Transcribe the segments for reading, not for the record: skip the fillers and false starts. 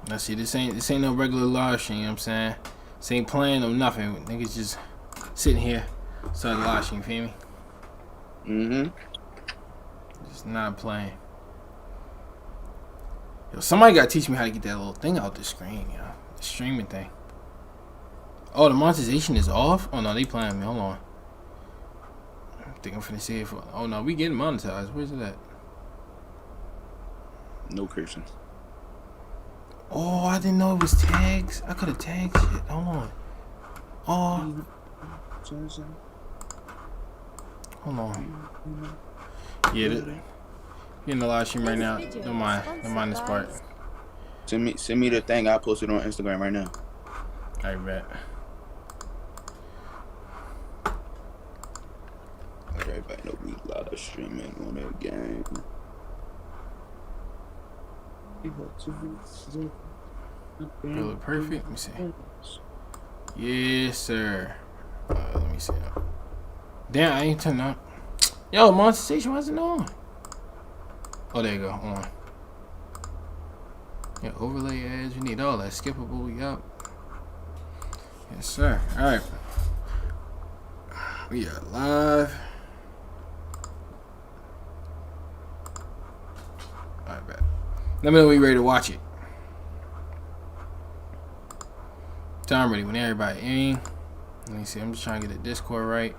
Now see, this ain't no regular live stream, you know what I'm saying? This ain't playing or nothing. Niggas just sitting here, started the live stream, feel me? Just not playing. Yo, somebody gotta teach me how to get that little thing out the screen, yo. The streaming thing. Oh, the monetization is off? Oh no, they playing me. Hold on. I think I'm finna see it for. Oh no, we getting monetized. Where's it at? No Christians. Oh, I didn't know it was tags. I could have tagged shit. Hold on. Oh. Hold on. Yeah, you're in the live stream right now. Don't mind this part. Send me the thing. I'll post it on Instagram right now. I bet. Everybody know we live streaming on that game. You look perfect. Let me see. Yes, sir. Let me see. Damn, I ain't turning up. Yo, monetization wasn't on. Oh, there you go. Hold on. Yeah, overlay ads. We need all that. Skippable. Yup. Yes, sir. All right. We are live. All right, bet. Let me know when you're ready to watch it. Time ready when everybody in. Let me see. I'm just trying to get the Discord right.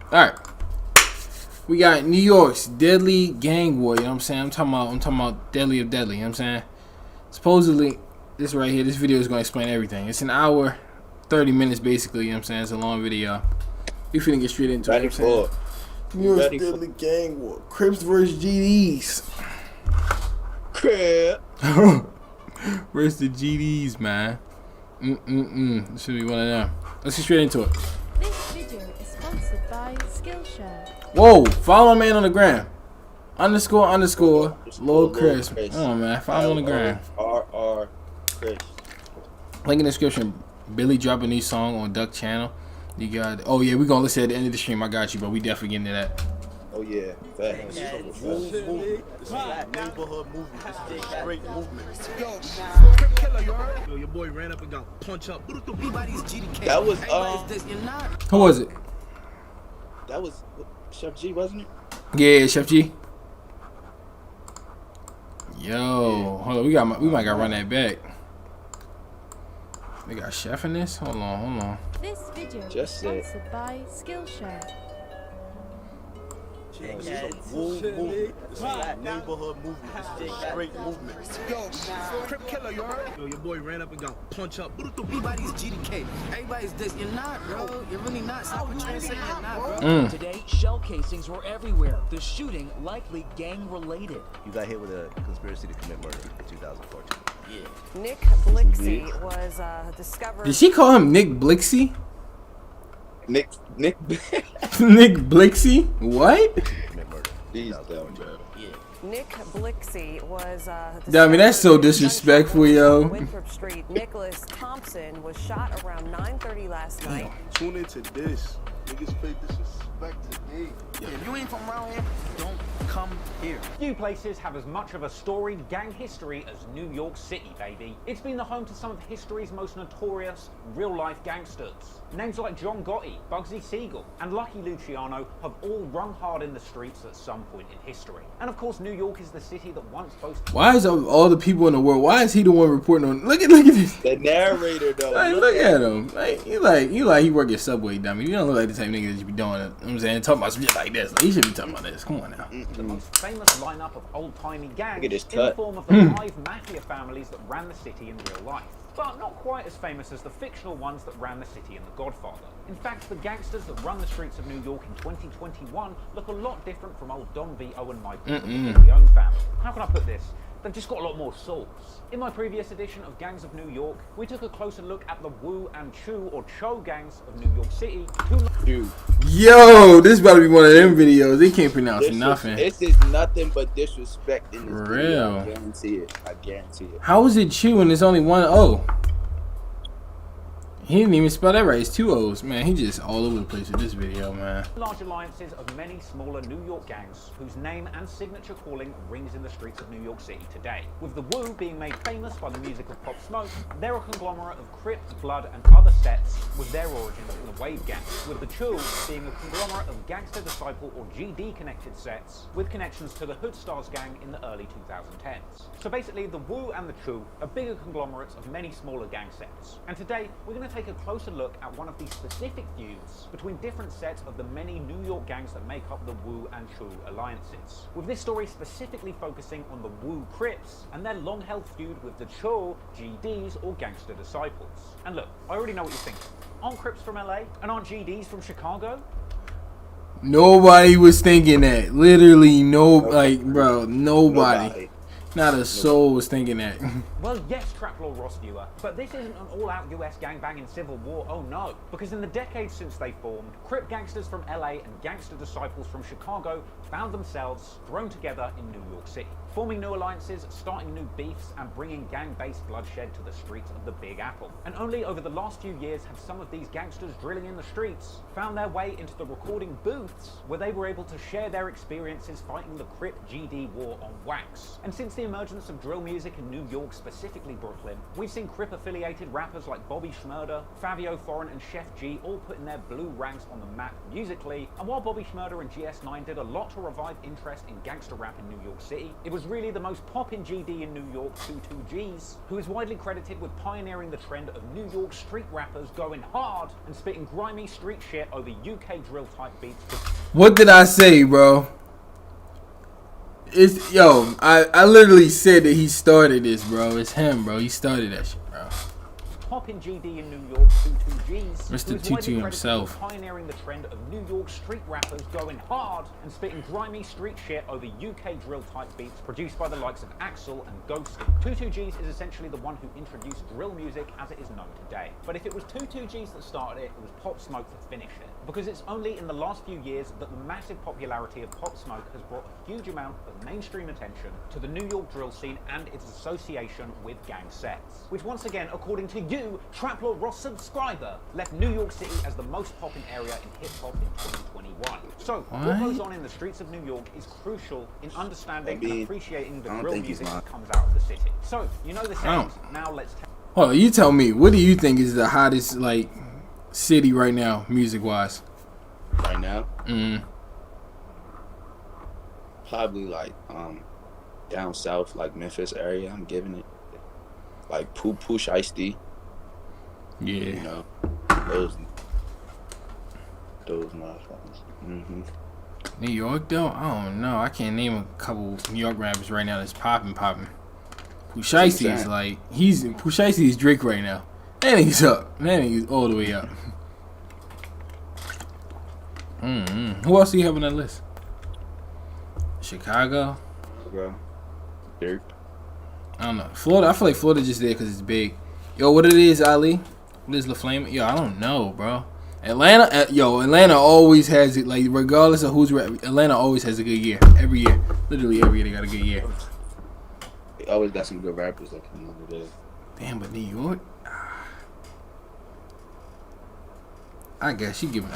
Alright. We got New York's deadly gang war, you know what I'm saying? I'm talking about deadly of deadly, you know what I'm saying? Supposedly, this right here, this video is gonna explain everything. It's an hour, 30 minutes basically, you know what I'm saying? It's a long video. We finna get straight into it. You know what I'm saying? New York's deadly gang war. Crips versus GDs. Crip. Where's the GDs, man? This should be one of them. Let's get straight into it. This video is sponsored by Skillshare. Whoa, follow my man on the gram. __ Lil Chris. Come on, man. Follow on the gram. RR Chris. Link in the description. Billy dropped a new song on Duck channel. You got. Oh yeah, we gonna listen at the end of the stream. I got you, but we definitely getting to that. Oh yeah, facts. This is like neighborhood movement. This is a great movement. Yo, your boy ran up and got punched up. That was Who was it? that was Chef G, wasn't it? Yeah, Chef G. Yo, hold on. We might gotta run that back. They got Chef in this. Hold on. This video Just is sponsored by Skillshare. This is like neighborhood movement. This is a great movement. Yo, your boy ran up and got punched up. Everybody's GDK. Everybody's this. You're not, bro. You're really not. Stop what you're saying. You're not, bro. Today, shell casings were everywhere. The shooting likely gang-related. You got hit with a conspiracy to commit murder in 2014. Yeah. Nick Blixey was discovered. Did she call him Nick Blixey? Nick. Nick Blixey? What? Commit murder. These dumb, bro. Nick Blixey was I mean, that's so disrespectful, yo. Winthrop Street. Nicholas Thompson was shot around 9:30 last night. Tune into this. Niggas pay disrespect to me. If you ain't from around here, don't come here. Few places have as much of a storied gang history as New York City, baby. It's been the home to some of history's most notorious real-life gangsters. Names like John Gotti, Bugsy Siegel, and Lucky Luciano have all run hard in the streets at some point in history. And of course, New York is the city that once boasted. Why is of all the people in the world, why is he the one reporting on? Look at this. The narrator though. Like, look at him. Like he work at Subway, dummy. You don't look like the type of nigga that you be doing it. You know what I'm saying? Talking about some shit like this. Like, he should be talking about this. Come on now. The most famous lineup of old-timey gangs in the cut. form of the 5 mafia families that ran the city in real life. But not quite as famous as the fictional ones that ran the city in The Godfather. In fact, the gangsters that run the streets of New York in 2021 look a lot different from old Don Vito and Mike Corleone family. How can I put this? They've just got a lot more sauce. In my previous edition of Gangs of New York, we took a closer look at the Wu and Chu or Cho gangs of New York City. Yo, this about to be one of them videos. They can't pronounce nothing. This is nothing but disrespect in this video. I guarantee it. How is it Chu and there's only one O? He didn't even spell that right. It's 2 O's. Man, he just all over the place with this video, man. Large alliances of many smaller New York gangs whose name and signature calling rings in the streets of New York City today. With the Wu being made famous by the music of Pop Smoke, they're a conglomerate of Crip, Blood, and other sets with their origins in the Wave Gang. With the Chu being a conglomerate of Gangster Disciple or GD connected sets with connections to the Hood Stars gang in the early 2010s. So basically, the Wu and the Chu are bigger conglomerates of many smaller gang sets. And today, we're going to take a closer look at one of these specific feuds between different sets of the many New York gangs that make up the Wu and Chu alliances. With this story specifically focusing on the Wu Crips and their long-held feud with the Chu GDs or Gangster Disciples. And look, I already know what you're thinking. Aren't Crips from LA? And aren't GDs from Chicago? Nobody was thinking that. Literally, like, bro, nobody. Not a soul was thinking that. Well, yes, Traplaw Ross viewer, but this isn't an all-out US gangbanging civil war, oh no. Because in the decades since they formed, Crip gangsters from LA and Gangster Disciples from Chicago found themselves thrown together in New York City, forming new alliances, starting new beefs, and bringing gang-based bloodshed to the streets of the Big Apple. And only over the last few years have some of these gangsters drilling in the streets found their way into the recording booths where they were able to share their experiences fighting the Crip GD war on wax. And since the emergence of drill music in New York, specifically Brooklyn, we've seen Crip-affiliated rappers like Bobby Shmurda, Fabio Foreign, and Chef G all putting their blue ranks on the map musically. And while Bobby Shmurda and GS9 did a lot to revive interest in gangster rap in New York City, it was really the most poppin' GD in New York, 22Gs, who is widely credited with pioneering the trend of New York street rappers going hard and spitting grimy street shit over UK drill type beats. What did I say, bro? It's I literally said that he started this, bro. It's him, bro. He started that shit, bro. Poppin' GD in New York, 22Gs, Mr. Tutu himself. Pioneering the trend of New York street rappers going hard and spitting grimy street shit over UK drill type beats produced by the likes of Axel and Ghost. 22Gs is essentially the one who introduced drill music as it is known today. But if it was 22Gs that started it, it was Pop Smoke that finished it. Because it's only in the last few years that the massive popularity of Pop Smoke has brought a huge amount of mainstream attention to the New York drill scene and its association with gang sets. Which once again, according to you, Traplaw Ross subscriber, left New York City as the most poppin' area in hip-hop in 2021. So, what goes on in the streets of New York is crucial in understanding and appreciating the drill music that comes out of the city. So, you know the sounds, now let's take... Hold on, you tell me, what do you think is the hottest, like, city right now, music-wise? Right now? Probably, like, down south, like Memphis area, I'm giving it. Like, Push Ice-D. Yeah. You know, those motherfuckers. New York, though? I don't know. I can't name a couple New York rappers right now that's popping. Push Ice-D is like, Push Ice-D is Drake right now. That nigga's up. That nigga's all the way up. Who else do you have on that list? Chicago? Bro. Dirk. I don't know. Florida, I feel like Florida just there because it's big. Yo, what it is, Ali? What is La Flame? Yo, I don't know, bro. Atlanta always has it. Like, regardless of who's Atlanta always has a good year. Every year. Literally every year they got a good year. They always got some good rappers that come over there. Damn, but New York? I guess you give it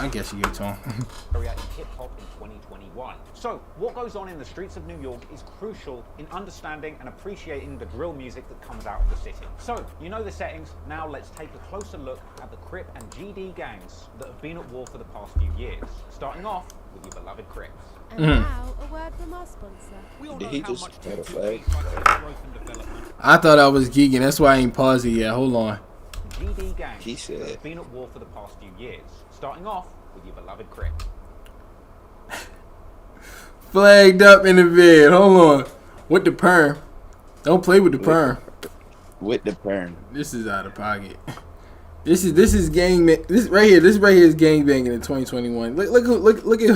to him. area in hip-hop in 2021. So, what goes on in the streets of New York is crucial in understanding and appreciating the drill music that comes out of the city. So, you know the settings, now let's take a closer look at the Crip and GD gangs that have been at war for the past few years. Starting off with your beloved Crips. And now, a word from our sponsor. Did he just got a flag? I thought I was geeking, that's why I ain't paused it yet. Hold on. GD gangs He said that have been at war for the past few years. Starting off with your beloved Crip. Flagged up in the bed. Hold on. With the perm. Don't play with the perm. With the perm. This is out of pocket. This is gang. This right here is gang banging in 2021. Look at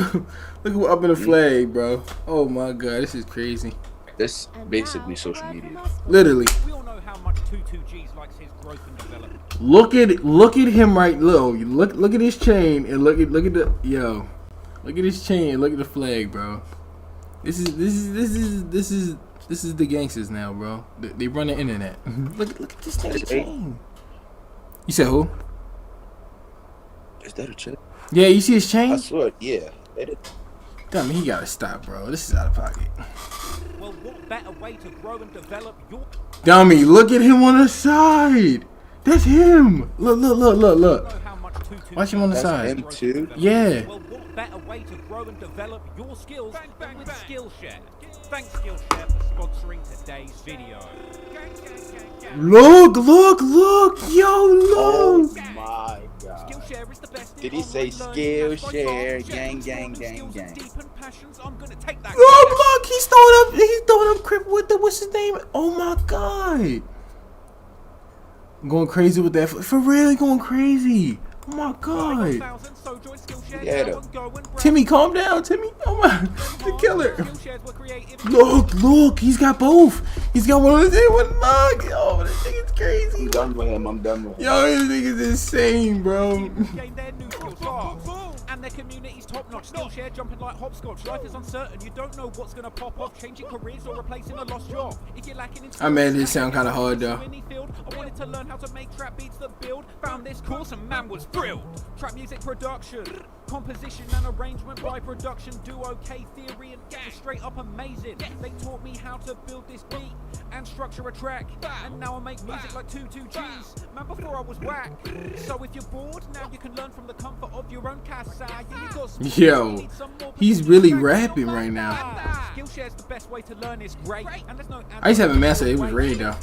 who up in the flag, bro. Oh my god, this is crazy. This basically social media. Literally. We all know how much 22Gs likes his growth and development. Look at him right low. Look at his chain and look at the Look at his chain and look at the flag, bro. This is the gangsters now, bro. They run the internet. look at this chain. You said who? Is that a chain? Yeah, you see his chain? I swear, yeah. It is. Damn, he gotta stop, bro. This is out of pocket. Well, what better way to grow and develop your... Dummy, look at him on the side. That's him. Look, look, look, look, look. Watch him on the side. Him too? Yeah. Well, what better way to grow and develop your skills than with Skillshare? Thanks Skillshare for sponsoring today's video. Look, look, look. Yo, look. Oh my god. Skillshare is the best. Did he say Skillshare? Gang, gang, gang, gang. Look, he's throwing up Crip with the, what's his name? Oh my god. Going crazy with that. For real, going crazy. Oh my god. Yeah. Timmy, calm down, Timmy. Oh my, the killer. Look, look, he's got both. He's got one of the one look. Oh, this nigga's crazy. I'm done with him. I'm done with him. Yo, this nigga's insane, bro. And their community's top notch. Skillshare jumping like hopscotch. Life is uncertain. You don't know what's gonna pop off. Changing careers or replacing a lost job. If you're lacking in I made this sound kind of hard though. I wanted to learn how to make trap beats that build. Found this course and man was thrilled. Trap music production, composition and arrangement by production duo K Theory and Gang. Straight up amazing. They taught me how to build this beat and structure a track. And now I make music like 2Gs. Man, before I was whack. So if you're bored, now you can learn from the comfort of your own casa. Yo, he's really rapping right now. Skillshare's the best way to learn is great. And there's no I used to have a mask that it was red though.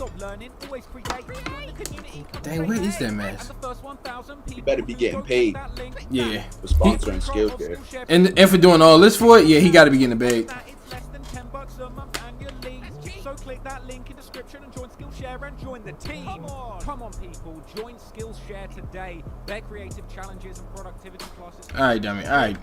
Dang, where is that mask? You better be getting paid. Yeah. For sponsoring Skillshare. And for doing all this for it, yeah, he got to be getting the bag. So click that link in description and join Skillshare and join the team. Come on people, join Skillshare today. Their creative challenges and productivity classes. Alright,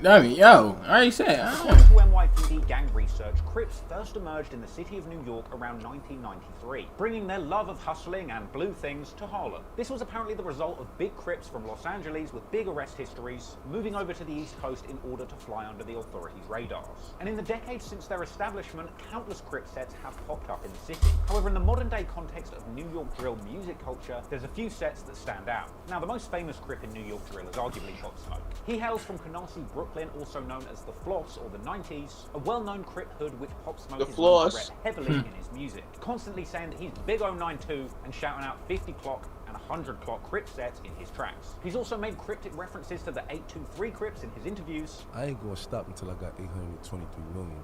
dummy, yo, alright said. According to NYPD gang research, Crips first emerged in the city of New York around 1993, bringing their love of hustling and blue things to Harlem. This was apparently the result of big Crips from Los Angeles with big arrest histories, moving over to the East Coast in order to fly under the authorities' radars. And in the decades since their establishment, countless Crip sets have popped up in the city. However, in the modern day context of New York drill music culture, there's a few sets that stand out. Now, the most famous Crip in New York drill is arguably Pop Smoke. He hails from Canarsie, Brooklyn, also known as the Floss or the 90s, a well-known Crip hood which Pop Smoke is known to rep heavily in his music, constantly saying that he's Big 092 and shouting out 50 clock and 100 clock Crip sets in his tracks. He's also made cryptic references to the 823 Crips in his interviews. I ain't gonna stop until I got 823 million.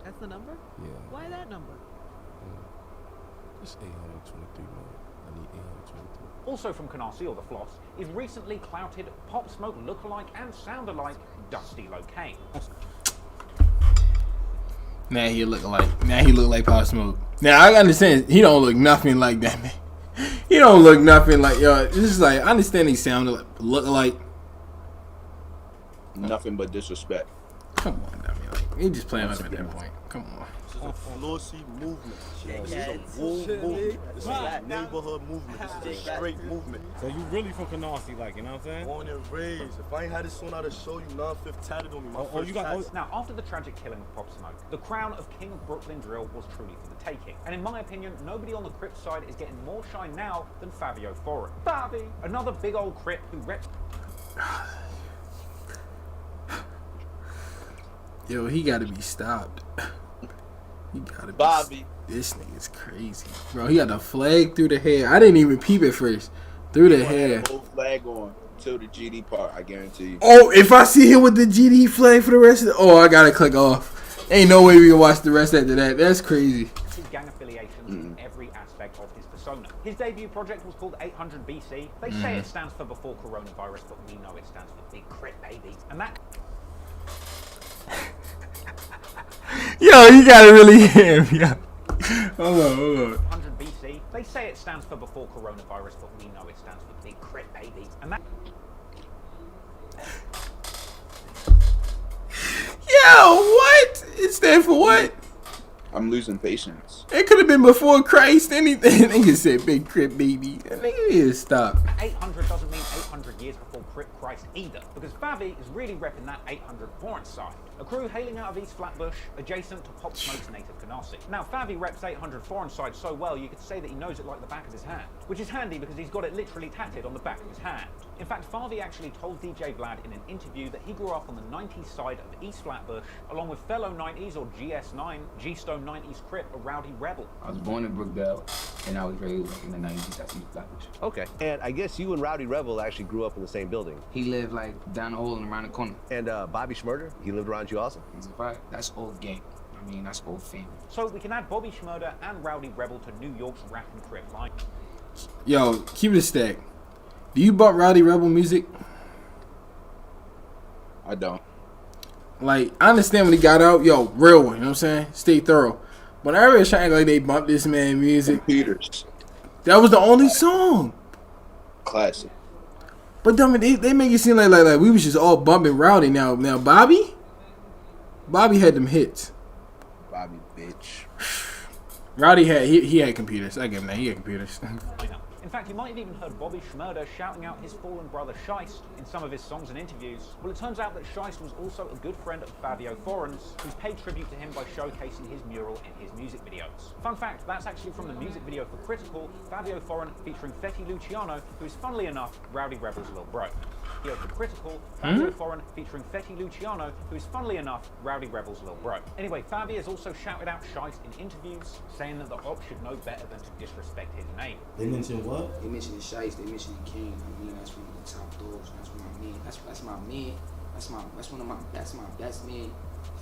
That's the number? Yeah. Why that number? Just 823 million. I need 823. Also from Canarsie or the Floss is recently clouted Pop Smoke lookalike and sound-alike Dusty Locane. Now he look like Pop Smoke. Now I understand he don't look nothing like that, man. He don't look nothing like yo. This is like I understand he sound look like nothing but disrespect. Come on, dummy. Like, he just playing up at that point. Come on. This is a flossy movement. This is a wool movement. This is a neighborhood movement. This is a straight movement. So you really from Canarsie, like, you know what I'm saying? Born and raised. If I ain't had this on, I'd show you 9/5 tatted on me. My first you got now, after the tragic killing of Pop Smoke, the crown of King of Brooklyn Drill was truly for the taking. And in my opinion, nobody on the Crip side is getting more shine now than Fabio Foreign. Fabi, another big old Crip who reps. Yo, he gotta be stopped. He gotta be Bobby. This nigga's crazy. Bro, he got a flag through the hair. I didn't even peep it first. Through the hair. Whole flag on till the GD part, I guarantee you. Oh, if I see him with the GD flag for the rest of the... Oh, I gotta click off. Ain't no way we can watch the rest after that. That's crazy. His gang affiliations in every aspect of his persona. His debut project was called 800 BC. They say it stands for before coronavirus, but we know it stands for Big Crip, baby. And that... Yo, you gotta really hear him, yo. Hold on. 100 BC. They say it stands for before coronavirus, but we know it stands for Big Crip, baby. And that... Yo, what? It stand for what? I'm losing patience. It could have been before Christ, anything. Nigga said Big Crip, baby. That nigga need to stop. 800 doesn't mean 800 years before Crip Christ either, because Fabi is really repping that 800 foreign side. A crew hailing out of East Flatbush, adjacent to Pop Smoke's native Canarsie. Now, Fabi reps 800 foreign side so well, you could say that he knows it like the back of his hand. Which is handy because he's got it literally tatted on the back of his hand. In fact, Farvey actually told DJ Vlad in an interview that he grew up on the 90s side of East Flatbush, along with fellow 90s or GS9, G-Stone 90s Crip, a rowdy rebel. I was born in Brookdale, and I was raised in the 90s. That's East Flatbush. Okay. And I guess you and Rowdy Rebel actually grew up in the same building. He lived like down the hole and around the corner. And Bobby Schmurder, he lived around you also? He's a fact. That's old gang. I mean, that's old family. So we can add Bobby Schmurder and Rowdy Rebel to New York's rap and Crip line. Yo, keep it a stack. Do you bump Rowdy Rebel music? I don't. Like, I understand when he got out, yo, real one, you know what I'm saying? Stay thorough. But everybody's trying to act like they bumped this man music. Peters. That was the only song. Classic. But dumb, they make it seem like we was just all bumping Rowdy now. Now Bobby had them hits. Bobby, bitch. Rowdy had he had computers. I give him that. He had computers. In fact, you might have even heard Bobby Schmurder shouting out his fallen brother Scheist in some of his songs and interviews. Well, it turns out that Scheist was also a good friend of Fabio Foreign's, who's paid tribute to him by showcasing his mural in his music videos. Fun fact, that's actually from the music video for Critical, Fabio Foreign featuring Fetty Luciano, who's funnily enough Rowdy Rebel's little bro. Video for Critical, Fabio Foreign featuring Fetty Luciano, who's funnily enough Rowdy Rebel's little bro. Anyway, Fabio has also shouted out Scheist in interviews, saying that the op should know better than to disrespect his name. They mentioned what? They mentioned Scheist, they mentioned King. I mean, that's one of the top dogs. That's my man. That's my man. That's my best man.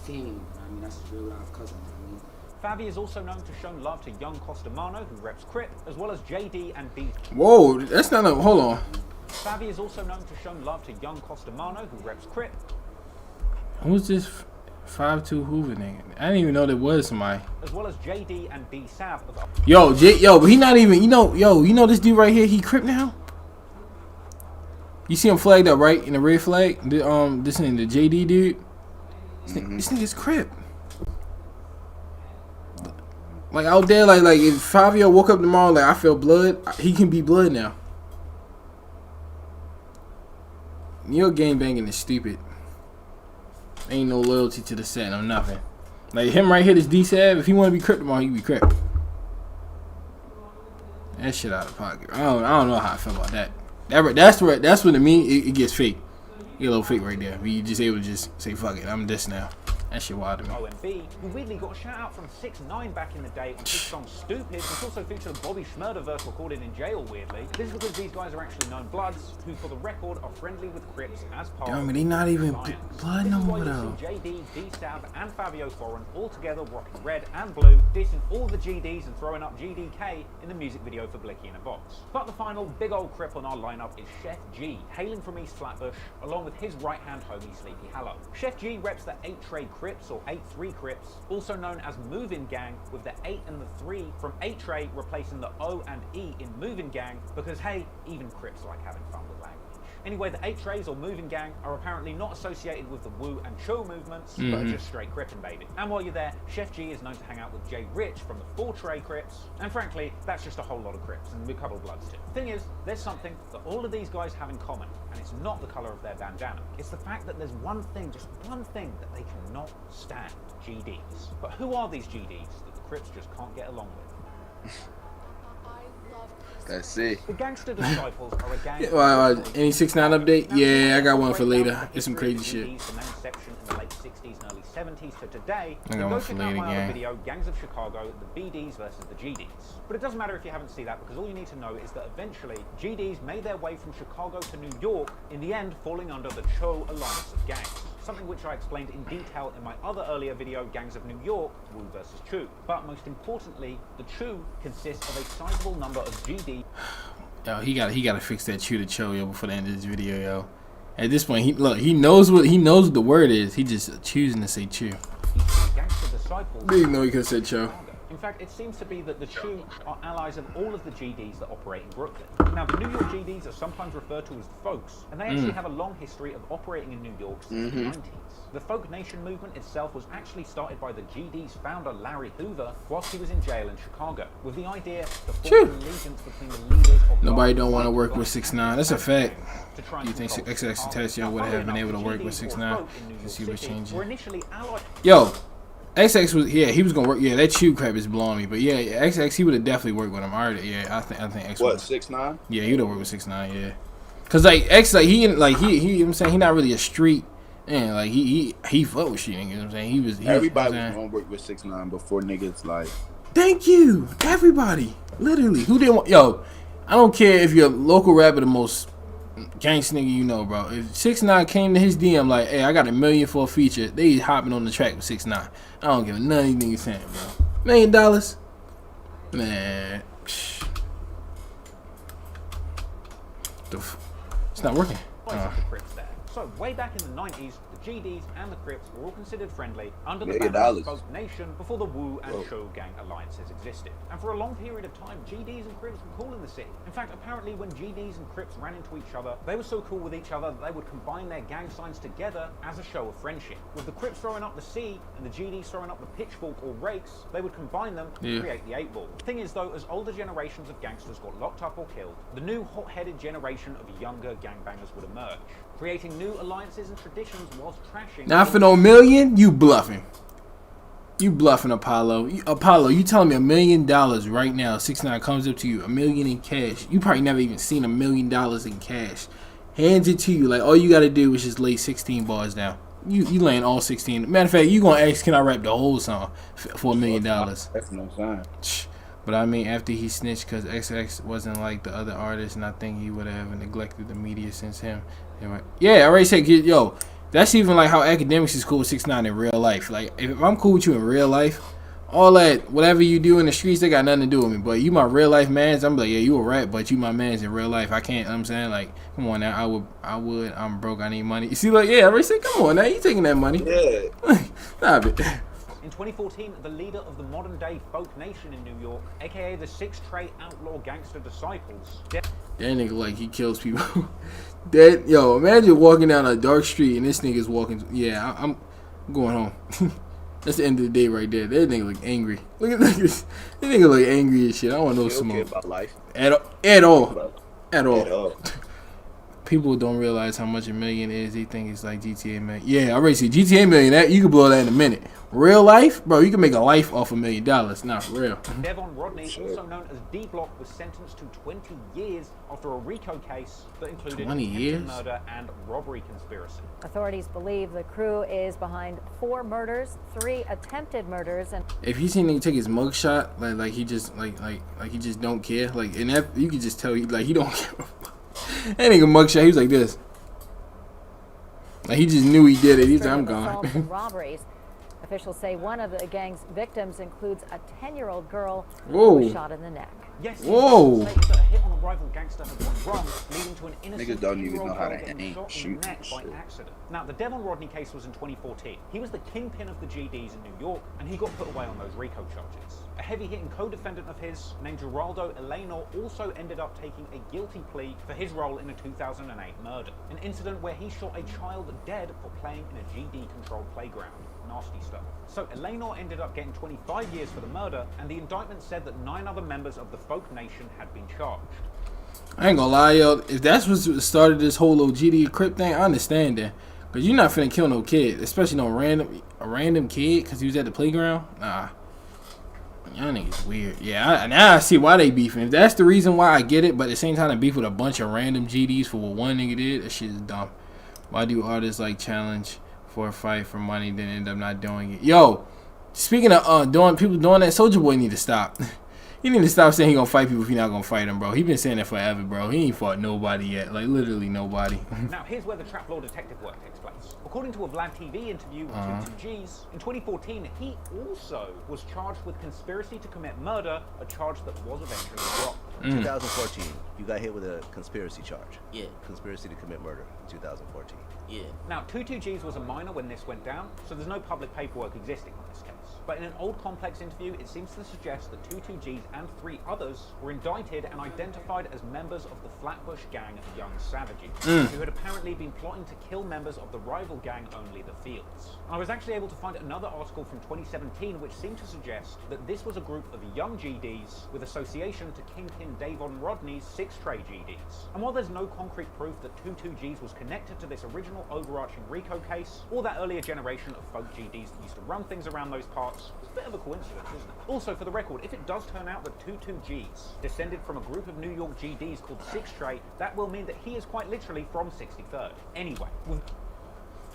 Family. I mean, that's his real life cousin. I mean. Fabi is also known to show love to young Costamano, who reps Crip, as well as JD and B. Whoa, that's not a hold on. Fabi is also known to show love to young Costamano, who reps Crip. Who's this 5'2" Hoover nigga? I didn't even know there was somebody. As well as JD and B Sav. Yo, but he not even, you know this dude right here, he Crip now? You see him flagged up, right? In the red flag? This nigga, the JD dude? This nigga's Crip. Like out there, like if Fabio woke up tomorrow, like I feel blood, he can be blood now. Your game banging is stupid. Ain't no loyalty to the set, no nothing. Like him right here, this D-Sav, if he want to be Crip tomorrow, he can be Crip. That shit out of pocket. I don't know how I feel about that. That's what it mean. It gets fake. You get a little fake right there. But you just able to just say fuck it, I'm this now. That shit wild to me. OMB, who weirdly got a shout out from 6ix9ine back in the day on his song Stupid, which also featured a Bobby Schmurder verse recorded in jail weirdly. This is because these guys are actually known bloods, who for the record are friendly with Crips as part of they not even blood no more though. JD, D-Stab and Fabio Foreign all together rocking red and blue, dissing all the GDs and throwing up GDK in the music video for Blicky in a Box. But the final big old Crip on our lineup is Chef G, hailing from East Flatbush, along with his right-hand homie Sleepy Hallow. Chef G reps the 8-Tray Crips or 8-3 Crips, also known as Move-In Gang, with the 8 and the 3 from 8-Tray replacing the O and E in Move-In Gang, because hey, even Crips like having fun with language. Anyway, the 8-Trays or Moving Gang are apparently not associated with the Woo and Cho movements, but are just straight Crippin' baby. And while you're there, Chef G is known to hang out with Jay Rich from the 4-Tray Crips, and frankly, that's just a whole lot of Crips, and a couple of Bloods too. Thing is, there's something that all of these guys have in common, and it's not the colour of their bandana. It's the fact that there's one thing, just one thing, that they cannot stand: GDs. But who are these GDs that the Crips just can't get along with? That's it. The Gangster Disciples are a gang. Any 6ix9ine update? Yeah, I got one for later. It's some crazy shit. The main section in the late 60s and early 70s to today. I got one for later, my other gang. video, Gangs of Chicago, the BDs versus the GDs. But it doesn't matter if you haven't seen that, because all you need to know is that eventually GDs made their way from Chicago to New York, in the end falling under the Cho alliance of gangs. Something which I explained in detail in my other earlier video, Gangs of New York, Woo versus Chu. But most importantly, the Chu consists of a sizable number of GD. Yo, he gotta fix that Chu to Cho, yo, before the end of this video, yo. At this point, he knows what the word is. He just choosing to say Chu. Gangster Disciples. Didn't know he could say Cho. In fact, it seems to be that the Chu are allies of all of the GDs that operate in Brooklyn. Now, the New York GDs are sometimes referred to as the Folks, and they actually have a long history of operating in New York since the 90s. The Folk Nation movement itself was actually started by the GD's founder, Larry Hoover, whilst he was in jail in Chicago, with the idea to form an allegiance between the leaders of Nobody don't want to work with 6ix9ine. That's a fact. You think XXXTentacion would have been able to work with 6ix9ine since he was changing? Yo. XX was he was gonna work. Yeah, that Chew crap is blowing me. But yeah, XX he would have definitely worked with him. I think XX. What 6ix9ine? Yeah, he would have worked with 6ix9ine. Yeah, Cause like X, like he you know what I'm saying, he not really a street, and like he fuck with shit, you know what I'm saying. Everybody was gonna work with 6ix9ine before niggas like. Thank you, everybody. Literally, who didn't want? Yo, I don't care if you're a local rapper, the most gangsta nigga you know, bro. If 6ix9ine came to his DM like, hey, I got $1 million for a feature, they hopping on the track with 6ix9ine. I don't give a none of these niggas saying, bro. $1 million, man. It's not working. So way back in the 90s, the GDs and the Crips were all considered friendly under the $1 million. banner of Folk Nation before the Wu and Show gang alliances existed. And for a long period of time, GDs and Crips were cool in the city. In fact, apparently when GDs and Crips ran into each other, they were so cool with each other that they would combine their gang signs together as a show of friendship. With the Crips throwing up the C and the GDs throwing up the pitchfork or rakes, they would combine them to create the 8 ball. The thing is though, as older generations of gangsters got locked up or killed, the new hot-headed generation of younger gangbangers would emerge, creating new alliances and traditions whilst trashing. Not for no $1 million, you bluffing. You bluffing, Apollo. Apollo, you telling me $1 million right now? 6ix9ine comes up to you, $1 million in cash. You probably never even seen $1 million in cash. Hands it to you like all you gotta do is just lay 16 bars down. You laying all 16. Matter of fact, you gonna ask, can I rap the whole song for $1 million? That's no sign. But I mean, after he snitched because XX wasn't like the other artists, and I think he would have neglected the media since him. Anyway, yeah, I already said, yo, that's even like how academics is cool with 6ix9ine in real life. Like, if I'm cool with you in real life, all that, whatever you do in the streets, they got nothing to do with me. But you my real life mans, I'm like, yeah, you a rap, but you my mans in real life. I can't, I'm saying, like, come on now, I'm broke, I need money. You see, like, yeah, I already said, come on now, you taking that money. Yeah. Stop it. In 2014, the leader of the modern-day Folk Nation in New York, aka the 6 Trey outlaw gangster disciples. That nigga like he kills people. Yo, imagine walking down a dark street and this nigga's walking. Yeah, I'm going home. That's the end of the day right there. That nigga look angry. Look at this. That nigga look angry as shit. I want to know some more. About life. At all. People don't realize how much $1 million is. They think it's like GTA million. Yeah, I already see GTA million. That you can blow that in a minute. Real life, bro, you can make a life off $1 million. Not for real. Devon Rodney, also known as D-Block, was sentenced to 20 years after a RICO case that included attempted murder and robbery conspiracy. Authorities believe the crew is behind 4 murders, 3 attempted murders, and if you see nigga take his mugshot, like he just like he just don't care. Like, and that you can just tell he like he don't care. That nigga mugshot, he was like this. Like he just knew he did it. He's like, I'm gone. Robberies. Officials say one of the gang's victims includes a 10-year-old girl who was shot in the neck. Yes, whoa. That a hit on a rival gangster had gone wrong, leading to an innocent niggas don't even know how to getting shot in the neck by accident. Now, the Devon Rodney case was in 2014. He was the kingpin of the GDs in New York, and he got put away on those RICO charges. A heavy-hitting co-defendant of his, named Geraldo Eleanor, also ended up taking a guilty plea for his role in a 2008 murder, an incident where he shot a child dead for playing in a GD-controlled playground. Nasty stuff. So Eleanor ended up getting 25 years for the murder, and the indictment said that 9 other members of the Folk Nation had been charged. I ain't gonna lie, yo. If that's what started this whole GD Crip thing, I understand that. Cause you're not finna kill no kid, especially no random kid, cause he was at the playground. Nah, y'all niggas weird. Yeah, now I see why they beefing. If that's the reason why, I get it. But at the same time, they beef with a bunch of random GDs for what one nigga did. That shit is dumb. Why do artists like challenge for a fight for money, then end up not doing it? Yo, speaking of people doing that, Soulja Boy need to stop. He need to stop saying he gonna fight people if he not gonna fight them, bro. He been saying that forever, bro. He ain't fought nobody yet, like literally nobody. Now here's where the trap law detective work takes place. According to a Vlad TV interview with 22Gs, in 2014 he also was charged with conspiracy to commit murder, a charge that was eventually dropped. 2014, you got hit with a conspiracy charge. Yeah. Conspiracy to commit murder in 2014. Yeah. Now, 22Gs was a minor when this went down, so there's no public paperwork existing on this case. But in an old Complex interview, it seems to suggest that 22Gs and 3 others were indicted and identified as members of the Flatbush gang of Young Savages, who had apparently been plotting to kill members of the rival gang Only the Fields. I was actually able to find another article from 2017 which seemed to suggest that this was a group of young GDs with association to Kingpin Kingpin Davon Rodney's 6 Trey GDs. And while there's no concrete proof that 22Gs was connected to this original overarching RICO case, or that earlier generation of folk GDs that used to run things around those parts, it's a bit of a coincidence, isn't it? Also, for the record, if it does turn out that 22Gs descended from a group of New York GDs called 6 Trey, that will mean that he is quite literally from 63rd. Anyway,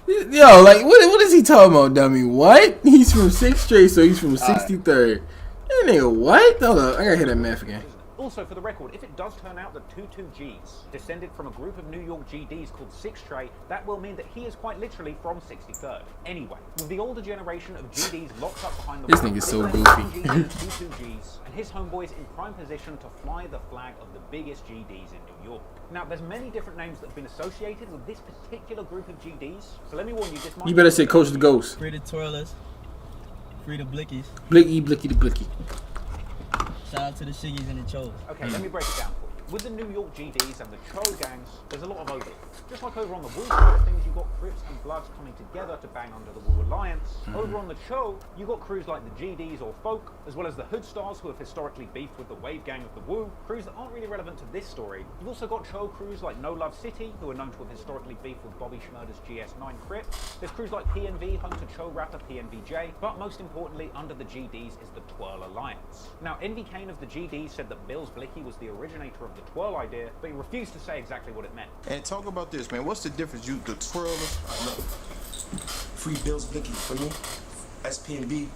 yo, like, what is he talking about, dummy? What? He's from 6th Trey, so he's from 63rd. That nigga, what? Hold up, I gotta hear that math again. Also, for the record, if it does turn out that 22Gs descended from a group of New York GDs called 6 Trey, that will mean that he is quite literally from 63rd. Anyway, with the older generation of GDs locked up behind the this nigga's so goofy. 22Gs, and his homeboys in prime position to fly the flag of the biggest GDs in New York. Now, there's many different names that have been associated with this particular group of GDs, so let me warn you, this might... You better say Coach the Ghost. Free the Twirlers. Free the Blickies. Blicky, blicky, the blicky. Shout out to the Shiggies and the Chos. Okay, let me break it down for you. With the New York GDs and the Cho gangs, there's a lot of overlap. Just like over on the Wu side of things, you've got Crips and Bloods coming together to bang under the Wu Alliance. Over on the Cho, you've got crews like the GDs or Folk, as well as the Hood Stars who have historically beefed with the Wave Gang of the Wu, crews that aren't really relevant to this story. You've also got Cho crews like No Love City, who are known to have historically beefed with Bobby Shmurda's GS9 Crip. There's crews like PNV, home to Cho rapper PNVJ, but most importantly, under the GDs is the Twirl Alliance. Now, Envy Kane of the GDs said that Bills Blicky was the originator of the Twirl idea, but he refused to say exactly what it meant. And talk about this, man. What's the difference? You, the twirlers, Free Bills Blicky, for me. SPNB,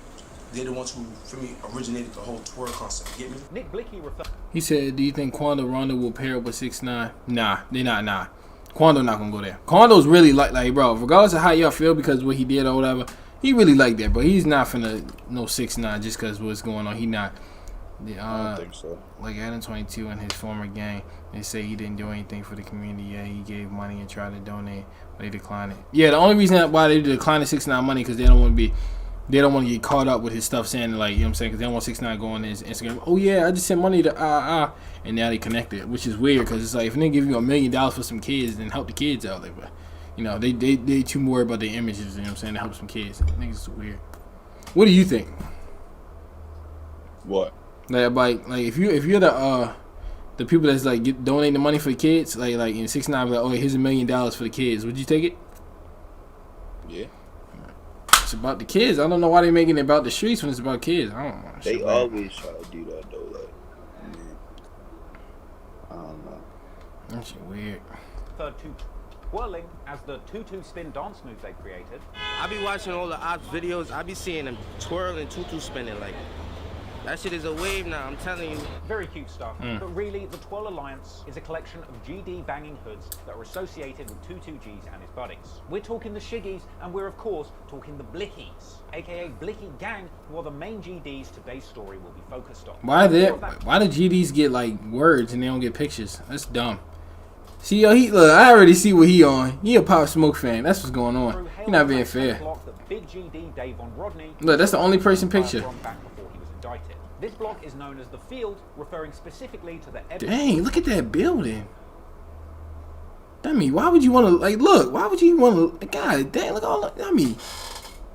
they're the ones who, for me, originated the whole twirl concept. Get me? Nick Blicky referred. He said, "Do you think Quando Rondo will pair up with 6ix9ine?" Nah, they not. Nah, Quando not gonna go there. Quando's really like, bro. Regardless of how y'all feel because of what he did or whatever, he really like that, but he's not finna no 6ix9ine just cause what's going on. He not. I don't think so. Like Adam 22 and his former gang, they say he didn't do anything for the community. Yeah, he gave money and tried to donate, but they declined it. Yeah, the only reason why they declined the 6ix9ine money because they don't want to get caught up with his stuff saying like, you know what I'm saying, because they don't want 6ix9ine going on his Instagram. Oh yeah, I just sent money to and now they connected, which is weird because it's like if they give you $1 million for some kids, then help the kids out. Like, but you know, they too worried about their images. You know what I'm saying, to help some kids. I think it's weird. What do you think? What? Like if you're the people that's like donating the money for the kids, like in 6ix9ine, like, oh, here's $1 million for the kids, would you take it? Yeah. It's about the kids. I don't know why they making it about the streets when it's about kids. I don't know. They always try to do that though. Like, I don't know. That shit weird. Third two. Twirling as the 2-2 spin dance move they created. I be watching all the ops videos. I be seeing them twirl and 2-2 spinning like. That shit is a wave now, I'm telling you. Very cute stuff, but really, the Twirl Alliance is a collection of GD banging hoods that are associated with 22Gs and his buddies. We're talking the Shiggies, and we're of course talking the Blickies, aka Blicky Gang, who are the main GDs today's story will be focused on. Why do GDs get like words and they don't get pictures? That's dumb. See, yo, look, I already see what he on. He a Pop Smoke fan. That's what's going on. He not being fair. Big GD Davon Rodney. Look, that's the only person picture. This block is known as the Field, referring specifically to the... Dang, look at that building. I mean, why would you want to, like, look, why would you want to, God damn, look all, I mean.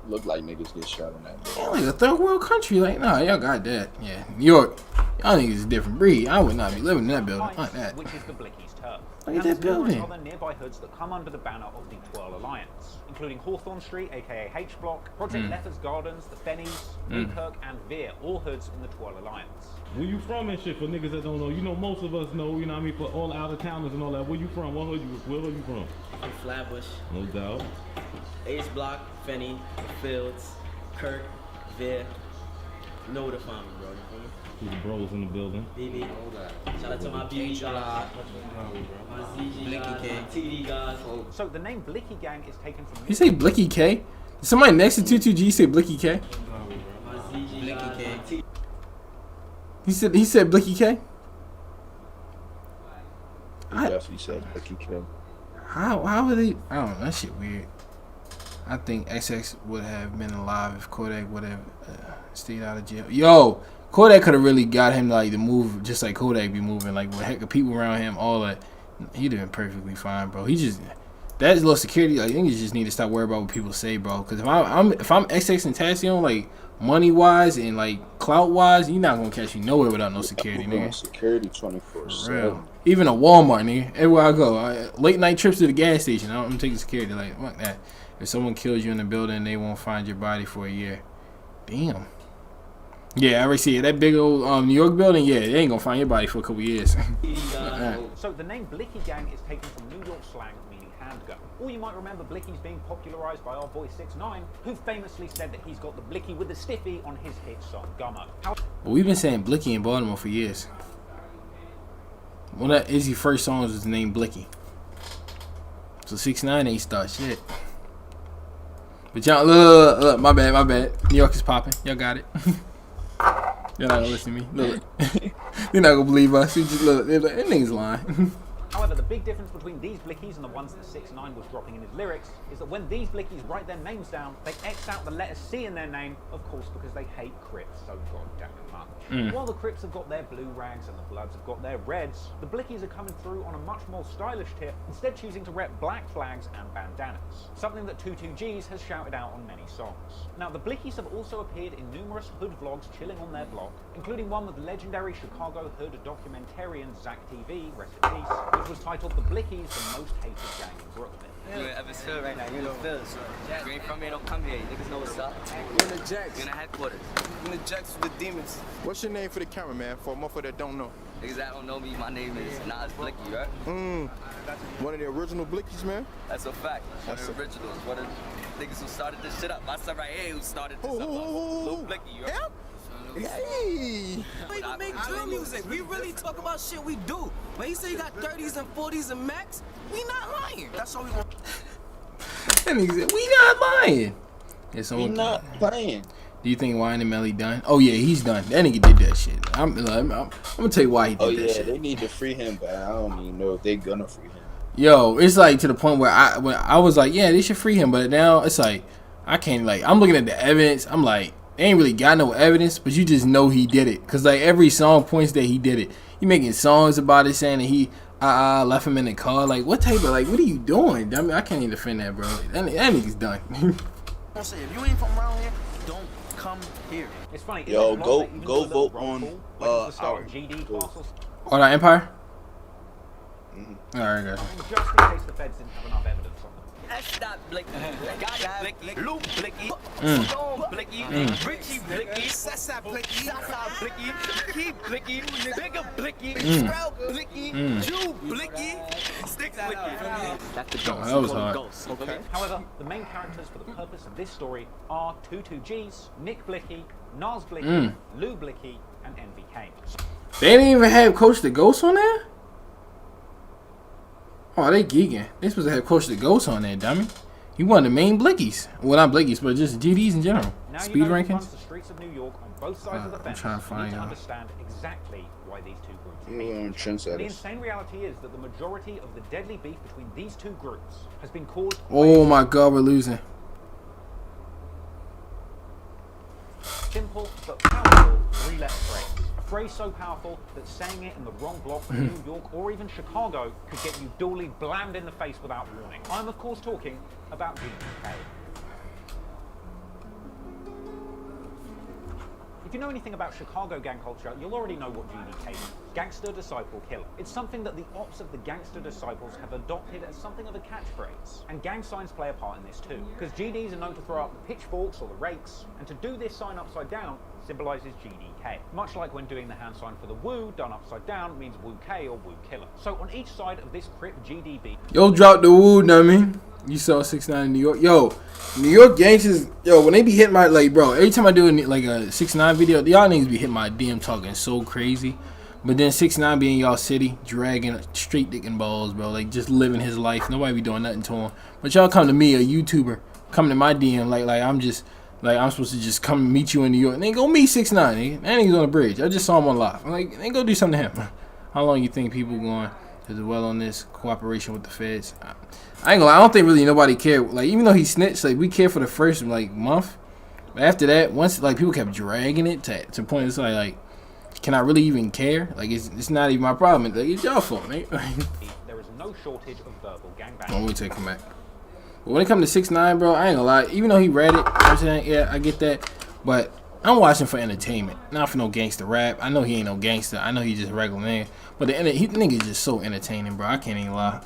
Look like niggas get shot in that building. Yeah, like a third world country, like, nah, y'all got that. Yeah, New York, y'all niggas is a different breed. I would not be living in that building like that. Which is the Blickies' turf. Look at that building. Other nearby hoods that come under the banner of the Twirl Alliance, including Hawthorne Street, aka H Block, Project Leffers Gardens, the Fennies, Newkirk, and Veer, all hoods in the Twirl Alliance. Where you from and shit for niggas that don't know? You know most of us know, you know what I mean, for all out of towners and all that. Where you from? Where hood you from? I'm Flatbush. No doubt. H Block, Fenny, Fields, Kirk, Veer. You know where to find me, bro. You feel me? See the bros in the building. BB. Shout out to my BB guys. My ZG guys, my TD guys. So the name Blicky Gang is taken from... You say Blicky K? Did somebody next to 22G say Blicky K? My ZG Blicky K. He said Blicky K? He definitely said Blicky K. How would they? I don't know. That shit weird. I think XX would have been alive if Kodak would have stayed out of jail. Yo, Kodak could have really got him like to move just like Kodak be moving, like with heck of people around him, all that. He'd have been perfectly fine, bro. He just That's low security. Like, niggas just need to stop worrying about what people say, bro. Because if I'm XX and Tassion, like money wise and like clout wise, you're not gonna catch me nowhere without no security, nigga. Security 24/7. Even a Walmart, nigga. Everywhere I go, late night trips to the gas station. I'm taking security. Like, fuck that. If someone kills you in the building, they won't find your body for a year. Damn. Yeah, I already see it. That big old New York building, yeah, they ain't gonna find your body for a couple years. So the name Blicky Gang is taken from New York slang meaning handgun. Or you might remember Blicky's being popularized by our boy 6ix9ine, who famously said that he's got the Blicky with the stiffy on his hit song Gummo. But we've been saying Blicky in Baltimore for years. One of Izzy's first songs was named Blicky. So 6ix9ine ain't start shit. But y'all, look, my bad. New York is popping. Y'all got it. Y'all not gonna listen to me. Look, they're not gonna believe us. You just look, they're like, that nigga's lying. However, the big difference between these Blickies and the ones that 6ix9ine was dropping in his lyrics is that when these Blickies write their names down, they X out the letter C in their name, of course, because they hate Crips so goddamn much. While the Crips have got their blue rags and the Bloods have got their reds, the Blickies are coming through on a much more stylish tip, instead choosing to rep black flags and bandanas, something that 22G's has shouted out on many songs. Now, the Blickies have also appeared in numerous hood vlogs chilling on their block, including one with legendary Chicago hood documentarian Zach TV, rest in peace, which was titled The Blickies, the Most Hated Gang in Brooklyn. You in Evansville right now, you in the field, so you ain't from here, don't come here. Niggas know what's up. You in the Jacks. You in the headquarters. You in the Jacks with the demons. What's your name for the camera, man? For a motherfucker that don't know. Niggas that don't know me, my name is Nas Blicky, right? One of the original Blickies, man? That's a fact. One of the originals. One of the niggas who started this shit up. My son right here who started this up. Lil Blicky, right? Hey! We don't make drill music. We really talk about shit we do. When you say you got 30s and 40s and max, we not lying. That's all we want. That nigga said, we not lying. Yeah, We not playing. Do you think Wine and Melly done? Oh yeah, he's done. That nigga did that shit. I'm gonna tell you why he did that shit. They need to free him, but I don't even know if they're gonna free him. Yo, it's like to the point where I was like, yeah, they should free him, but now it's like I can't, like, I'm looking at the evidence. I'm like, they ain't really got no evidence, but you just know he did it, cause like every song points that he did it. You making songs about it, saying that he left him in the car. Like, what type of, like, what are you doing? I mean, I can't even defend that, bro. That nigga's done. I say, if you ain't from around here, don't come here. It's funny. Yo, go vote on our GD classes. On our Empire. All right, guys. Just in case the feds didn't have enough evidence on them. That's not Blicky. Got Blicky. Luke Blicky. Storm Blicky. Richie Blicky. Sessa Blicky. Sessa Blicky. Keep Blicky. Bigger Blicky. Sprout Blicky. Jew Blicky. Stick Blicky. That's the ghost. That was hard. Okay. However, the main characters for the purpose of this story are 22G's, Nick Blicky, Nas Blicky, Lou Blicky, and Envy Kane. They didn't even have Coach the Ghost on there? Oh, they geeking. They supposed to have Coach the Ghost on there, dummy. He one of the main Blickies. Well, not Blickies, but just GDs in general. Now Speed you know rankings. Who runs the streets of New York on both sides of the fence. I'm trying to find to out. understand exactly why these two groups meet. The insane reality is that the majority of the deadly beef between these two groups has been caused. Oh my God, we're losing. Simple but powerful three-letter phrase. A phrase so powerful that saying it in the wrong block of New York or even Chicago could get you duly blammed in the face without warning. I'm of course talking about GDK. If you know anything about Chicago gang culture, you'll already know what GDK means. Gangster Disciple Killer. It's something that the ops of the Gangster Disciples have adopted as something of a catchphrase. And gang signs play a part in this too, because GDs are known to throw up the pitchforks or the rakes, and to do this sign upside down symbolizes GDK. Much like when doing the hand sign for the woo done upside down means woo K or woo killer. So on each side of this Crip GDB. Yo, drop the woo, dummy. You saw 6ix9ine in New York. Yo, New York gangsters, yo, when they be hitting my, like, bro, every time I do like a 6ix9ine video, y'all niggas be hitting my DM talking so crazy. But then 6ix9ine be in y'all city, dragging straight dicking balls, bro. Like, just living his life. Nobody be doing nothing to him. But y'all come to me, a YouTuber, come to my DM, like I'm just, like, I'm supposed to just come meet you in New York. And then go meet 6ix9ine, nigga. That nigga's on the bridge. I just saw him on live. I'm like, then go do something to him. How long you think people going to dwell on this cooperation with the feds? I ain't gonna lie, I don't think really nobody cared. Like, even though he snitched, like, we cared for the first, like, month. But after that, once, like, people kept dragging it to the point it's like, can I really even care? Like, it's not even my problem. Like, it's y'all fault, mate. There is no shortage of verbal gangbanging. Don't wait till he come back. But when it comes to 6ix9ine, bro, I ain't gonna lie. Even though he read it, you know what I'm saying? Yeah, I get that. But I'm watching for entertainment, not for no gangster rap. I know he ain't no gangster. I know he just a regular nigga. But the nigga just so entertaining, bro. I can't even lie.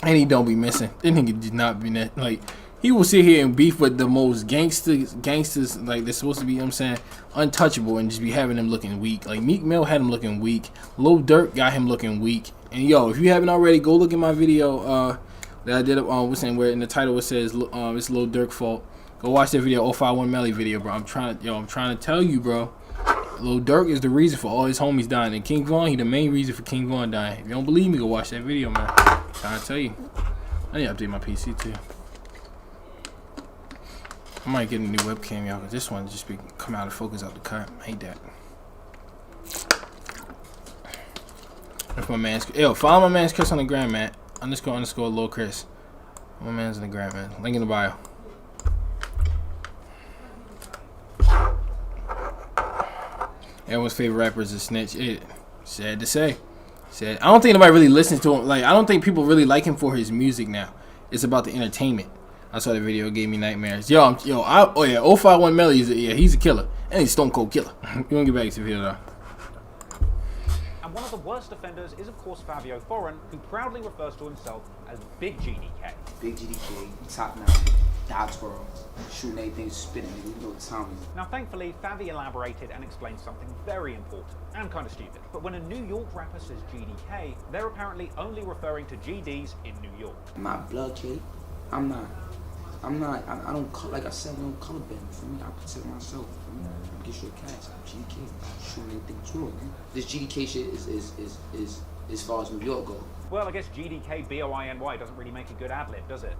And he don't be missing. This nigga did not be like. He will sit here and beef with the most gangsters like they're supposed to be, you know what I'm saying, untouchable, and just be having them looking weak. Like Meek Mill had him looking weak. Lil Durk got him looking weak. And yo, if you haven't already, go look at my video that I did what's saying where in the title it says it's Lil Durk fault. Go watch that video, 051 Melly video, bro. I'm trying to tell you, bro. Lil Durk is the reason for all his homies dying, and King Von, he the main reason for King Von dying. If you don't believe me, go watch that video, man. I'm trying to tell you. I need to update my PC too. I might get a new webcam, y'all, because this one just be come out of focus out the cut. I hate that. If my man's, yo, follow my man's Chris on the gram, man. __ Lil Chris. My man's on the gram, man. Link in the bio. Everyone's favorite rapper is a snitch. Sad to say. Sad. I don't think anybody really listens to him. Like, I don't think people really like him for his music now. It's about the entertainment. I saw the video, it gave me nightmares. Oh yeah, 051 Melly he's a killer. And he's Stone Cold Killer. You wanna get back to the video though. And one of the worst offenders is of course Fabio Foreign, who proudly refers to himself as Big GDK. Big GDK, top 9, Twirl, shooting anything, spitting, you know Tommy. Now thankfully, Favi elaborated and explained something very important, and kind of stupid. But when a New York rapper says GDK, they're apparently only referring to GDs in New York. My blood cake, I don't, like I said, I don't color bend. For me, I protect myself. For me, I get you a catch. I'm GDK. I'm shooting anything to it. This GDK shit is as far as New York go. Well, I guess GDK BOINY doesn't really make a good ad-lib, does it?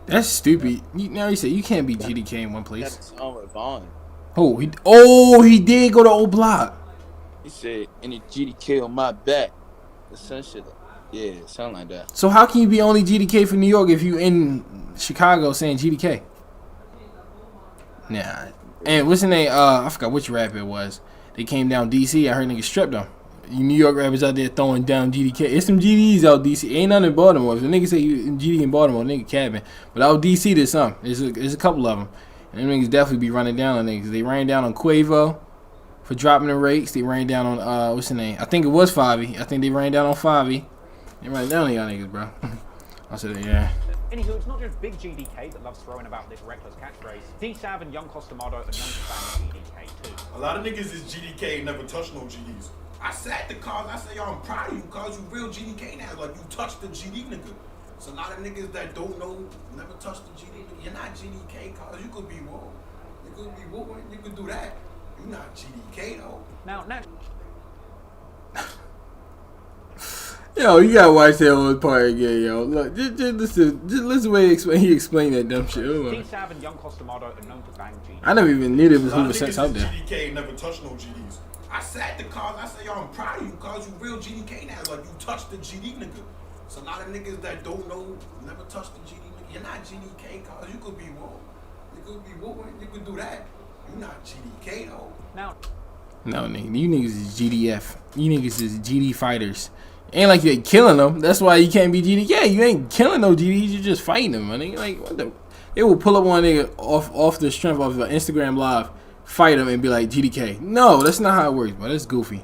That's stupid. Now you say you can't be GDK in one place. That's with Vaughn. He did go to old block. He said, any GDK on my back. The sun shit. Yeah, something like that. So how can you be only GDK for New York if you in Chicago saying GDK? Nah. And what's the name? I forgot which rapper it was. They came down DC. I heard niggas stripped them. You New York rappers out there throwing down GDK. It's some GDs out DC. Ain't none in Baltimore. If a nigga say you GD in Baltimore, nigga cabin. But out DC there's some. There's a couple of them. And them niggas definitely be running down on niggas. They ran down on Quavo for dropping the rates. They ran down on what's the name? I think it was Favi. I think they ran down on Favi. They ran down on y'all niggas, bro. I said, yeah. Anywho, it's not just Big GDK that loves throwing about this reckless catchphrase. D-Sav and Young Costamado are known to ban GDK too. A lot of niggas is GDK never touch no GDs. I sat the cars, I say, yo, I'm proud of you, cause you real GDK now. Like, you touched the GD nigga. It's a lot of niggas that don't know, never touched the GD nigga. You're not GDK, cause you could be woke. You could be woke, you could do that. You're not GDK, though. Now, yo, you gotta watch that whole part again, yo. Look, just listen the way he explained that dumb shit. T-Sav and Young Costamado are known to bang GDs. I never even knew there was 100% out there. GDK never touched no GDs. I sat the cars, I say, yo, I'm proud of you, cause you real GDK now. Like, you touched the GD nigga. It's a lot of niggas that don't know, never touched the GD nigga. You're not GDK, cause you could be woke. You could be woke, you could do that. You're not GDK, though. No, nigga, you niggas is GDF. You niggas is GD fighters. Ain't like you're killing them. That's why you can't be GDK. You ain't killing no GDs. You're just fighting them, man. Like, what the? They will pull up one nigga off the strength of an Instagram live, fight him, and be like GDK. No, that's not how it works, but that's goofy.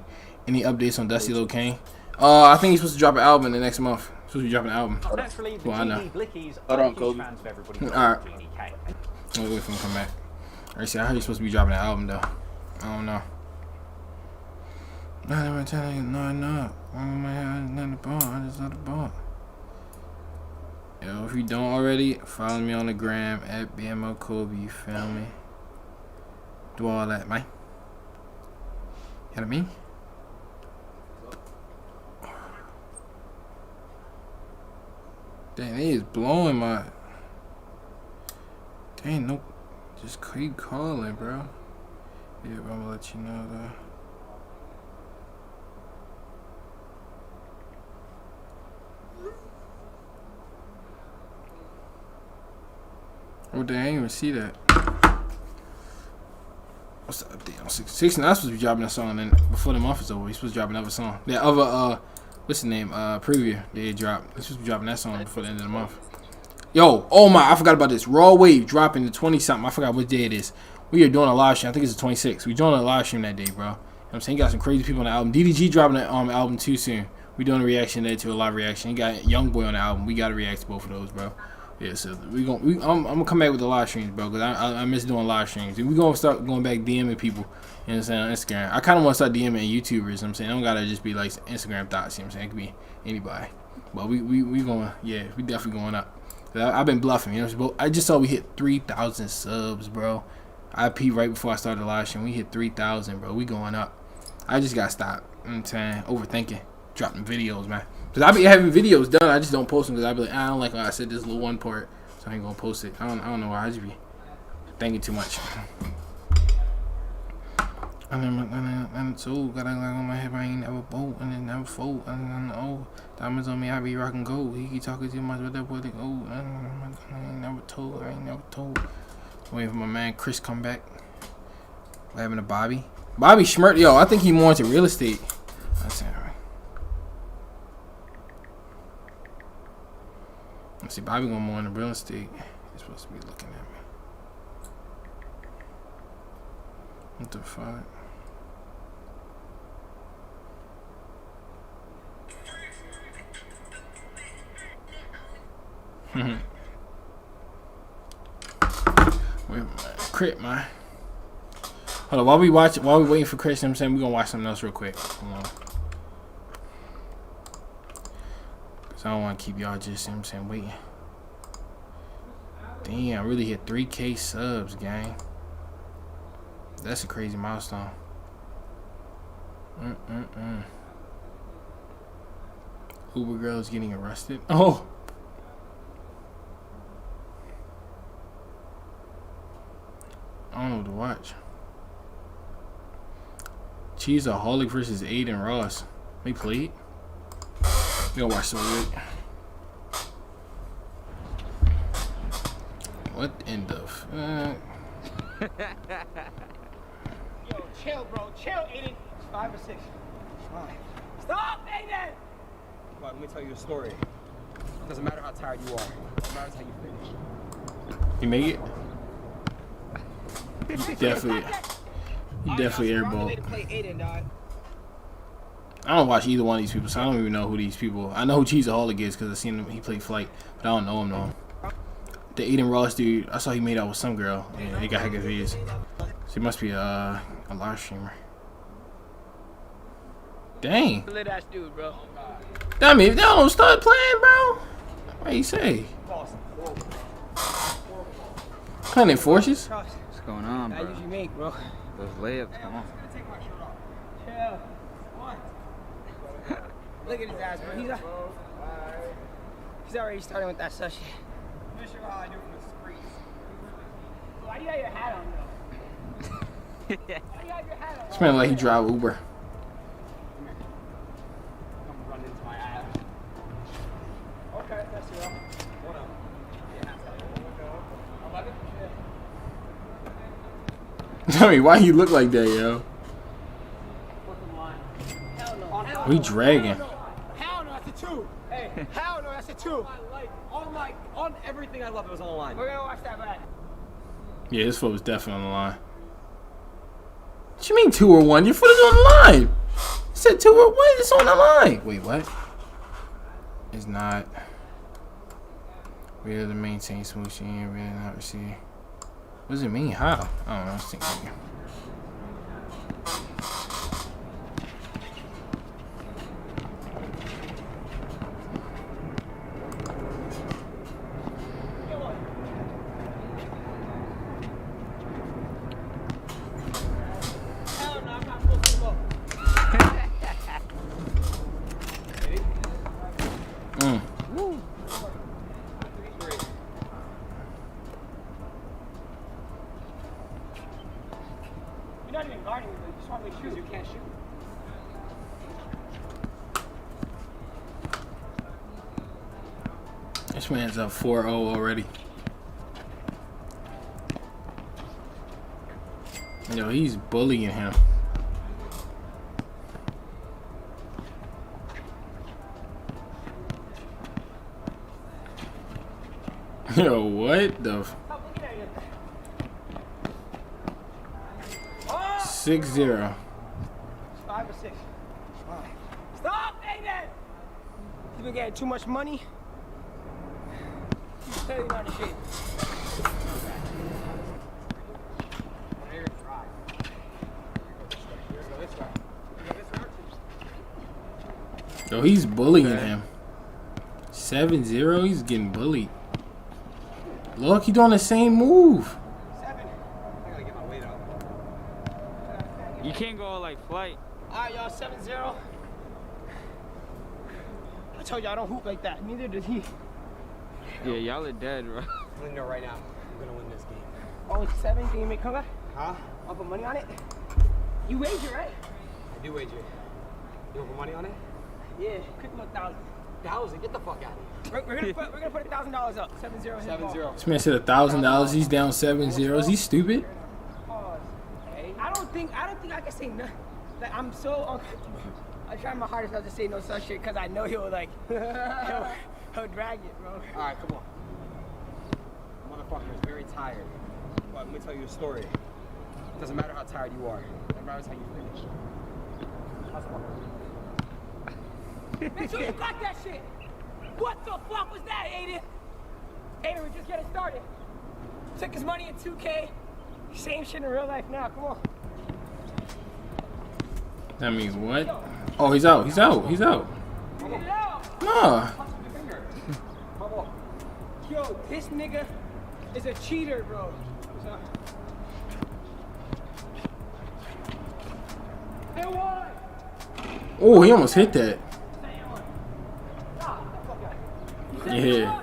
Any updates on Dusty Lil Kane? I think he's supposed to drop an album in the next month. Supposed to be dropping an album. Naturally, the I know. GD Blickies Hold are on, huge Kobe. fans of everybody. Alright. GDK. I'll wait for him to come back. I see. I heard he's supposed to be dropping an album though. I don't know. No, I'm telling you, no. Oh my God, it's not the ball. I just not the ball. Yo, if you don't already, follow me on the gram at BMO Kobe. You feel me? Do all that, man. You know what I mean? Dang, they is blowing my. Dang, no. Just keep calling, bro. Yeah, but I'm gonna let you know though. Oh, dang, I didn't even see that. What's up? Damn, 16. I was supposed to be dropping that song, and then before the month is over, he's supposed to drop another song. That other what's the name? Preview. They dropped. He's supposed to be dropping that song before the end of the month. Yo, oh my, I forgot about this. Raw Wave dropping the 20 something. I forgot what day it is. We are doing a live stream. I think it's the 26th. We doing a live stream that day, bro. You know what I'm saying? He got some crazy people on the album. DDG dropping the album too soon. We doing a reaction there to a live reaction. He got Young Boy on the album. We got to react to both of those, bro. Yeah, so I'm gonna come back with the live streams, bro, because I miss doing live streams. And we gonna start going back DMing people, you know what I'm saying, on Instagram. I kind of want to start DMing YouTubers, you know what I'm saying. I don't gotta just be like Instagram thoughts, you know what I'm saying. It could be anybody, but we going, yeah, we definitely going up. I've been bluffing, you know what I'm saying. I just saw we hit 3,000 subs, bro. I peeped right before I started the live stream. We hit 3,000, bro. We going up. I just gotta stop, you know what I'm saying, overthinking, dropping videos, man. Because I be having videos done, I just don't post them because I be like, I don't like how I said this little one part, so I ain't gonna post it. I don't know why. I just be thinking too much. I'm so got a like on my head, I ain't never bolt and then never fold. Oh, diamonds on me, I be rocking gold. He keep talking too much with that boy. Like, oh, I ain't never told. I ain't never told. Waiting for my man Chris come back. What happened to Bobby? Bobby Schmert, yo, I think he more into real estate. That's it. See, Bobby going more into real estate. He's supposed to be looking at me. What the fuck? Wait, Crip, man. Hold on, while we waiting for Chris, you know what I'm saying, we're gonna watch something else real quick. Hold on. I don't want to keep y'all just, you know what I'm saying, waiting. Damn, I really hit 3K subs, gang. That's a crazy milestone. Uber girl is getting arrested. Oh. I don't know what to watch. Cheeseaholic versus Aiden Ross. They played. We gonna watch some of it. What in the fuck? Yo, chill, bro. Chill, Aiden. It's 5 or 6. Fine. Stop, Aiden! Well, let me tell you a story. It doesn't matter how tired you are. It matters how you finish. You make it? Definitely. You definitely airball. I don't watch either one of these people, so I don't even know who these people. I know who Cheeseaholic is because I seen him. He played Flight, but I don't know him though. The Aiden Ross dude, I saw he made out with some girl. Yeah, he got hecka views. So he must be a live streamer. Dang. Lit ass dude, bro. Damn it, if they don't start playing, bro. What you say? 100 forces? What's going on, bro? That usually make, bro. Those layups, come on. Chill. Look at his ass, bro. He's already starting with that such shit. I'm not sure how I do from the streets. Why do you have your hat on, though? Why do you have your hat on? This man like he drive Uber. Come run into my ass. Okay, that's you. What up? Yeah. Tell me, why he look like that, yo? We dragging. Hell no, that's a 2. Hey, hell no, that's a 2. On everything I love, it was on the line. We're gonna watch that back. Yeah, this foot was definitely on the line. What you mean 2 or 1? Your foot is on the line. You said 2 or 1. It's on the line. Wait, what? It's not. Really to maintain smoothing, really not receive. What does it mean? How? I don't know. I was thinking. You're not even guarding me, you just want to make sure you can't shoot. This man's up 4-0 already. Yo, he's bullying him. Yo, what the? 6-0. 5 or 6. Stop, Aiden! You been getting too much money? You tell you not to shit. Yo, he's bullying him. 7-0, he's getting bullied. Look, he doing the same move. You can't go like flight. Alright, y'all, 7-0. I told you I don't hoop like that. Neither did he. Yeah, y'all are dead, bro. I'm gonna know right now. I'm gonna win this game. Oh, it's 7. Can you make comeback? Huh? I'll put money on it. You wager, right? I do wager. You want put money on it? Yeah, quick look, 1,000. 1,000? Get the fuck out of here. We're gonna put $1,000 up. 7-0. 7-0. This man said $1,000. He's down 7-0. He's stupid. I don't think I can say no. Like, I'm so uncomfortable. I try my hardest not to say no such shit because I know he'll like he'll drag it, bro. All right, come on. Motherfucker is very tired. But let me tell you a story. It doesn't matter how tired you are. It matters how you finish. Make sure you got that shit. What the fuck was that, Aiden? Aiden, we're just getting started. Took his money in 2K. Same shit in real life now. Come on. That means what? Oh, he's out. He's out. He's out. Get it out. Nah. Yo, this nigga is a cheater, bro. Hey, what? Oh, he almost hit that. Yeah.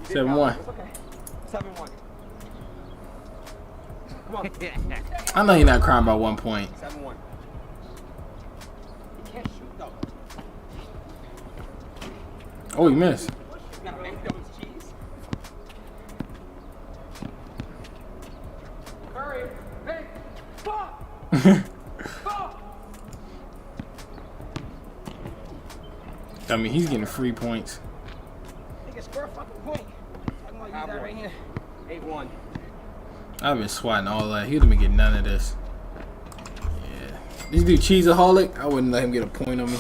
7-1. 7-1. Come on. I know you're not crying about 1 point. 7-1. You can't shoot though. Oh, he missed. You gotta make those cheese. Hurry. Hey. Fuck. Fuck. I mean, he's getting free points. Nigga, score a fucking point. I'm gonna use that right here. 8-1. I've been swatting all that. He wouldn't get none of this. Yeah. This dude Cheeseaholic, I wouldn't let him get a point on me.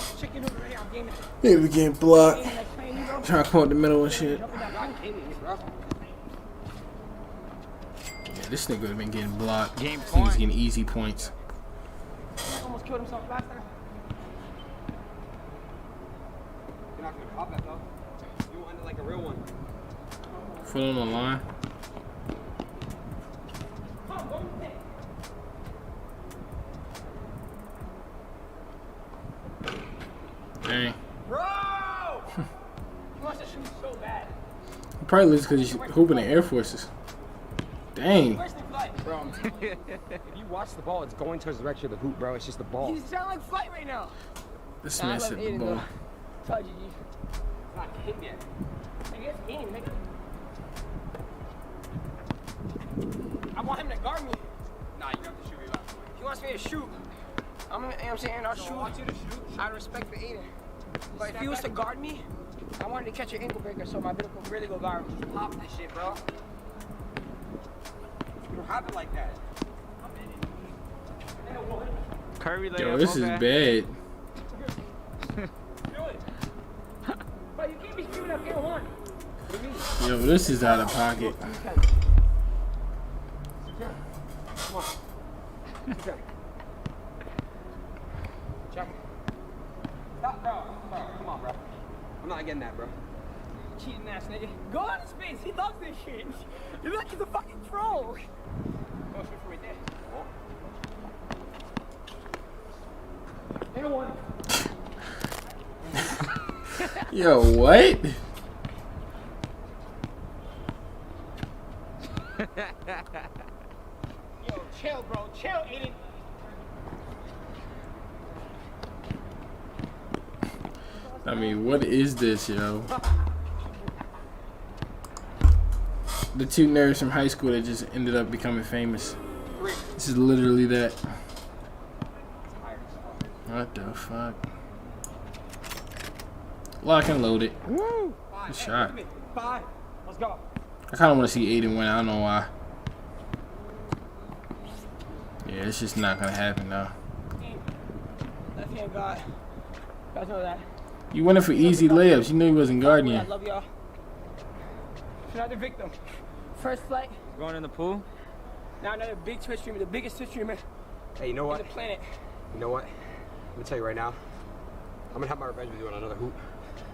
He would be getting blocked. Trying to come up the middle and shit. Yeah, this nigga would have been getting blocked. This nigga's getting easy points. Almost killed himself last time. You're not gonna pop that though. You want it like a real one. Foot on the line. Dang. Bro! He wants to shoot so bad. He probably lives because he's hooping the Air Forces. Dang. Bro, I'm telling you, if you watch the ball, it's going towards the direction of the hoop, bro. It's just the ball. You sound like Flight right now. This man said the ball. Told you, G. It's not hit yet. Nigga, it's game, nigga. I want him to guard me. Nah, you have to shoot me last one. He wants me to shoot. You know what I'm saying? I'll shoot. I want you to shoot. Out of respect for Aiden. But if he was to guard me, I wanted to catch an ankle breaker so my vehicle really go viral. Pop this shit, bro. You don't have it like that. Curry layup. Yo, this is bad. But you can't be shooting up game one. Yo, this is out of pocket. Come on. Check. Stop, bro. Come on, bro. I'm not getting that, bro. Cheating ass nigga. Go on his face. He loves this shit. You look like he's a fucking troll. Go shoot from right there. Ain't one. Yo, what? Yo, chill, bro. Chill, Aiden. I mean, what is this, yo? The two nerds from high school that just ended up becoming famous. 3. This is literally that. What the fuck? Lock and load it. Woo! Good shot. 5. Let's go. I kind of want to see Aiden win. I don't know why. Yeah, it's just not gonna happen now. Left hand guard. You guys know that. You winning for easy layups. You knew he wasn't guarding you. I love y'all. You're not the victim. First flight. Going in the pool? Now another big Twitch streamer, the biggest Twitch streamer Hey, you know what? on the planet. You know what? Let me tell you right now. I'm gonna have my revenge with you on another hoop.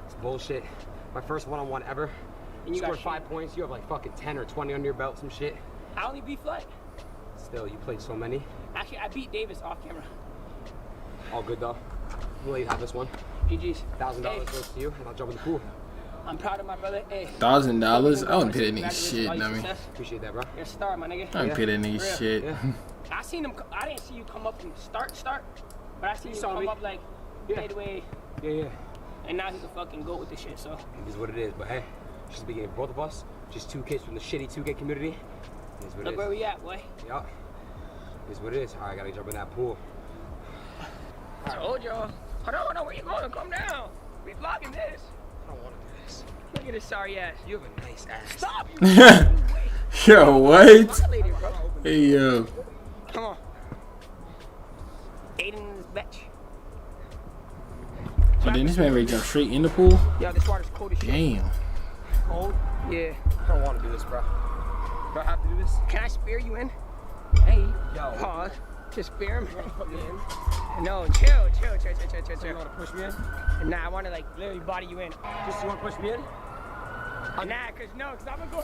It's bullshit. My first one-on-one ever. And you scored got 5 points. You have like fucking 10 or 20 under your belt, some shit. I only beat Flight. Still, you played so many. Actually, I beat Davis off camera. All good though. We'll let you have this one. GG's. $1,000 goes to you, and I'll jump in the pool. I'm proud of my brother. Hey. $1,000? I wouldn't pay that nigga shit, I mean. Appreciate that, bro. You're a star, my nigga. I wouldn't pay that nigga shit. Yeah. I seen him. I didn't see you come up from start, but I seen you saw come me. up like fade away. Yeah. And now he's a fucking goat with this shit. So It is what it is, but hey, it's just the beginning of both of us. Just two kids from the shitty 2K community. It is what it look is. where we at, boy. Yup. It is what it is. All right, I gotta jump in that pool. I told y'all. Hold on, where you going? Come down. We vlogging this. I don't want to do this. Look at this sorry ass. You have a nice ass. Stop you. Yo, what? Violated, bro. Hey, yo. Come on. Aiden in this bitch. Oh, then this man ready to jump straight in the pool? Yo, this water's cold as shit. Damn. Cold? Yeah. I don't want to do this, bro. Do I have to do this? Can I spear you in? Hey. Yo. Pause. Just spear him. No, chill. So you want to push me in? Nah, I want to like literally body you in. Just you want to push me in? Nah, cause I'm gonna go.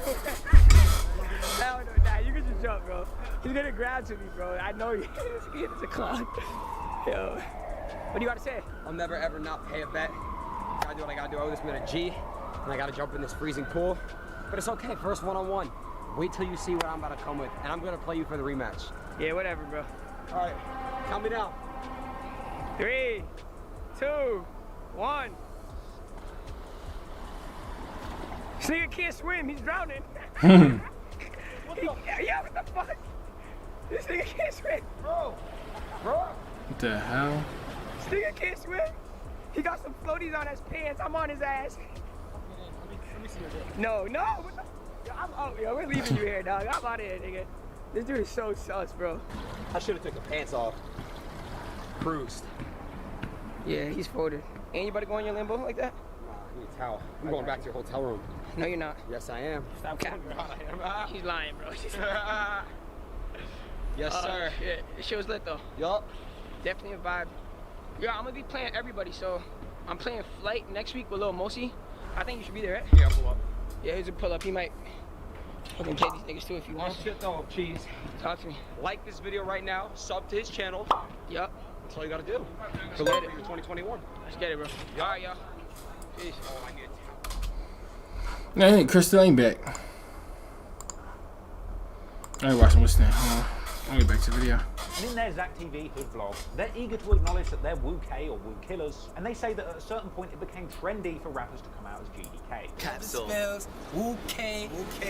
Hell no, nah, you can just jump, bro. He's gonna grab to me, bro. I know you. It's a clock. Yo. What do you gotta say? I'll never ever not pay a bet. Gotta do what I gotta do. I owe this man a G, and I gotta jump in this freezing pool. But it's okay, first one-on-one. Wait till you see what I'm about to come with, and I'm gonna play you for the rematch. Yeah, whatever, bro. All right, count me down. 3, 2, 1. This nigga can't swim, he's drowning. Yeah, what the fuck? This nigga can't swim. Bro. What the hell? This nigga can't swim. He got some floaties on his pants. I'm on his ass. Let me see your dick. No. What the? Yo, I'm out, yo. We're leaving you here, dog. I'm out of here, nigga. This dude is so sus, bro. I should have took the pants off. Cruised. Yeah, he's folded. Ain't you about to go in your limbo like that? Nah, I need a towel. I'm going back to your hotel room. No, you're not. Yes, I am. Stop capping. He's lying, bro. Yes, sir. Yeah, this shit was lit, though. Yup. Definitely a vibe. Yeah, I'm gonna be playing everybody, so I'm playing Flight next week with Lil Mosi. I think you should be there, right? Yeah, I'll pull up. Yeah, he's a pull up. He might fucking play these niggas too if you want. Shit though, Cheese. Talk to me. Like this video right now, sub to his channel. Yup. That's all you gotta do. Let's Good get luck it. for your 2021. Let's get it, bro. All right, y'all. Peace. Oh, I need No, Crystal ain't back. I ain't watching what's that. Hold on. I'll get back to the video. And in their Zach TV Hood vlog, they're eager to acknowledge that they're Wu-K or Wu-Killers, and they say that at a certain point it became trendy for rappers to come out as GDK. Capsule. Wu-K,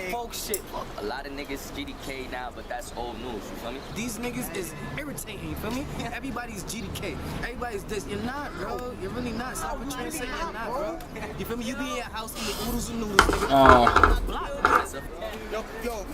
folk shit. Fuck, a lot of niggas GDK now, but that's old news, you feel me? These niggas is irritating, you feel me? Everybody's GDK. Everybody's this. You're not, bro. You're really not. Stop what you're saying. You're not, bro. You feel me? You be in your house eating oodles and noodles, nigga. Yo,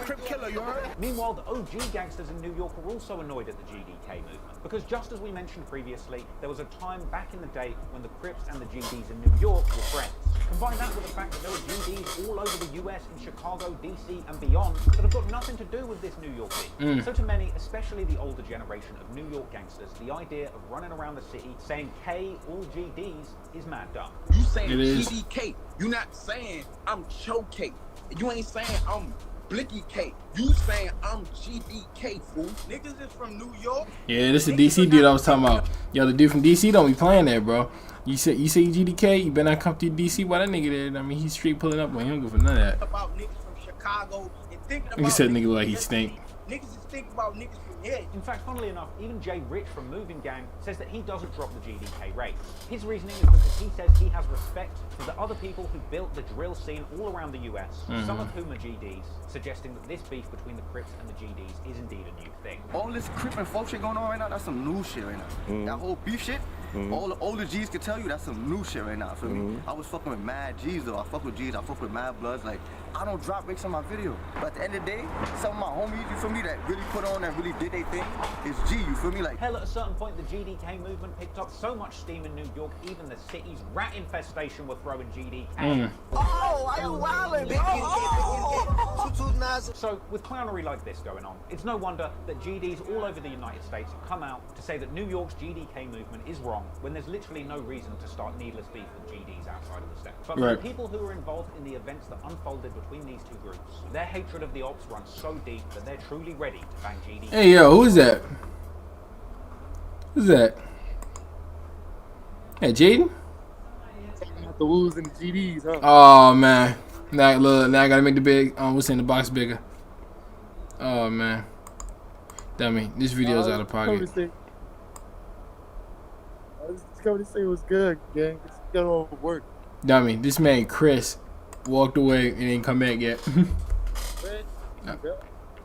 Crip killer, you heard? Meanwhile, the OG gangsters in New York are also annoyed at the GDK movement, because just as we mentioned previously, there was a time back in the day when the Crips and the GDs in New York were friends. Combine that with the fact that there are GDs all over the US, in Chicago, DC and beyond, that have got nothing to do with this New York beat. So to many, especially the older generation of New York gangsters, the idea of running around the city saying K all GDs is mad dumb. You saying GDK, you not saying I'm Cho-K. You ain't saying I'm Blicky K. You saying I'm GDK, fool. Niggas is from New York. Yeah, this is the DC dude I was talking about. Yo, the dude from DC don't be playing that, bro. You say GDK, you better not come to DC. Why that nigga there? I mean, he's straight pulling up on you. Don't go for none of that. About niggas from Chicago and thinking about He said nigga like he stink. Niggas just think about niggas from here. In fact, funnily enough, even Jay Rich from Moving Gang says that he doesn't drop the GDK rates. His reasoning is because he says he has respect for the other people who built the drill scene all around the US, some of whom are GDs, suggesting that this beef between the Crips and the GDs is indeed a new thing. All this Crip and folk shit going on right now, that's some new shit right now. That whole beef shit, all the older G's can tell you that's some new shit right now, feel me? I was fucking with mad G's though, I fuck with G's, I fuck with mad bloods, like, I don't drop breaks on my video. But at the end of the day, some of my homies, you feel me, that really put on and really did their thing, is G, you feel me? Like, hell, at a certain point, the GDK movement picked up so much steam in New York, even the city's rat infestation were throwing GDK. Oh, are you wildin', bro? So, with clownery like this going on, it's no wonder that GDs all over the United States have come out to say that New York's GDK movement is wrong, when there's literally no reason to start needless beef with GDs outside of the state. But for the people who were involved in the events that unfolded between these two groups, their hatred of the ops runs so deep that they're truly ready to bang GD. Hey yo, who's that? Who's that? Hey, Jaden? The woos and the GDs, huh? Oh man, now I gotta make the big what's in the box bigger. Oh man, dummy, this video's out of pocket. I was coming to say it was good, gang. It's got all work. Dummy, this man Chris walked away and didn't come back yet.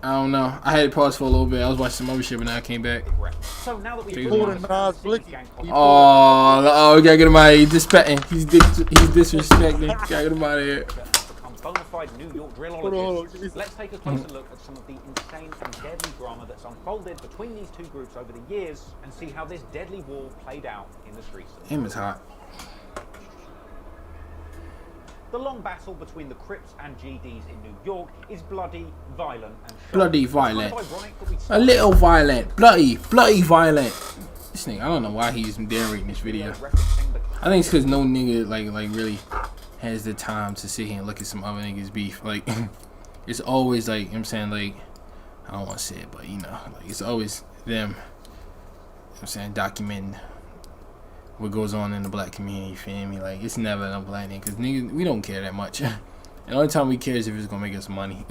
I don't know. I had to pause for a little bit. I was watching some other shit, but now I came back. So now that we oh, we gotta get him out of here. He's disrespecting. He's disrespecting. Gotta get him out of here. Become bona fide New York drillologists. Let's take a closer look at some of the insane and deadly drama that's unfolded between these two groups over the years, and see how this deadly war played out in the streets. Him is hot. The long battle between the Crips and GDs in New York is bloody, violent, and bloody violent. A little violent. Bloody violent. This nigga, I don't know why he's narrating this video. I think it's because no nigga like really has the time to sit here and look at some other niggas beef. Like, it's always like, you know what I'm saying, like, I don't want to say it, but you know, like, it's always them, you know what I'm saying, documenting what goes on in the black community, you feel me? Like, it's never no black nigga, because niggas, we don't care that much. And the only time we care is if it's gonna make us money.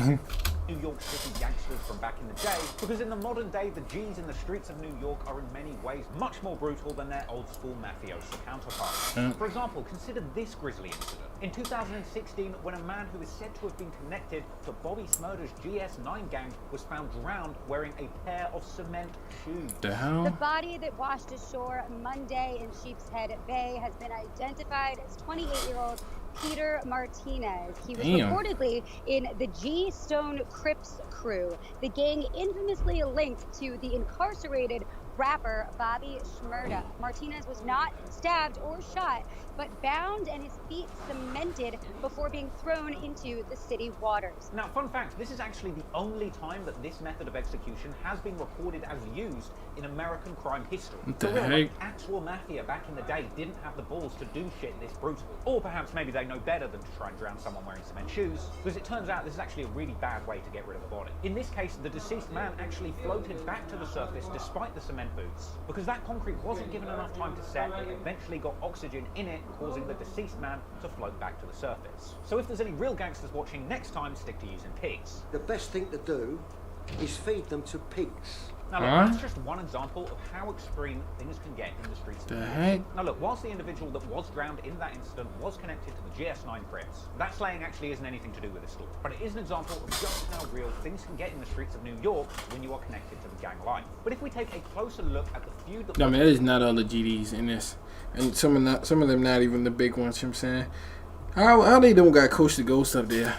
New York City gangsters from back in the day, because in the modern day, the G's in the streets of New York are in many ways much more brutal than their old school mafioso counterparts. For example, consider this grisly incident. In 2016, when a man who is said to have been connected to Bobby Smurder's GS9 gang was found drowned wearing a pair of cement shoes. The hell? The body that washed ashore Monday in Sheepshead Bay has been identified as 28-year-old Peter Martinez. He was reportedly in the G Stone Crips crew, the gang infamously linked to the incarcerated rapper Bobby Shmurda. Martinez was not stabbed or shot, but bound and his feet cemented before being thrown into the city waters. Now, fun fact, this is actually the only time that this method of execution has been recorded as used in American crime history. What the real, heck? like, actual mafia back in the day didn't have the balls to do shit this brutal. Or perhaps maybe they know better than to try and drown someone wearing cement shoes, because it turns out this is actually a really bad way to get rid of a body. In this case, the deceased man actually floated back to the surface despite the cement boots. Because that concrete wasn't given enough time to set, it eventually got oxygen in it, causing the deceased man to float back to the surface. So if there's any real gangsters watching next time, stick to using pigs. The best thing to do is feed them to pigs. Now look, that's just one example of how extreme things can get in the streets of New York. Now look, whilst the individual that was drowned in that incident was connected to the GS9 Crips, that slaying actually isn't anything to do with this story. But it is an example of just how real things can get in the streets of New York when you are connected to the gang life. But if we take a closer look at the feud that... No, man, that is not all the GDs in this. And some of them not even the big ones, you know what I'm saying? How they don't got Coast to Ghost up there?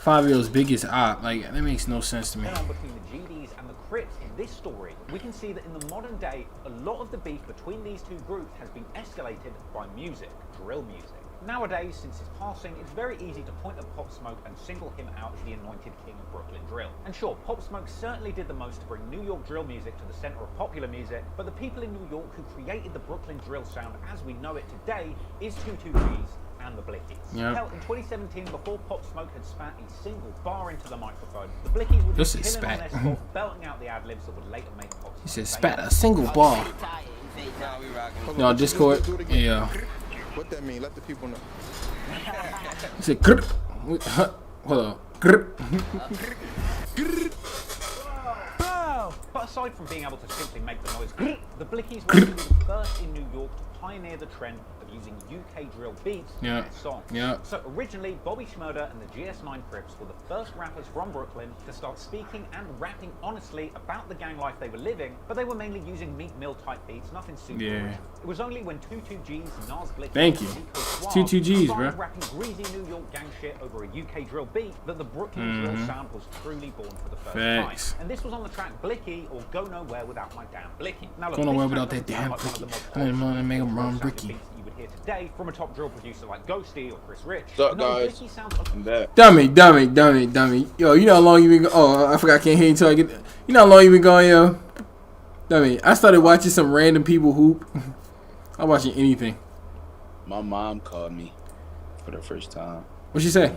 5-year-old's biggest op, like, that makes no sense to me. Between the GDs and the Crips in this story, we can see that in the modern day, a lot of the beef between these two groups has been escalated by music, drill music. Nowadays, since his passing, it's very easy to point at Pop Smoke and single him out as the anointed king of Brooklyn drill. And sure, Pop Smoke certainly did the most to bring New York drill music to the center of popular music, but the people in New York who created the Brooklyn drill sound as we know it today is 2-2-G's and the Blickies. Yep. Hell, in 2017, before Pop Smoke had spat a single bar into the microphone, the Blickies were just chilling on their spot, belting out the ad-libs that would later make Pop Smoke. He said spat a single bar. No, Discord. Yeah. What that mean? Let the people know. He said, grr. Hold on. Grr. But aside from being able to simply make the noise, the Blickies were actually the first in New York to pioneer the trend of using UK drill beats in their songs. So originally, Bobby Shmurda and the GS9 Crips were the first rappers from Brooklyn to start speaking and rapping honestly about the gang life they were living, but they were mainly using Meek Mill type beats, nothing super original. It was only when 22G's, Nas Blicky, and Nico Suave 22G's, started rapping greasy New York gang shit over a UK drill beat that the Brooklyn drill sound was truly born for the first time. And this was on the track Blicky, or Go Nowhere Without My Damn Blicky. Now look, Go nowhere without that damn Blicky. I'm gonna make him run Blicky. You would hear today from a top drill producer like Ghosty or Chris Rich. What's up, guys? I'm back. Dummy. Yo, you know how long you been going? Oh, I forgot I can't hear you until I get. You know how long you been going, yo? Dummy, I started watching some random people hoop. I'm watching anything. My mom called me for the first time. What'd she say?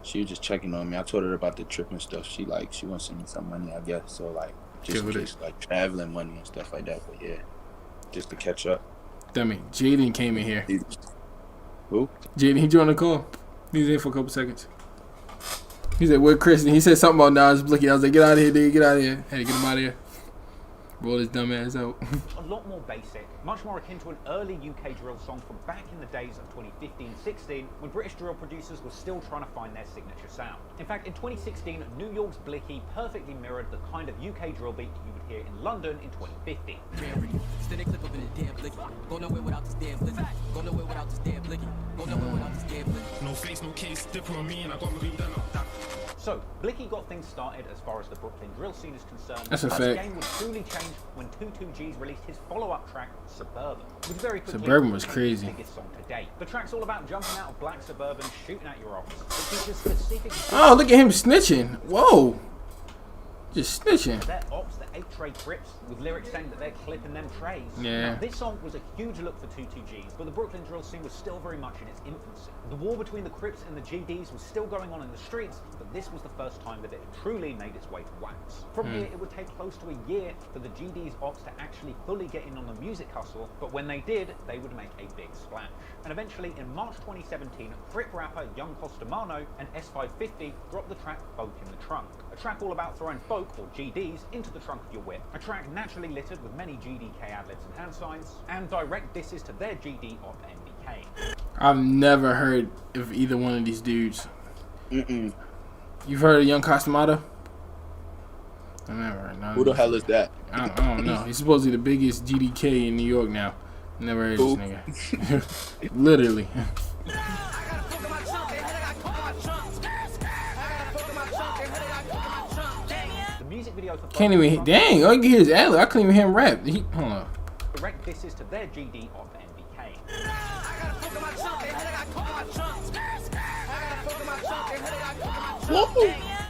She was just checking on me. I told her about the trip and stuff. She wants to send me some money, I guess. So like just like traveling money and stuff like that. But yeah, just to catch up. Dummy, Jaden came in here. Who? Jaden, he joined the call. He was in for a couple seconds. He said, "Where Chris?" And he said something about Nas Blicky. I was like, "Get out of here, dude. Get out of here." Had to get him out of here. Roll his dumb ass out. A lot more basic, much more akin to an early UK drill song from back in the days of 2015-16, when British drill producers were still trying to find their signature sound. In fact, in 2016, New York's Blicky perfectly mirrored the kind of UK drill beat you would hear in London in 2015. No face, no case, dipper on me, and I got my done up. So, Blicky got things started as far as the Brooklyn drill scene is concerned. That's a fact. The game would truly change when 22G's released his follow-up track, Suburban, which very quickly Suburban was crazy. The biggest song to date. The track's all about jumping out of black Suburban, shooting at your office. It features specific. Oh, look at him snitching! Whoa, just snitching. Their ops, the 8-tray Crips, with lyrics saying that they're clipping them trays. Yeah. Now, this song was a huge look for 22G's, but the Brooklyn drill scene was still very much in its infancy. The war between the Crips and the GDs was still going on in the streets, but this was the first time that it had truly made its way to wax. From here, it would take close to a year for the GD's ops to actually fully get in on the music hustle, but when they did, they would make a big splash. And eventually, in March 2017, Crip rapper Young Costamano and S550 dropped the track Folk in the Trunk, a track all about throwing folk, or GDs, into the trunk of your whip. A track naturally littered with many GDK ad-libs and hand signs, and direct disses to their GD op NBK. I've never heard of either one of these dudes. You've heard of Young Costamano? I never heard none. Who the hell is that? I don't know. He's supposedly the biggest GDK in New York now. Never heard of this nigga. Literally. Can't even. Dang! All you can hear is ad-lib. I couldn't even hear him rap. Hold on. Direct disses to their GD op NBK.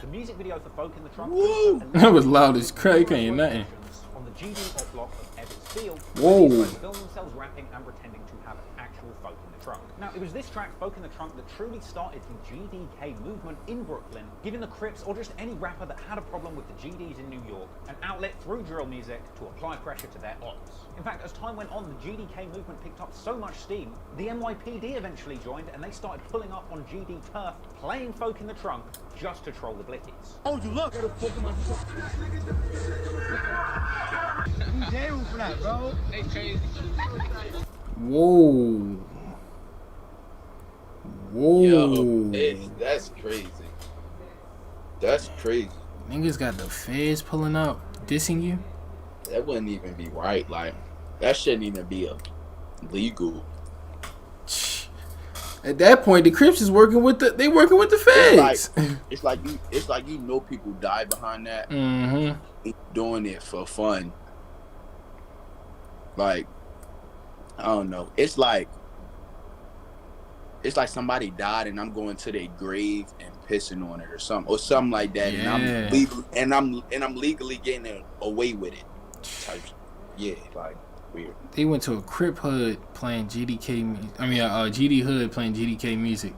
The music video for Folk in the Trunk. That was loud as crap. You can't hear nothing. On the GD op block of Ebbets Field, whoa. These guys film themselves rapping and pretending to have actual folk in the trunk. Now, it was this track, Folk in the Trunk, that truly started the GDK movement in Brooklyn, giving the Crips, or just any rapper that had a problem with the GDs in New York, an outlet through drill music to apply pressure to their ops. In fact, as time went on, the GDK movement picked up so much steam, the NYPD eventually joined, and they started pulling up on GD turf, playing Folk in the Trunk, just to troll the Blickies. Oh, you look. For that, bro. They crazy. Whoa. Yo, that's crazy. That's crazy. Niggas got the feds pulling up, dissing you. That wouldn't even be right. Like, that shouldn't even be illegal. At that point, the Crips is working with the feds. It's like you know people die behind that. Doing it for fun. Like, I don't know. It's like somebody died and I'm going to their grave and pissing on it or something like that. Yeah. And I'm legally getting away with it. Yeah, like weird. They went to a Crip hood playing GDK. GD hood playing GDK music.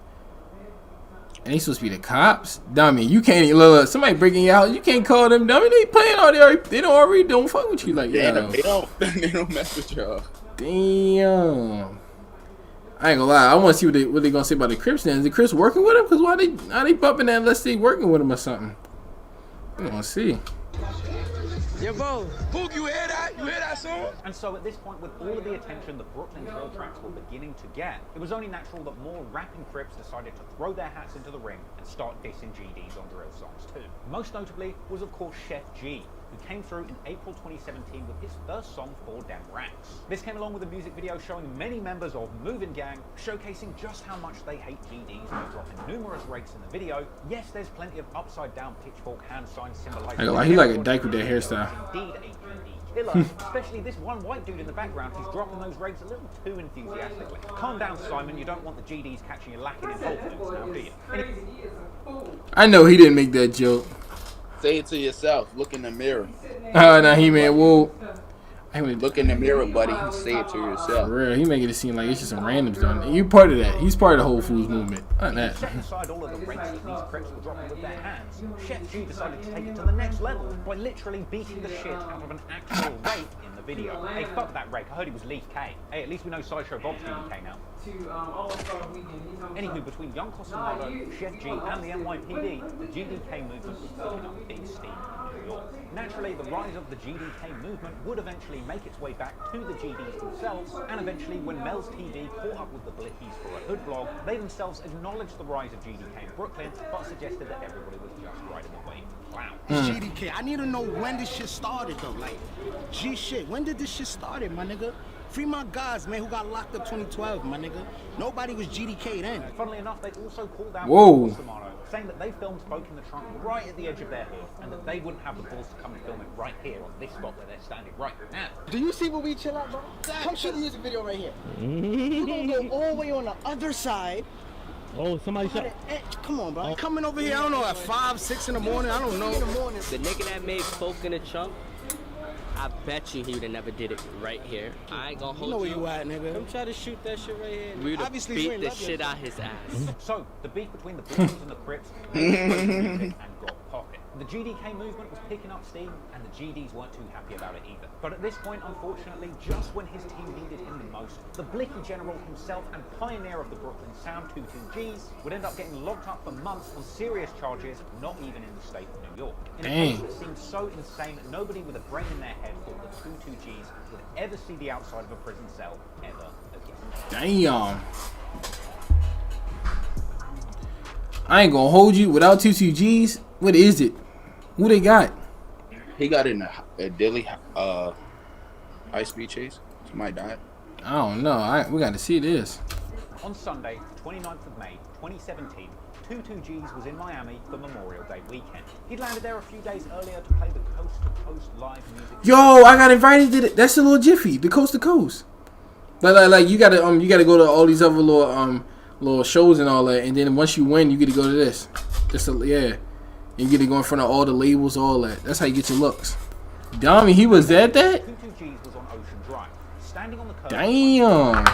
And they supposed to be the cops. Dummy, you can't look. Somebody breaking your house. You can't call them dummy. They playing all they don't already don't fuck with you like that. They don't mess with y'all. Damn. I ain't gonna lie. I want to see what they gonna say about the Crips then. Is the Crips working with them? Cause why they bumping that unless they working with them or something? I want to see. Yo, bro, Pook, you hear that? You hear that song? And so at this point, with all of the attention that Brooklyn drill tracks were beginning to get, it was only natural that more rapping Crips decided to throw their hats into the ring and start dissing GDs on drill songs too. Most notably was of course Chef G, who came through in April 2017 with his first song, 4 Damn Racks. This came along with a music video showing many members of Movin' Gang showcasing just how much they hate GDs by dropping numerous rakes in the video. Yes, there's plenty of upside down pitchfork hand signs symbolizing he like a dyke with that hairstyle. Indeed a GD killer, especially this one white dude in the background who's dropping those rakes a little too enthusiastically. Calm down, Simon, you don't want the GDs catching you lacking in confidence now, do you? I know he didn't make that joke. Say it to yourself. Look in the mirror. Nah, he man, whoa. Look in the mirror, buddy. Say it to yourself. For real, he making it seem like it's just some randoms doing it. You part of that. He's part of the Whole Foods movement. Not that. Setting aside all of the rakes that these Crips were dropping with their hands, Chef G decided to take it to the next level by literally beating the shit out of an actual rake in the video. Hey, fuck that rake. I heard he was Leaf K. Hey, at least we know Sideshow Bob's GDK now. Anywho, between Young Costanado, Chef G, and the NYPD, the GDK movement was picking up big steam in New York. Naturally, the rise of the GDK movement would eventually make its way back to the GDs themselves, and eventually, when Mel's TV caught up with the Blickies for a hood blog, they themselves acknowledged the rise of GDK in Brooklyn, but suggested that everybody was just riding the wave of Clout. GDK, I need to know when this shit started though. Like, G shit, when did this shit started, my nigga? Free my guys, man, who got locked up 2012, my nigga. Nobody was GDK then. Funnily enough, they also called out Whoa. saying that they filmed Folk in the Trunk right at the edge of their hood, and that they wouldn't have the balls to come and film it right here on this spot where they're standing right now. Do you see where we chill out, bro? Come shoot the music video right here. We're gonna go all the way on the other side. Oh, somebody shot. Come on, bro. Coming over here, I don't know, at 5, 6 in the morning, I don't know. The nigga that made Folk in the Trunk, I bet you he would have never did it right here. I ain't gonna hold you. You know where you at, nigga. Come try to shoot that shit right here. We would've beat the shit out his ass. So, the beef between the Blickies and the Crips and got pocket. The GDK movement was picking up steam, and the GDs weren't too happy about it either. But at this point, unfortunately, just when his team needed him the most, the Blicky General himself and pioneer of the Brooklyn sound 22Gs would end up getting locked up for months on serious charges, not even in the state of New York. In a case that seemed so insane that nobody with a brain in their head thought the 22Gs would ever see the outside of a prison cell ever again. Damn. I ain't gonna hold you. Without 22Gs, what is it? Who they got? He got in a Dilly high-speed chase. Somebody died. I don't know. We got to see this. On Sunday, 29th of May, 2017, 22Gs was in Miami for Memorial Day weekend. He'd landed there a few days earlier to play the Coast to Coast live music. Yo, I got invited to it. That's a little jiffy. The Coast to Coast. Like you gotta go to all these other little shows and all that, and then once you win, you get to go to this. Yeah. You get to go in front of all the labels, all that. That's how you get your looks. Dummy, he was at that? 22Gs was on Ocean Drive, standing on the curb. Damn.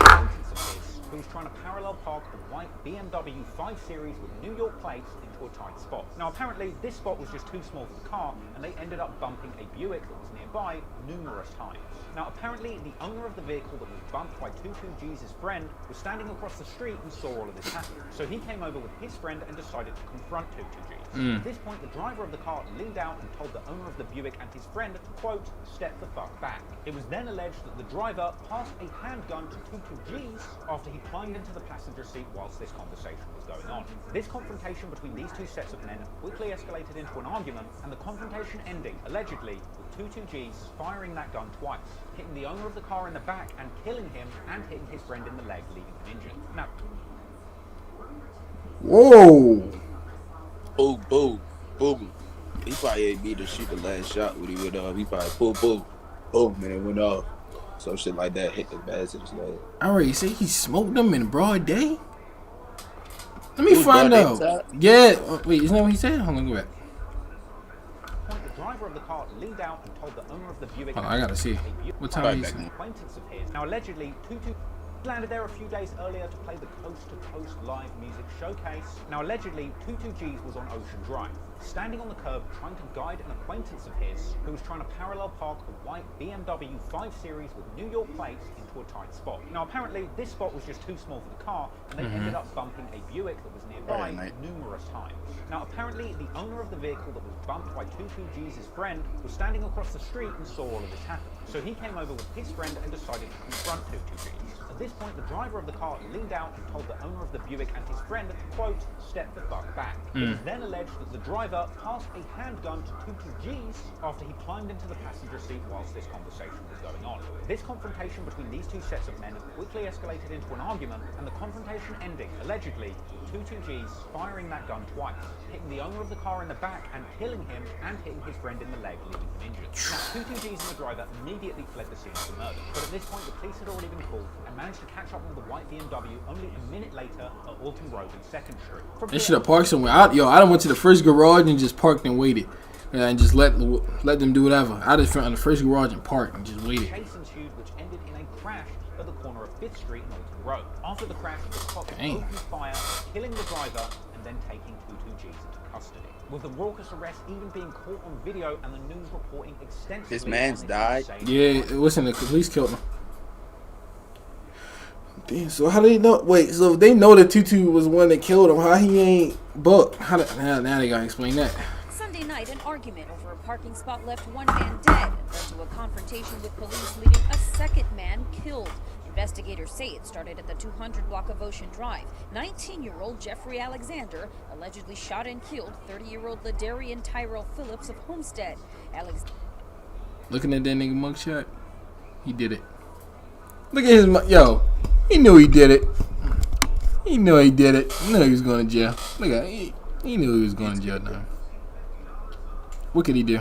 Who was trying to parallel park a white BMW 5 Series with New York plates into a tight spot. Now apparently this spot was just too small for the car, and they ended up bumping a Buick that was nearby numerous times. Now apparently the owner of the vehicle that was bumped by 22Gs' friend was standing across the street and saw all of this happen. So he came over with his friend and decided to confront 22Gs. At this point, the driver of the car leaned out and told the owner of the Buick and his friend to, quote, step the fuck back. It was then alleged that the driver passed a handgun to 22Gs after he climbed into the passenger seat whilst this conversation was going on. This confrontation between these two sets of men quickly escalated into an argument, and the confrontation ending, allegedly, with 22Gs firing that gun twice, hitting the owner of the car in the back and killing him, and hitting his friend in the leg, leaving him injured. Now, whoa. Boom, boom, boom. He probably ain't need to shoot the last shot when he went off. He probably boom, boom, boom, and it went off. Some shit like that hit the bad in his leg. I already say he smoked them in broad day. Let me find out. Yeah. Wait, isn't that what he said? Hold on, go back. The driver of the car leaned out and told the owner of the Buick. I gotta see. What time is it? Acquaintance of his. Now allegedly, landed there a few days earlier to play the Coast to Coast live music showcase. Now, allegedly, 22G's was on Ocean Drive, standing on the curb trying to guide an acquaintance of his who was trying to parallel park a white BMW 5 Series with New York plates into a tight spot. Now, apparently, this spot was just too small for the car, and they ended up bumping a Buick that was nearby numerous times. Now, apparently, the owner of the vehicle that was bumped by 22G's friend was standing across the street and saw all of this happen. So he came over with his friend and decided to confront 22G's. At this point, the driver of the car leaned out and told the owner of the Buick and his friend to, quote, step the fuck back. It was then alleged that the driver passed a handgun to 22G's after he climbed into the passenger seat whilst this conversation was going on. This confrontation between these two sets of men quickly escalated into an argument, and the confrontation ending, allegedly, with 22G's firing that gun twice, hitting the owner of the car in the back and killing him, and hitting his friend in the leg, leaving him injured. Now, 22G's and the driver immediately fled the scene of the murder, but at this point the police had already been called and managed to catch up with the white BMW only a minute later at Alton Road and 2nd Street. They should have parked somewhere. I done went to the first garage and just parked and waited. And just let them do whatever. I just went on the first garage and parked and just waited. Chase ensued, which ended in a crash at the corner of 5th Street and Alton Road. After the crash, the cops opened fire, killing the driver and then taking 22G's into custody. With the raucous arrest even being caught on video and the news reporting extensively. This man's died. Yeah, listen, the police killed him. Damn, so how do they know? Wait, so if they know that Tutu was the one that killed him, how he ain't booked? Now they gotta explain that. Sunday night, an argument over a parking spot left one man dead and led to a confrontation with police, leaving a second man killed. Investigators say it started at the 200 block of Ocean Drive. 19-year-old Jeffrey Alexander allegedly shot and killed 30-year-old Ladarian Tyrell Phillips of Homestead. Looking at that nigga mugshot, he did it. Look at his yo. He knew he did it. He knew he did it. He knew he was going to jail. Look at he knew he was going to jail now. What could he do?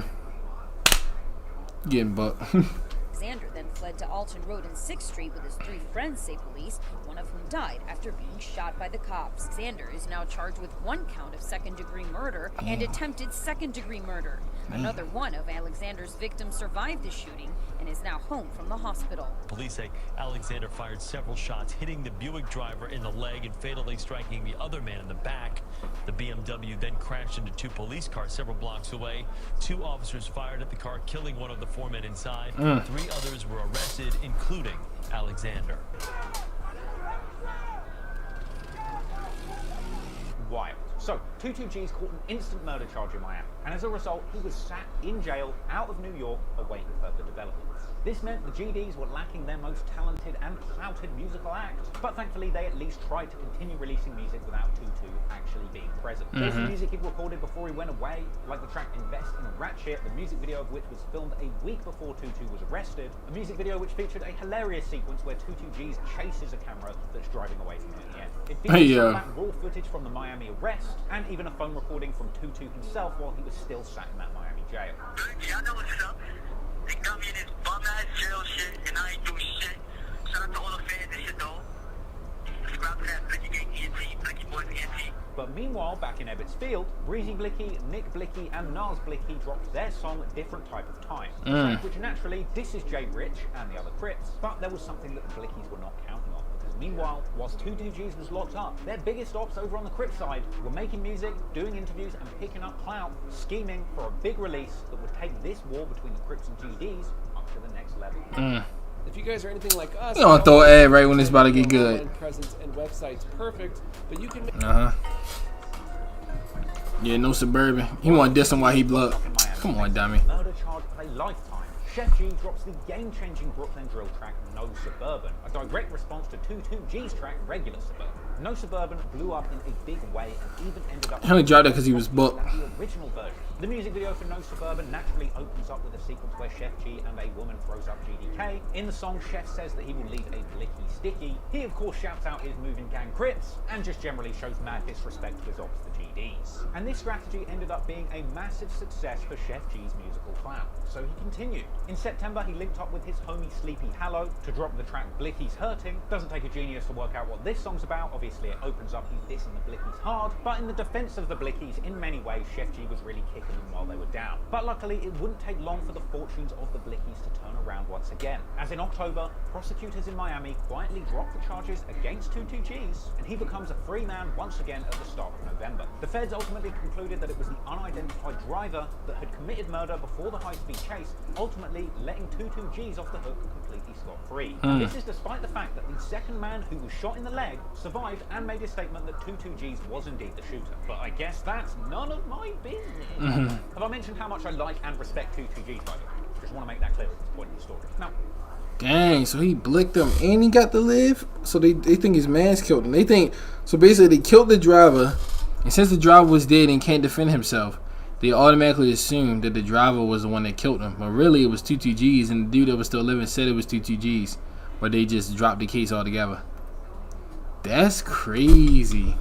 Getting bucked. Alexander then fled to Alton Road and 6th Street with his 3 friends, say police, one of whom died after being shot by the cops. Alexander is now charged with 1 count of 2nd-degree murder and attempted 2nd-degree murder. Another one of Alexander's victims survived the shooting and is now home from the hospital. Police say Alexander fired several shots, hitting the Buick driver in the leg and fatally striking the other man in the back. The BMW then crashed into 2 police cars several blocks away. 2 officers fired at the car, killing one of the 4 men inside. 3 others were arrested, including Alexander. Wild. So, 22G's caught an instant murder charge in Miami, and as a result, he was sat in jail out of New York awaiting further developments. This meant the GDs were lacking their most talented and clouted musical act, but thankfully they at least tried to continue releasing music without Tutu actually being present. There's some music he'd recorded before he went away, like the track Invest in a Rat Shit, the music video of which was filmed a week before Tutu was arrested, a music video which featured a hilarious sequence where 22G's chases a camera that's driving away from him in the end. It features some of that raw footage from the Miami arrest, and even a phone recording from Tutu himself while he was still sat in that Miami jail. Y'all know what's up. They got me in this bum-ass jail shit, and I ain't do shit. Shout out to all the fans and shit, though. Subscribe to that Blicky Gang ENT, Blicky Boys ENT. But meanwhile, back in Ebbets Field, Breezy Blicky, Nick Blicky, and Nas Blicky dropped their song Different Type of Time, which naturally disses Jay Rich and the other Crips, but there was something that the Blickies were not counting on. Meanwhile, whilst 22G's was locked up, their biggest ops over on the Crip side were making music, doing interviews, and picking up clout, scheming for a big release that would take this war between the Crips and GDs up to the next level. If you guys are anything like us, you don't throw an ad right when it's about to get good. Presence and websites perfect, but you can. Yeah, no Suburban. He want to diss him while he blood. Come on, dummy. Murder charge for a lifetime. Chef G drops the game-changing Brooklyn drill track No Suburban, a direct response to 22G's track Regular Suburban. No Suburban blew up in a big way and even ended up. He only dropped it because he was booked. The original version. The music video for No Suburban naturally opens up with a sequence where Chef G and a woman throws up GDK. In the song, Chef says that he will leave a blicky sticky. He of course shouts out his moving gang Crips and just generally shows mad disrespect to his ops, the GD. GDs. And this strategy ended up being a massive success for Chef G's musical Clout. So he continued. In September, he linked up with his homie Sleepy Hallow to drop the track Blicky's Hurting. Doesn't take a genius to work out what this song's about. Obviously, it opens up he's dissing the Blickies hard, but in the defense of the Blickies, in many ways, Chef G was really kicking them while they were down. But luckily, it wouldn't take long for the fortunes of the Blickies to turn around once again. As in October, prosecutors in Miami quietly dropped the charges against 22Gs, and he becomes a free man once again at the start of November. The feds ultimately concluded that it was the unidentified driver that had committed murder before the high-speed chase, ultimately letting 22Gs off the hook completely scot-free. This is despite the fact that the second man who was shot in the leg survived and made a statement that 22Gs was indeed the shooter. But I guess that's none of my business. Have I mentioned how much I like and respect 22Gs, by the way? Just want to make that clear at this point in the story. Now, dang, so he blicked them and he got to live? So they think his man's killed him. They think, so basically they killed the driver, and since the driver was dead and can't defend himself, they automatically assumed that the driver was the one that killed him. But really it was 22Gs, and the dude that was still living said it was 22Gs, but they just dropped the case altogether. That's crazy.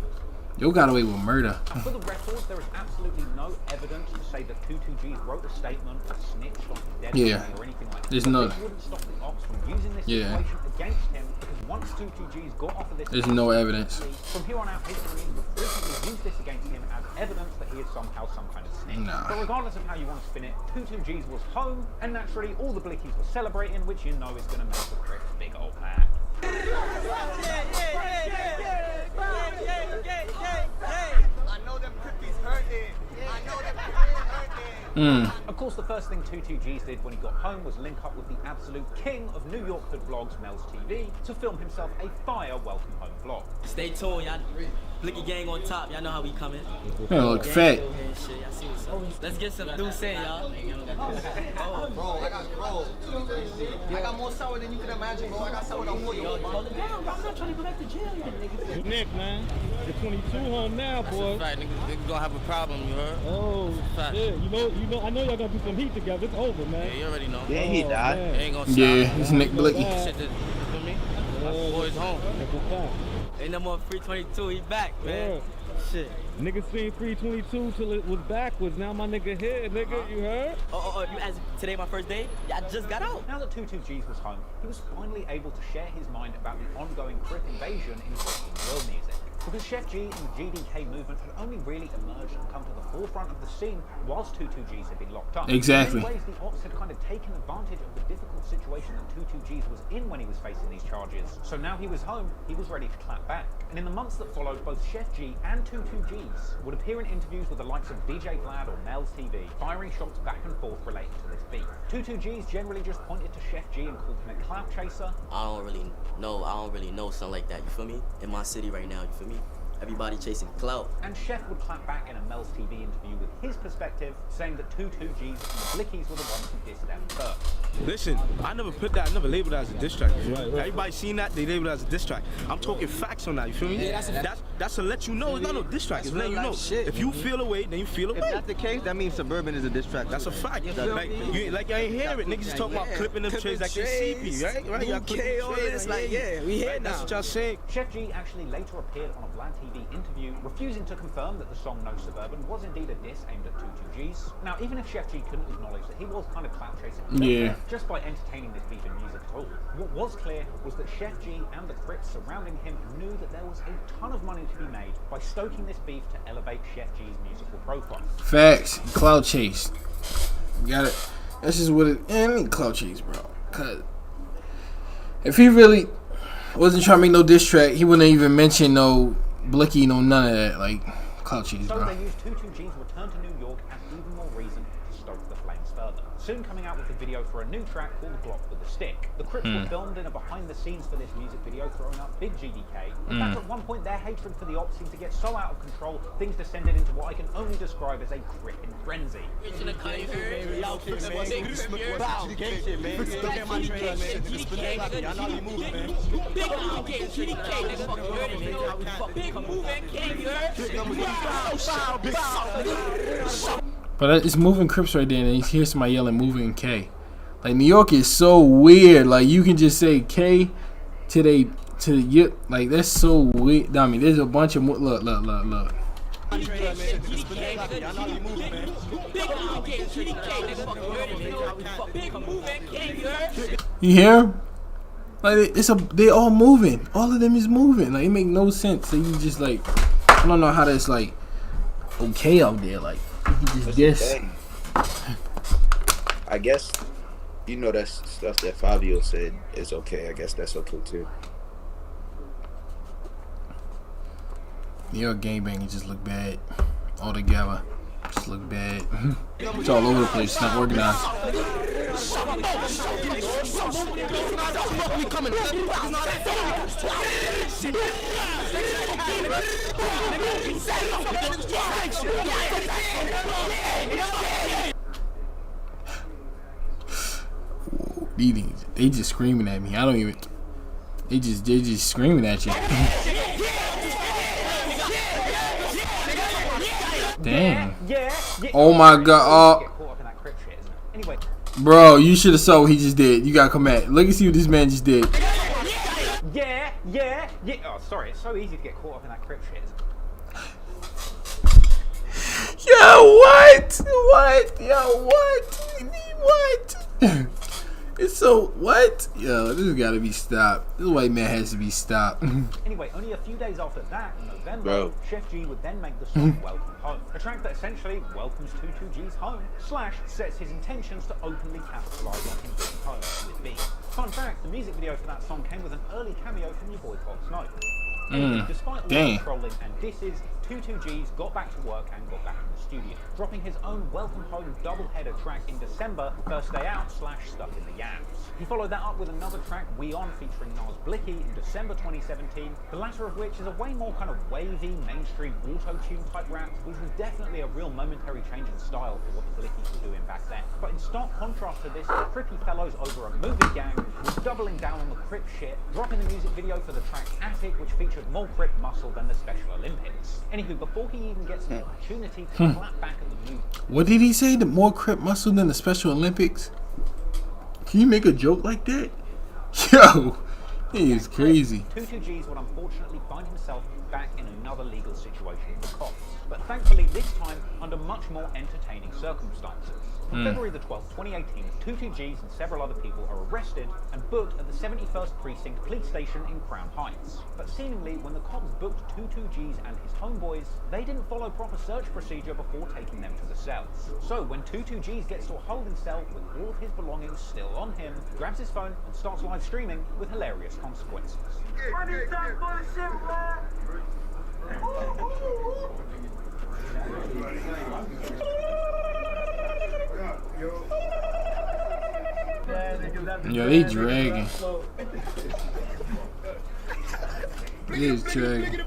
Yo got away with murder. For the record, there is absolutely no evidence to say that 22Gs wrote a statement or snitched on his dead body or anything like that. There's no. This wouldn't stop the ops from using this situation against him, because once 22Gs got off of this, there's no evidence. From here on out, history will frequently use this against him as evidence that he is somehow some kind of snitch. But regardless of how you want to spin it, 22Gs was home, and naturally all the Blickies were celebrating, which you know is going to make the Crip big old man. I know them Crippies hurting. I know them Crippies hurting. Of course, the first thing 22Gs did when he got home was link up with the absolute king of New York hood vlogs, Mel's TV, to film himself a fire welcome home vlog. Stay tuned, y'all. Blicky gang on top, y'all know how we coming. Yeah, look fat. Let's get some Douce, y'all. Oh, bro, I got more sour than you can imagine, bro. I got sour on you. I'm not trying to go back to jail yet, Nick, man. You're 22 home now, boy. That's right, niggas gonna have a problem, you heard? Oh, shit. You know, I know y'all gonna do some heat together. It's over, man. Yeah, you already know. Yeah, he died. Ain't gonna stop. Yeah, it's Nick Blicky. Shit, you feel me? My boy's home. Ain't no more free 22, he back, man. Shit. Niggas seen 322 till it was backwards. Now my nigga here, nigga, you heard? You asked today my first day? Yeah, I just got out. Now that 22Gs was home, he was finally able to share his mind about the ongoing Crip invasion in Christian world music. Because Chef G and the GDK movement had only really emerged and come to the forefront of the scene whilst 22Gs had been locked up. Exactly. In many ways, the ops had kind of taken advantage of the difficult situation that 22Gs was in when he was facing these charges. So now he was home, he was ready to clap back. And in the months that followed, both Chef G and 22Gs would appear in interviews with the likes of DJ Vlad or Mel's TV, firing shots back and forth relating to this beat. 22Gs generally just pointed to Chef G and called him a clout chaser. I don't really know something like that, you feel me? In my city right now, you feel me? Everybody chasing clout. And Chef would clap back in a Mel's TV interview with his perspective, saying that 22Gs and the Blickies were the ones who dissed them first. Listen, I never labeled it as a diss track. Everybody seen that, they labeled it as a diss track. I'm talking facts on that, you feel me? Yeah, that's to let you know it's not no diss track. It's letting you know. Shit. If you feel away, then you feel away. If that's the case, that means Suburban is a diss track. That's a fact. Like you ain't hear it. Niggas just talking about clipping them trays like they CP, right? Y'all clipping all this, like, yeah, we hear now. That's what y'all saying. Chef G actually later appeared on a Vlad TV interview, refusing to confirm that the song No Suburban was indeed a diss aimed at 22Gs. Now, even if Chef G couldn't acknowledge that he was kind of clout chasing just by entertaining this beef in music at all, what was clear was that Chef G and the Crips surrounding him knew that there was a ton of money to be made by stoking this beef to elevate Chef G's musical profile. Facts. Clout chase. You got it. That's just what it. Any clout chase, bro. Cause if he really wasn't trying to make no diss track, he wouldn't even mention no Blicky, no none of that. Like clout chase, bro. So they used 22G's return to New York as even more reason to stoke the flames further. Soon coming out with the video for a new track called Glock with a Stick. The Crips were filmed in a behind the scenes for this music video, throwing up big GDK. In fact, at one point their hatred for the ops seemed to get so out of control, things descended into what I can only describe as a Crippin' frenzy. But it's moving Crips right there, and you hear somebody yelling moving K. Like New York is so weird. Like you can just say K to you. Like that's so weird. I mean, there's a bunch of look. You hear him? Like they all moving. All of them is moving. Like it make no sense. So you just like, I don't know how that's like okay out there. Like you just guess. I guess you know that's stuff that Fabio said is okay. I guess that's okay too. Your gangbanging just look bad all together. Just look bad. It's all over the place. It's not organized. They just screaming at me. I don't even. They just screaming at you. Dang. Oh my god. Bro, you should have saw what he just did. You gotta come back. Look and see what this man just did. Yeah. Oh, sorry. It's so easy to get caught up in that Crip shit. Yo, what? Yo, what? It's so what? Yo, this has got to be stopped. This white man has to be stopped. Anyway, only a few days after that, in November, Chef G would then make the song Welcome Home, a track that essentially welcomes 22G's home, / sets his intentions to openly capitalize on him being home with B. Fun fact, the music video for that song came with an early cameo from your boy Pop Snow. Anyway, despite all the trolling and disses, 22G's got back to work and got back in the studio, dropping his own Welcome Home double-header track in December, First Day Out / Stuck in the Yams. He followed that up with another track, We On, featuring Nas Blicky in December 2017, the latter of which is a way more kind of wavy, mainstream, auto-tune type rap, which was definitely a real momentary change in style for what the Blickies were doing back then. But in stark contrast to this, the Crippy fellows over a movie gang was doubling down on the Crip shit, dropping the music video for the track Attic, which featured more Crip muscle than the Special Olympics. Anywho, before he even gets an opportunity to clap back at the movie. What did he say? The more Crip muscle than the Special Olympics? Can you make a joke like that? Yo, he is crazy. 22G's would unfortunately find himself back in another legal situation with the cops, but thankfully this time under much more entertaining circumstances. On February the 12th, 2018, 22G's and several other people are arrested and booked at the 71st Precinct Police Station in Crown Heights. But seemingly, when the cops booked 22G's and his homeboys, they didn't follow proper search procedure before taking them to the cells. So when 22G's gets to a holding cell with all of his belongings still on him, he grabs his phone and starts live streaming with hilarious consequences. Yo, they dragging. He is dragging.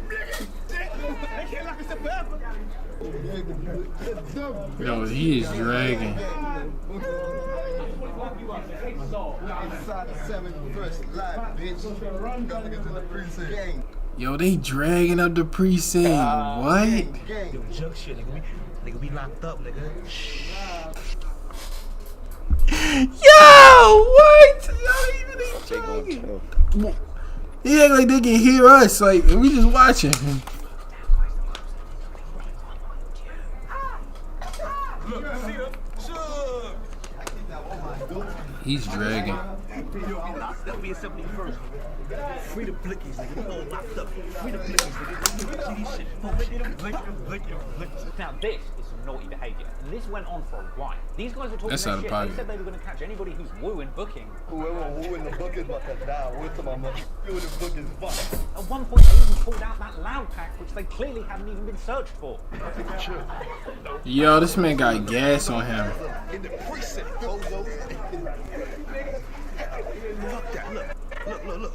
Yo, he is dragging. Yo, they dragging up the precinct. What? Yo, junk shit, nigga. We locked up, nigga. Yo, what? Yo, he act like they can hear us, like we just watching. He's dragging. Free the blickies, nigga. We all locked up. Free the blickies, nigga. Now this is some naughty behaviour, and this went on for a while. These guys were talking their shit. They said they were going to catch anybody who's wooing booking. Whoever wooing the book is about to die. Wait till my mother wooing the book is fine. At one point, they even pulled out that loud pack, which they clearly hadn't even been searched for. Yo, this man got gas on him. In the precinct, bozos. Fuck that. Look.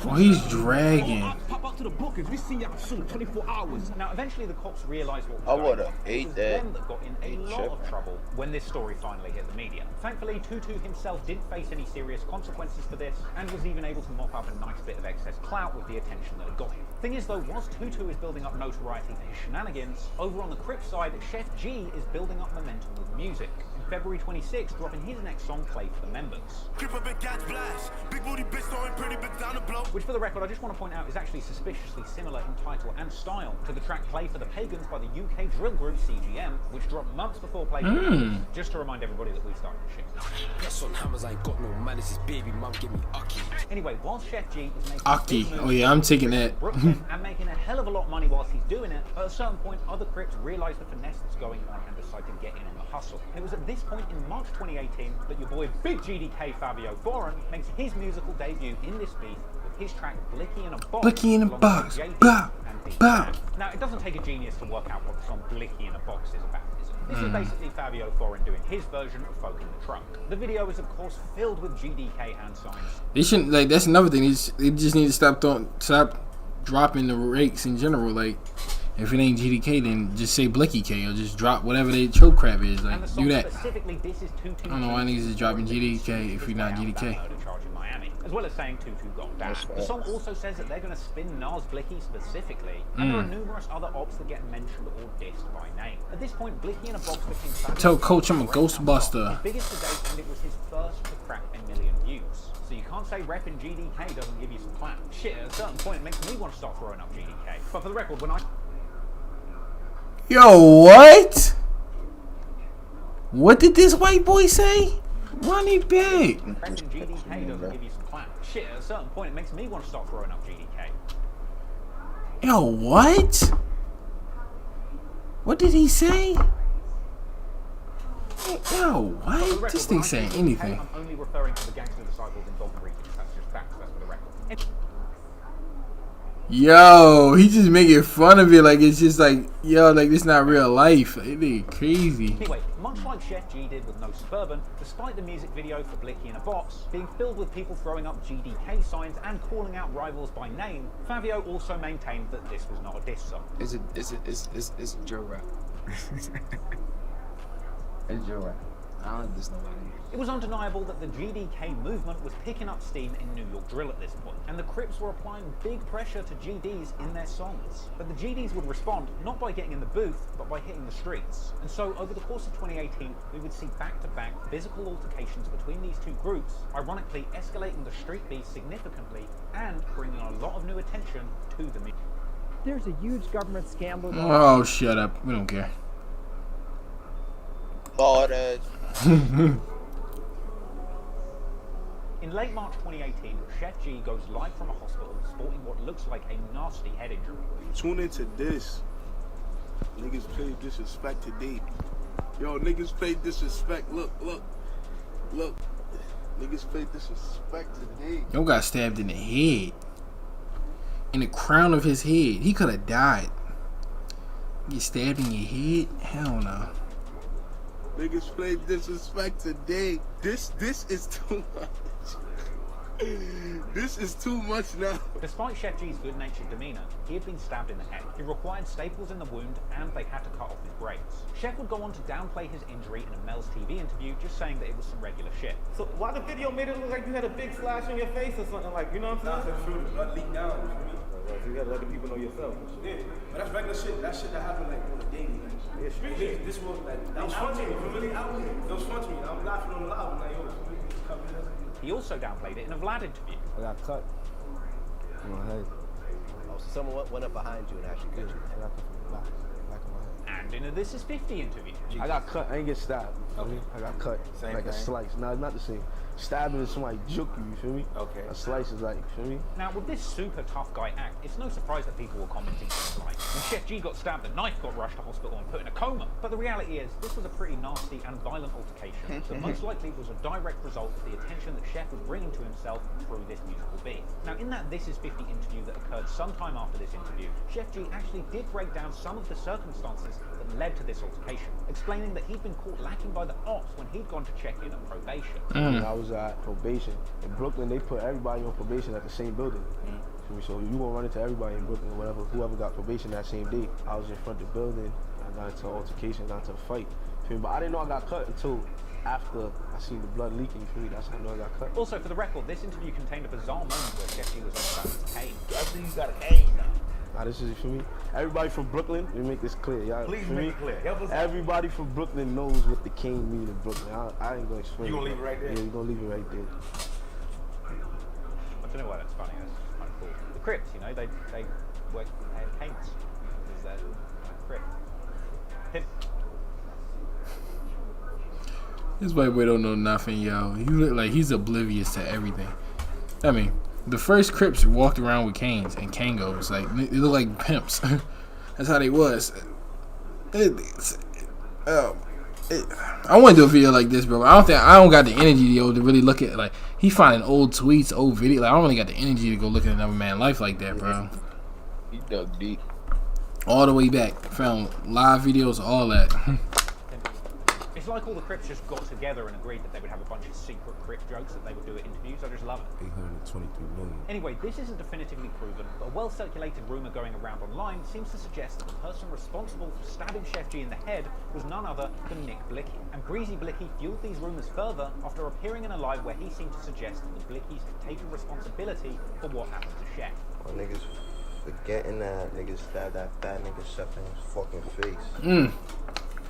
Oh, he's dragging. Pop up to the bookings. We see y'all soon. 24 hours. Now, eventually, the cops realised what was I going would on. have ate It was that. them that got in a lot of trouble when this story finally hit the media. Thankfully, Tutu himself didn't face any serious consequences for this and was even able to mop up a nice bit of excess clout clout with the attention that it got him. Thing is though, whilst Tutu is building up notoriety for his shenanigans, over on the Crip side, Chef G is building up momentum with music. In February 26th, dropping his next song, Play for the Members. Which, for the record, I just want to point out is actually suspiciously similar in title and style to the track Play for the Pagans by the UK drill group CGM, which dropped months before Play for the Members, just to remind everybody that we started the shit. Yes, on hammers, I ain't got no manners, his baby mum give me Aki. Anyway, whilst Chef G is making Aki, oh yeah, I'm taking that. Brooklyn and making a hell of a lot of money whilst he's doing it, at a certain point, other Crips realise the finesse that's going on and decide to get in on the hustle. And it was at this point in March 2018 that your boy Big GDK Fabio Foreign makes his musical debut in this beef with his track Blicky in a Box. Blicky in a Box. Bow. Bow. Now, it doesn't take a genius to work out what the song Blicky in a Box is about, is it? This is basically Fabio Foreign doing his version of Folk in the Trunk. The video is, of course, filled with GDK hand signs. They shouldn't, like, that's another thing. They just need to stop dropping the rates in general. Like, if it ain't GDK, then just say Blicky K, or just drop whatever their choke crap is. Like, do that. I don't know why niggas is dropping GDK if you're not GDK. As well as saying Tutu got down. The song also says that they're going to spin Nas Blicky specifically, and there are numerous other ops that get mentioned or dissed by name. At this point, Blicky in a Box became fabulous. Tell Coach I'm a Ghostbuster. His biggest to date, and it was his first to crack 1 million views. So you can't say repping GDK doesn't give you some clout. Shit, at a certain point it makes me want to start throwing up GDK. But for the record, when I... Yo, what? What did this white boy say? Run it back. Repping GDK doesn't give you some clout. Shit, at a certain point it makes me want to start throwing up GDK. Yo, what? What did he say? Yo, what? This thing saying anything. I'm only referring to the gangster disciples in Dalton regions. That's just facts. That's for the record. Yo, he just making fun of it like it's just like, yo, like this not real life. It ain't crazy. Anyway, much like Chef G did with No Suburban, despite the music video for Blicky in a Box being filled with people throwing up GDK signs and calling out rivals by name, Fabio also maintained that this was not a diss song. Is it Joe rap? It's Joe rap. I don't diss nobody. It was undeniable that the GDK movement was picking up steam in New York drill at this point, and the Crips were applying big pressure to GDs in their songs. But the GDs would respond not by getting in the booth, but by hitting the streets. And so over the course of 2018, we would see back-to-back physical altercations between these two groups, ironically escalating the street beef significantly and bringing a lot of new attention to the music. There's a huge government scandal. Oh, shut up. We don't care. In late March 2018, Chef G goes live from a hospital sporting what looks like a nasty head injury. Tune into this. Niggas play disrespect today. Yo, niggas play disrespect. Look. Niggas play disrespect today. Yo got stabbed in the head. In the crown of his head. He could have died. Get stabbed in your head? Hell no. Niggas play disrespect today. This is too much. This is too much now. Despite Chef G's good-natured demeanor, he had been stabbed in the head. He required staples in the wound, and they had to cut off his braids. Chef would go on to downplay his injury in a Mel's TV interview, just saying that it was some regular shit. So why the video made it look like you had a big flash on your face or something, like, you know what I'm saying? That's true. Blood leaked down. So you gotta let the people know yourself. Yeah, but that's regular shit. That shit that happened like on a daily. Yeah, street shit. This was like, that was fun to me. It was fun to me. I'm laughing on loud. Like, yo, he also downplayed it in a Vlad interview. I got cut in my head. Oh, so someone went up behind you and actually cut you. I got cut from the back of my head. And in a This Is 50 interview. I got cut. I didn't get stabbed. Okay. I got cut. Same like thing. A slice. No, it's not the same. Stabbing is somebody juke you feel me? Okay. A slice is like, you feel me? Now, with this super tough guy act, it's no surprise that people were commenting things like, when Chef G got stabbed, the knife got rushed to hospital and put in a coma. But the reality is, this was a pretty nasty and violent altercation that most likely was a direct result of the attention that Chef was bringing to himself through this musical beat. Now, in that This Is 50 interview that occurred sometime after this interview, Chef G actually did break down some of the circumstances that led to this altercation, explaining that he'd been caught lacking by the ops when he'd gone to check in on probation. I was at probation. In Brooklyn, they put everybody on probation at the same building. So you gonna run into everybody in Brooklyn or whatever, whoever got probation that same day. I was in front of the building, I got into an altercation, got into a fight. But I didn't know I got cut until after I seen the blood leaking. That's how I know I got cut. Also, for the record, this interview contained a bizarre moment where Chef G was on his cane. got a name now. Nah, this is for me. Everybody from Brooklyn, let me make this clear. Y'all, Please for make me, it clear. Help us out. everybody from Brooklyn knows what the king means in Brooklyn. I ain't gonna explain. You gonna leave it right there? Yeah, you gonna leave it right there. I don't know why that's funny. That's kind of cool. The Crips, you know, they work at paints. Is that Crip? Pimp. This white boy don't know nothing, yo. He look like he's oblivious to everything. I mean, the first Crips walked around with canes and Kangos. Like, they look like pimps. That's how they was. I want to do a video like this, bro. I don't got the energy, yo, to really look at, like, he finding old tweets, old videos. Like, I don't really got the energy to go look at another man's life like that, bro. He dug deep. All the way back. Found live videos, all that. It's like all the Crips just got together and agreed that they would have a bunch of secret Crip jokes that they would do at interviews. I just love it. 823 million. Anyway, this isn't definitively proven, but a well-circulated rumour going around online seems to suggest that the person responsible for stabbing Chef G in the head was none other than Nick Blicky. And Greasy Blicky fueled these rumours further after appearing in a live where he seemed to suggest that the Blickies had taken responsibility for what happened to Chef. Well, niggas forgetting that niggas stabbed that fat nigga Chef in his fucking face.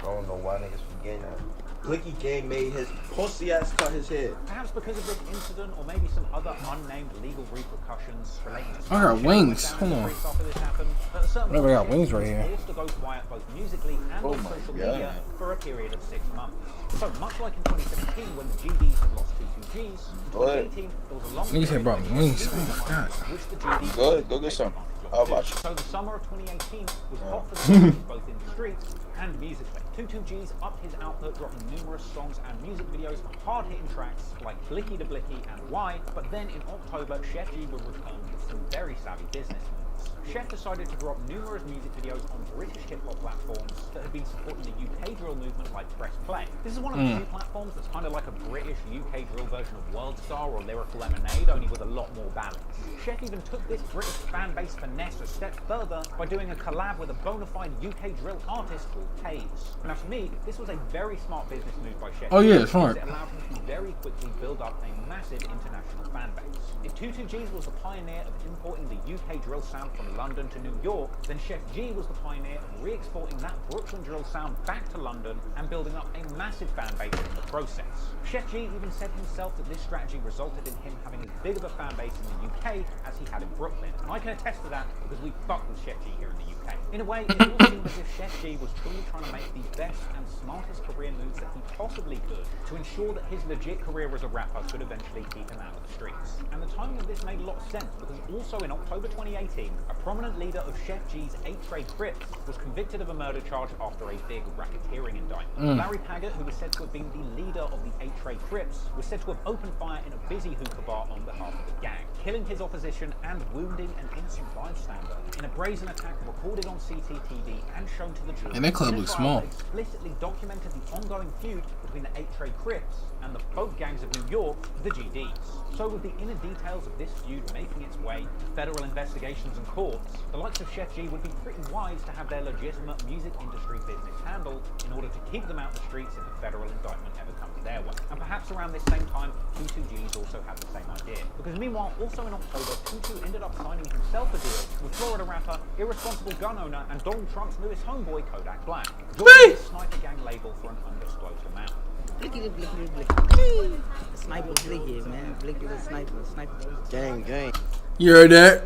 I don't know why niggas forgetting that. Blicky gang made his pussy ass cut his head. Perhaps because of this incident, or maybe some other unnamed legal repercussions relating to I got wings. Hold on. Whatever, I got wings right here. Forced to go quiet both musically and on social media for a period of 6 months. So much like in 2017 when the GDs had lost 2 Gs, in 2018 there was a long Niggas had brought me wings. Oh my god. which the GDs Go get some. How about you? So the summer of 2018 was hot for the GDs both in the streets and musically. 22G's upped his output, dropping numerous songs and music videos, hard-hitting tracks like Blicky to Blicky and Why, but then in October, Chef G would return with some very savvy business moves. Chef decided to drop numerous music videos on British hip-hop platforms that had been supporting the UK drill movement like Press Play. This is one of the few platforms that's kind of like a British UK drill version of Worldstar or Lyrical Lemonade, only with a lot more balance. Chef even took this British fan base finesse a step further by doing a collab with a bona fide UK drill artist called Taze. Now to me, this was a very smart business move by Chef. Oh yeah, smart. It allowed him to very quickly build up a massive international fan base. If 22G's was the pioneer of importing the UK drill sound from London to New York, then Chef G was the pioneer of re-exporting that Brooklyn drill sound back to London and building up a massive fan base in the process. Chef G even said himself that this strategy resulted in him having as big of a fan base in the UK as he had in Brooklyn. And I can attest to that because we fuck with Chef G here in the UK. In a way, it all seemed as if Chef G was truly trying to make the best and smartest career moves that he possibly could to ensure that his legit career as a rapper could eventually keep him out of the streets. And the timing of this made a lot of sense because also in October 2018, a prominent leader of Chef G's 8-Trade Crips was convicted of a murder charge after a big racketeering indictment. Larry Paggett, who was said to have been the leader of the 8-Trade Crips, was said to have opened fire in a busy hookah bar on behalf of the gang, killing his opposition and wounding an innocent bystander in a brazen attack recorded on CCTV and shown to the jury. And that club looks small. Explicitly documented the ongoing feud between the 8-Trade Crips and the folk gangs of New York, the GDs. So with the inner details of this feud making its way to federal investigations and courts, the likes of Chef G would be pretty wise to have their legitimate music industry business handled in order to keep them out the streets if a federal indictment ever comes their way. And perhaps around this same time, 22G's also had the same idea. Because meanwhile, also in October, 22 ended up signing himself a deal with Florida rapper, irresponsible gun owner, and Donald Trump's newest homeboy, Kodak Black, joining his Sniper Gang label for an undisclosed amount. Blicky the Blicky the Blicky. Sniper Blicky, man. Blicky the Sniper. Sniper. Gang, gang. You heard that?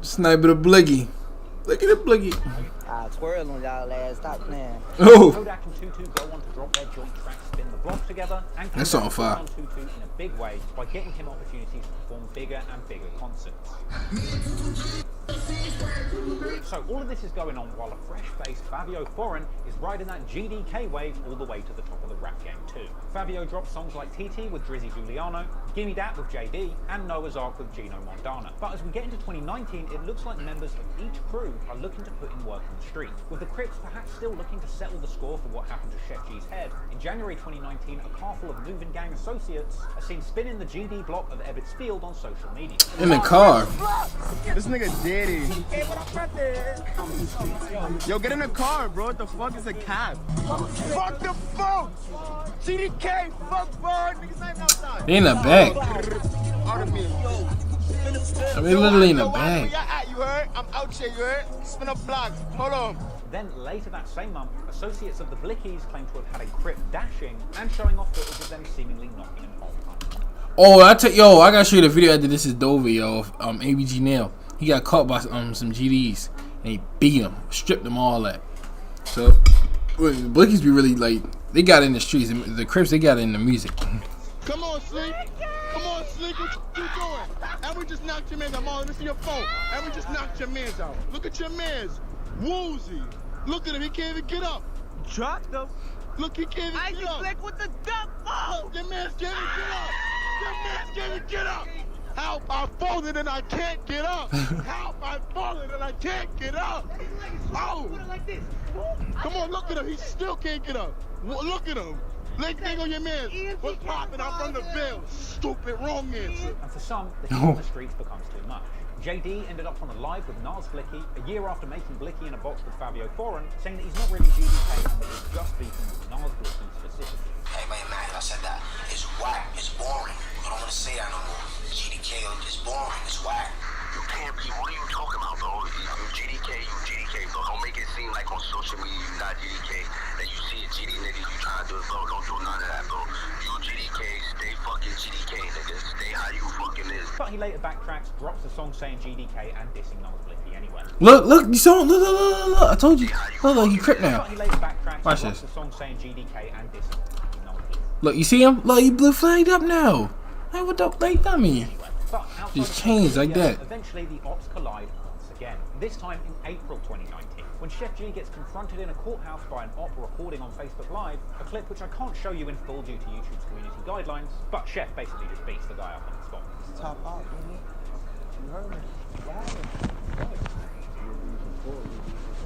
Sniper the Blicky. Blicky the Blicky. Twirl on y'all ass. Stop playing. Oh. Kodak and Tutu go on to drop their joint track Spin the Block together, and That's on fire. on Tutu in a big way by getting him opportunities to perform bigger and bigger concerts. So all of this is going on while a fresh-faced Fabio Foreign is riding that GDK wave all the way to the top of the rap game too. Fabio dropped songs like TT with Drizzy Giuliano, Gimme Dat with JD, and Noah's Ark with Gino Mondana. But as we get into 2019, it looks like members of each crew are looking to put in work on the street, with the Crips perhaps still looking to settle the score for what happened to Chef G's head. In January 2019, a car full of moving gang associates are seen spinning the GD block of Ebbets Field on social media. In the car. This nigga Diddy. Yo, get in the car, bro. What the fuck is a cab? Fuck the phone! GDK, fuck bro. Niggas ain't outside. They in the back. I mean, literally in the bag. You heard? I'm out here, you heard? Spin up blocks. Hold on. Then later that same month, associates of the Blickies claimed to have had a Crip dashing and showing off footage of them seemingly knocking him off. Oh, I gotta show you the video after this is Dover, yo, of ABG Nail. He got caught by some GDs and he beat him, stripped them all that. So the Blickies be really like, they got in the streets. The Crips, they got in the music. Come on, Sleek. Come on, Sleek. What you doing? And we just knocked your mans out. Molly, this is your phone. And we just knocked your mans out. Look at your mans. Woozy. Look at him. He can't even get up. Dropped him. Look, he can't even get up. Slick with the duck ball. Your man's can't even get up. Your man's can't even get up. Help, I'm falling and I can't get up. Help, I'm falling and I can't get up. Oh. Come on, look at him. He still can't get up. Look at him. Leg on your man. What's popping? I'm from the Bill. Stupid, wrong answer. And for some, the heat on the streets becomes too much. JD ended up on the live with Nas Blicky a year after making Blicky in a box with Fabio Foreign, saying that he's not really GDK and that he's just beefing with Nas Blicky specifically. Everybody mad I said that. It's whack. It's boring. I don't want to say that no more. GDK is boring. It's whack. You can't be. What are you talking about, bro? You GDK, bro. Don't make it seem like on social media you not GDK. That you see a GD nigga, you trying to do it, bro. Don't do none of that, bro. You GDK, stay fucking GDK, nigga. Stay how you fucking is. But he later backtracks, drops a song saying GDK and dissing Nas Blicky anyway. Look, you saw him. Look. I told you. Look, he Crip now. But he later backtracks, Watch drops this. a song saying GDK and dissing Nas Blicky. Look, you see him? Look, he blue flagged up now. Hey, what the like dummy? Just changed like that. Eventually, the ops collide once again. This time in April 2019, when Chef G gets confronted in a courthouse by an op recording on Facebook Live, a clip which I can't show you in full due to YouTube's community guidelines, but Chef basically just beats the guy up on the spot. Top out, man. You heard me.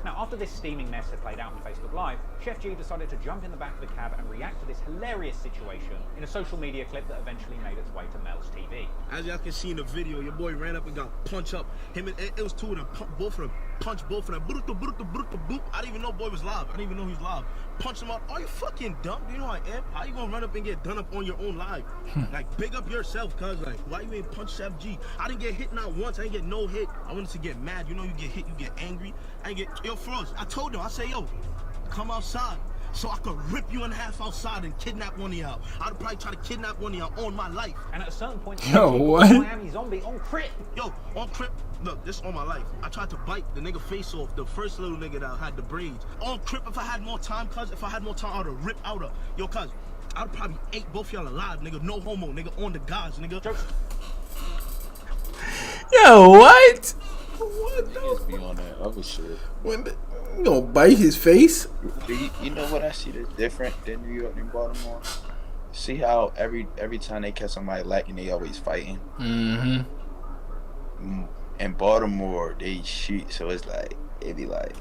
Now, after this steaming mess had played out on Facebook Live, Chef G decided to jump in the back of the cab and react to this hilarious situation in a social media clip that eventually made its way to Mel's TV. As y'all can see in the video, your boy ran up and got punched up. Him and it was two of them, both of them, punched both of them. Boop. I didn't even know boy was live. I didn't even know he was live. Punched him out. Are you fucking dumb? Do you know who I am? How you gonna run up and get done up on your own live? Like, big up yourself, cuz. Like, why you ain't punch Chef G? I didn't get hit not once. I didn't get no hit. I wanted to get mad. You know, you get hit, you get angry. I didn't get, yo, Froze, I told him, I said, yo, come outside so I could rip you in half outside and kidnap one of y'all. I'd probably try to kidnap one of y'all on my life. And at a certain point, yo, what? Miami Zombie on Crip. Yo, on Crip, look, this on my life. I tried to bite the nigga face off, the first little nigga that had the braids. On Crip, if I had more time, cuz, if I had more time, I would have ripped out of, yo, cuz, I'd probably ate both y'all alive, nigga. No homo, nigga, on the gods, nigga. Yo, what? What? Just be on that other shit. You gonna bite his face? You know what I see that's different than New York and Baltimore? See how every time they catch somebody lacking, they always fighting. Mm-hmm. In Baltimore, they shoot, so it's like it be like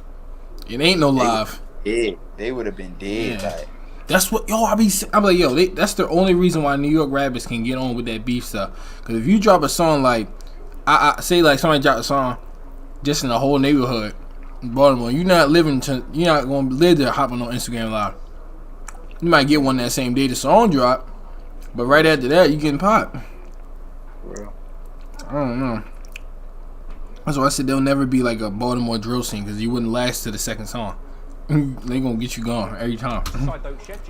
it ain't no live. Yeah, they would have been dead. Yeah. Like that's what I'm like, yo, that's the only reason why New York rappers can get on with that beef stuff. Because if you drop a song like, I say like somebody drop a song just in the whole neighborhood in Baltimore, you're not going to live there hopping on Instagram Live. You might get one that same day the song drop, but right after that you getting popped. Real. I don't know. That's why I said there'll never be like a Baltimore drill scene, because you wouldn't last to the second song. They gonna get you gone every time.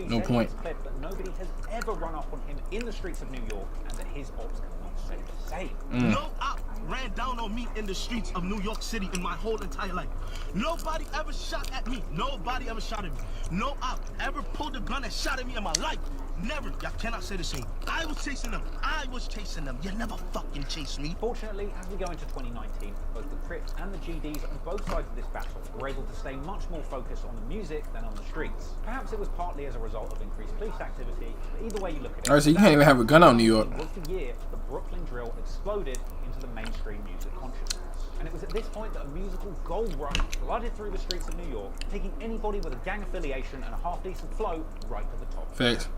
No point. Clip that nobody has ever run up on him in the streets of New York, and that his ops cannot say the same. No op ran down on me in the streets of New York City in my whole entire life. Nobody ever shot at me. Nobody ever shot at me. No op ever pulled a gun and shot at me in my life. Never. Y'all cannot say the same. I was chasing them. You never fucking chased me. Fortunately, as we go into 2019, both the Crips and the GDs on both sides of this battle were able to stay much more focused on the music than on the streets. Perhaps it was partly as a result of increased police activity, but either way you look at it. Alright, so you can't even have a gun out in New York. It was the year the Brooklyn drill exploded into the mainstream music consciousness. And it was at this point that a musical gold rush flooded through the streets of New York, taking anybody with a gang affiliation and a half-decent flow right to the top. Facts.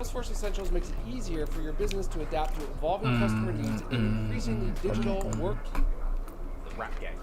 Salesforce Essentials makes it easier for your business to adapt to evolving customer needs in an increasingly digital work. The rap game.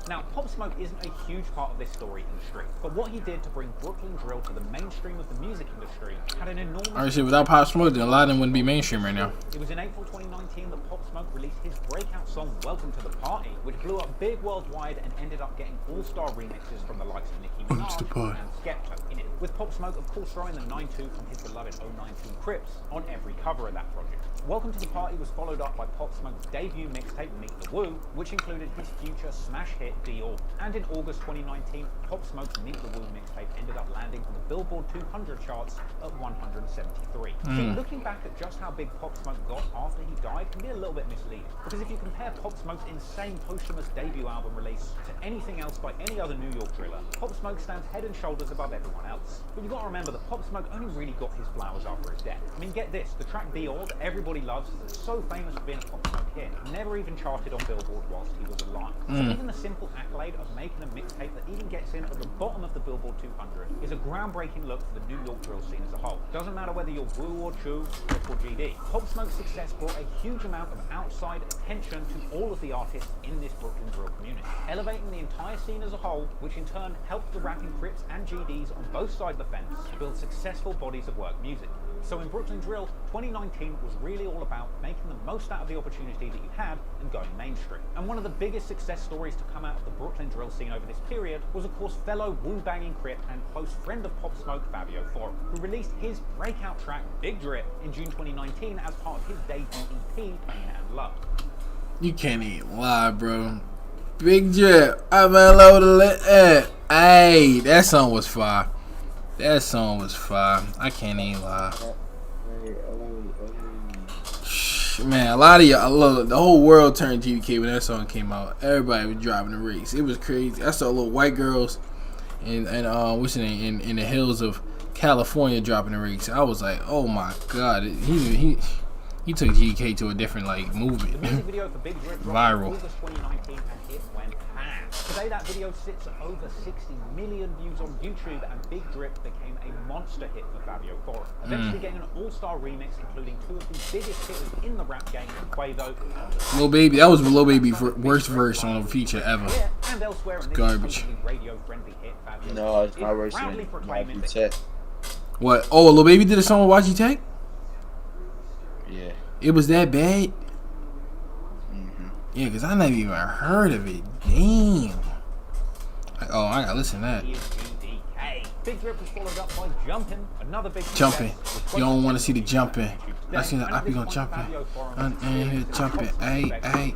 Now, Pop Smoke isn't a huge part of this story in the street, but what he did to bring Brooklyn drill to the mainstream of the music industry had an enormous... Alright, shit, without Pop Smoke, then a lot of them wouldn't be mainstream right now. It was in April 2019 that Pop Smoke released his breakout song, Welcome to the Party, which blew up big worldwide and ended up getting all-star remixes from the likes of Nicki Minaj and Skepta in it, with Pop Smoke, of course, throwing the 9-2 from his beloved 019 Crips on every cover of that project. Welcome to the Party was followed up by Pop Smoke's debut mixtape, Meet the Woo, which included his future smash hit, Dior. And in August 2019, Pop Smoke's Meet the Woo mixtape ended up landing on the Billboard 200 charts at 173. See, looking back at just how big Pop Smoke got after he died can be a little bit misleading, because if you compare Pop Smoke's insane posthumous debut album release to anything else by any other New York driller, Pop Smoke stands head and shoulders above everyone else. But you've got to remember that Pop Smoke only really got his flowers after his death. I mean, get this, the track Dior that everybody loves, that's so famous for being a Pop Smoke hit, never even charted on Billboard whilst he was alive. So even the simple accolade of making a mixtape that even gets in at the bottom of the Billboard 200 is a groundbreaking look for the New York drill scene as a whole. Doesn't matter whether you're Woo or Chew, Crip or GD. Pop Smoke's success brought a huge amount of outside attention to all of the artists in this Brooklyn drill community, elevating the entire scene as a whole, which in turn helped the rapping Crips and GDs on both sides of the fence build successful bodies of work music. So in Brooklyn Drill, 2019 was really all about making the most out of the opportunity that you had and going mainstream. And one of the biggest success stories to come out of the Brooklyn Drill scene over this period was, of course, fellow woo-banging Crip and close friend of Pop Smoke, Fabio Foreign, who released his breakout track, Big Drip, in June 2019 as part of his debut EP, Pain and Love. You can't even lie, bro. Big Drip, I'm in love with the Hey, that song was fire. That song was fire. I can't even lie. Man, a lot of y'all, the whole world turned GDK when that song came out. Everybody was driving the race. It was crazy. I saw little white girls and what's the name in the hills of California dropping the race. I was like, oh my god, he took GDK to a different like movement. The music video for Big Drip Viral. August 2019 and it went ham. Today that video sits at over 60 million views on YouTube, and Big Drip became a monster hit for Fabio Foreign, eventually getting an all-star remix including two of the biggest hitters in the rap game, Quavo and Lil Baby. That was Lil Baby's worst verse on a feature ever. Yeah, and elsewhere in this garbage. Radio-friendly hit, Fabio No, it's not worse than YG. What? Oh, Lil Baby did a song with YG Tech? Yeah. It was that bad? Yeah, because I never even heard of it. Damn. Oh, I gotta listen to that. Big Drip was followed up by Jumpin', another big jumping. You don't want to see the jumping. I see the I be gonna jumping. I'm in here jumping. Hey.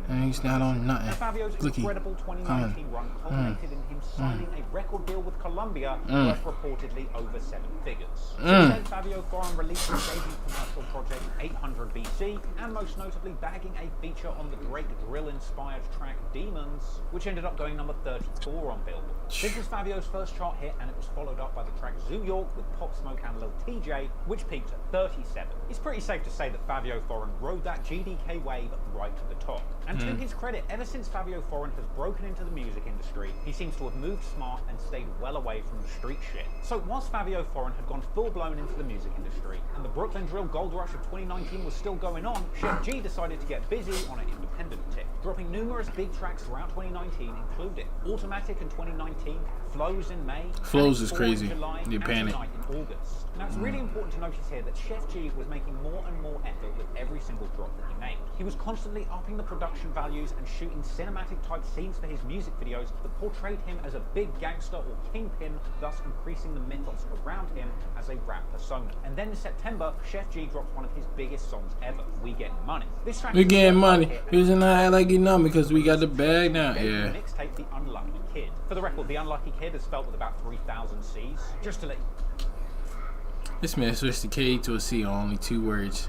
And he's not on nothing. Fabio's incredible 2019 run culminated in him signing a record deal with Columbia worth reportedly over 7 figures. Since then, Fabio Foreign released his debut commercial project 800 BC, and most notably bagging a feature on the great drill-inspired track Demons, which ended up going number 34 on Billboard. This was Fabio's first chart hit, and it was followed up by the track Zoo York with Pop Smoke and Lil TJ, which peaked at 37. It's pretty safe to say that Fabio Foreign rode that GDK wave right to the top. And to his credit, ever since Fabio Foreign has broken into the music industry, he seems to have moved smart and stayed well away from the street shit. So whilst Fabio Foreign had gone full-blown into the music industry, and the Brooklyn Drill Gold Rush of 2019 was still going on, Chef G decided to get busy on an independent tip, dropping numerous big tracks throughout 2019, including Automatic in 2019, Flows in May, Flows is crazy. July, You panic. in August. Now it's really important to notice here that Chef G was making more and more effort with every single drop that he made. He was constantly upping the production values and shooting cinematic type scenes for his music videos that portrayed him as a big gangster or kingpin, thus increasing the mythos around him as a rap persona. And then in September, Chef G dropped one of his biggest songs ever, We Getting Money. This track We getting money. Here's an eye like you know me because we got the bag now. Yeah. Mixtape The Unlucky Kid. For the record, The Unlucky Kid is spelled with about 3,000 C's. Just to let This man switched the K to a C on only 2 words.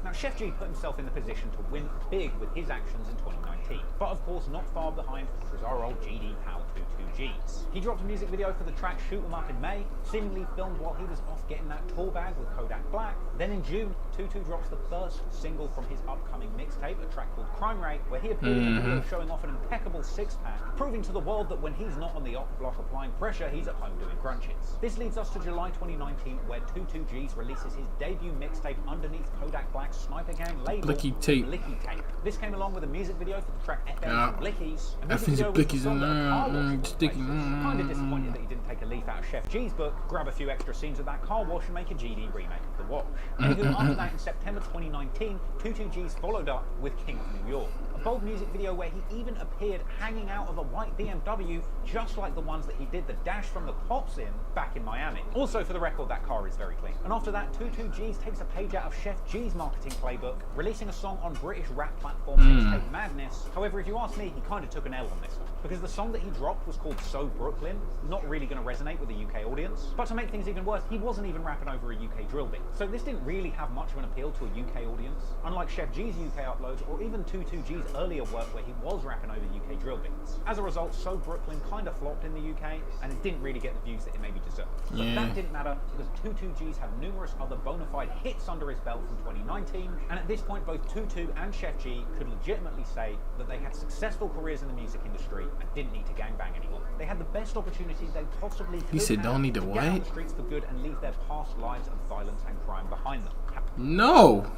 Now, Chef G put himself in the position to win big with his actions in 2019, but of course not far behind was our old GD pal 22Gs. He dropped a music video for the track Shoot 'Em Up in May, seemingly filmed while he was off getting that tour bag with Kodak Black. Then in June, 22 drops the first single from his upcoming mixtape, a track called Crime Rate, where he appeared in the video showing off an impeccable six-pack, proving to the world that when he's not on the op block applying pressure, he's at home doing crunches. This leads us to July 2019, where 22Gs releases his debut mixtape underneath Kodak Black's Sniper Gang label, Blicky Tape. Blicky Tape. This came along with a music video for the track FMs and Blickies. A music video Blickies and sticky. Kind of disappointed that he didn't take a leaf out of Chef G's book, grab a few extra scenes of that car wash and make a GD remake of The Wash. After that, in September 2019, 22G's followed up with King of New York. A bold music video where he even appeared hanging out of a white BMW, just like the ones that he did the dash from the cops in back in Miami. Also, for the record, that car is very clean. And after that, 22G's takes a page out of Chef G's marketing playbook, releasing a song on British rap platform Mixtape Madness. However, if you ask me, he kind of took an L on this one, because the song that he dropped was called So Brooklyn, not really going to resonate with the UK audience. But to make things even worse, he wasn't even rapping over a UK drill beat. So this didn't really have much of an appeal to a UK audience, unlike Chef G's UK uploads or even 22G's earlier work where he was rapping over UK drill beats. As a result, So Brooklyn kind of flopped in the UK, and it didn't really get the views that it maybe deserved. But that didn't matter, because 22G's had numerous other bona fide hits under his belt from 2019, and at this point both 22 and Chef G could legitimately say that they had successful careers in the music industry and didn't need to gangbang anymore. They had the best opportunity they possibly could. He said don't need to get what? on the streets for good and leave their past lives of violence and crime behind them. No.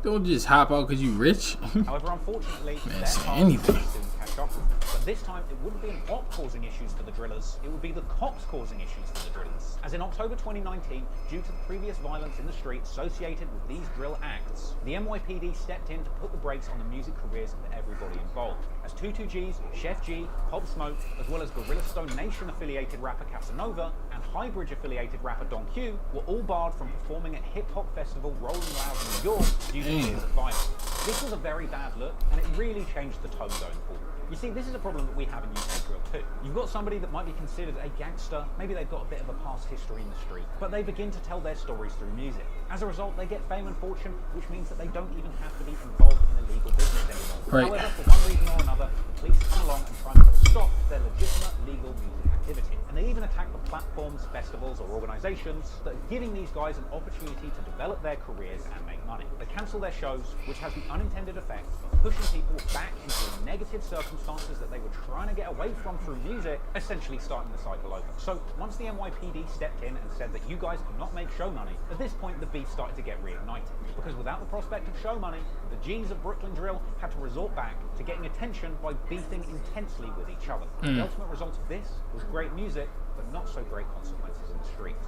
Don't just hop out because you rich. However, unfortunately, Man, say anything. soon catch up. But this time, it wouldn't be an op causing issues for the drillers, it would be the cops causing issues for the drillers. As in October 2019, due to the previous violence in the street associated with these drill acts, the NYPD stepped in to put the brakes on the music careers of everybody involved. As 22G's, Chef G, Pop Smoke, as well as Gorilla Stone Nation affiliated rapper Casanova and Highbridge affiliated rapper Don Q were all barred from performing at hip hop festival Rolling Loud in New York due to fears of violence. This was a very bad look, and it really changed the tone going forward. You see, this is a problem that we have in UK drill too. You've got somebody that might be considered a gangster, maybe they've got a bit of a past history in the street, but they begin to tell their stories through music. As a result, they get fame and fortune, which means that they don't even have to be involved in a legal business anymore. Right. However, for one reason or another, the police come along and try and put a stop to their legitimate legal music activity. And they even attack the platforms, festivals, or organisations that are giving these guys an opportunity to develop their careers and make money. They cancel their shows, which has the unintended effect of pushing people back into the negative circumstances that they were trying to get away from through music, essentially starting the cycle over. So once the NYPD stepped in and said that you guys cannot make show money, at this point the beef started to get reignited. Because without the prospect of show money, the G's of Brooklyn Drill had to resort back to getting attention by beefing intensely with each other. The ultimate result of this was great music, but not so great consequences in the streets.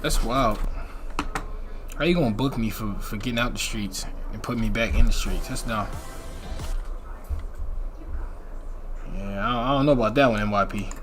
That's wild. How you gonna book me for getting out the streets and put me back in the streets? That's dumb. Yeah, I don't know about that one, NYP.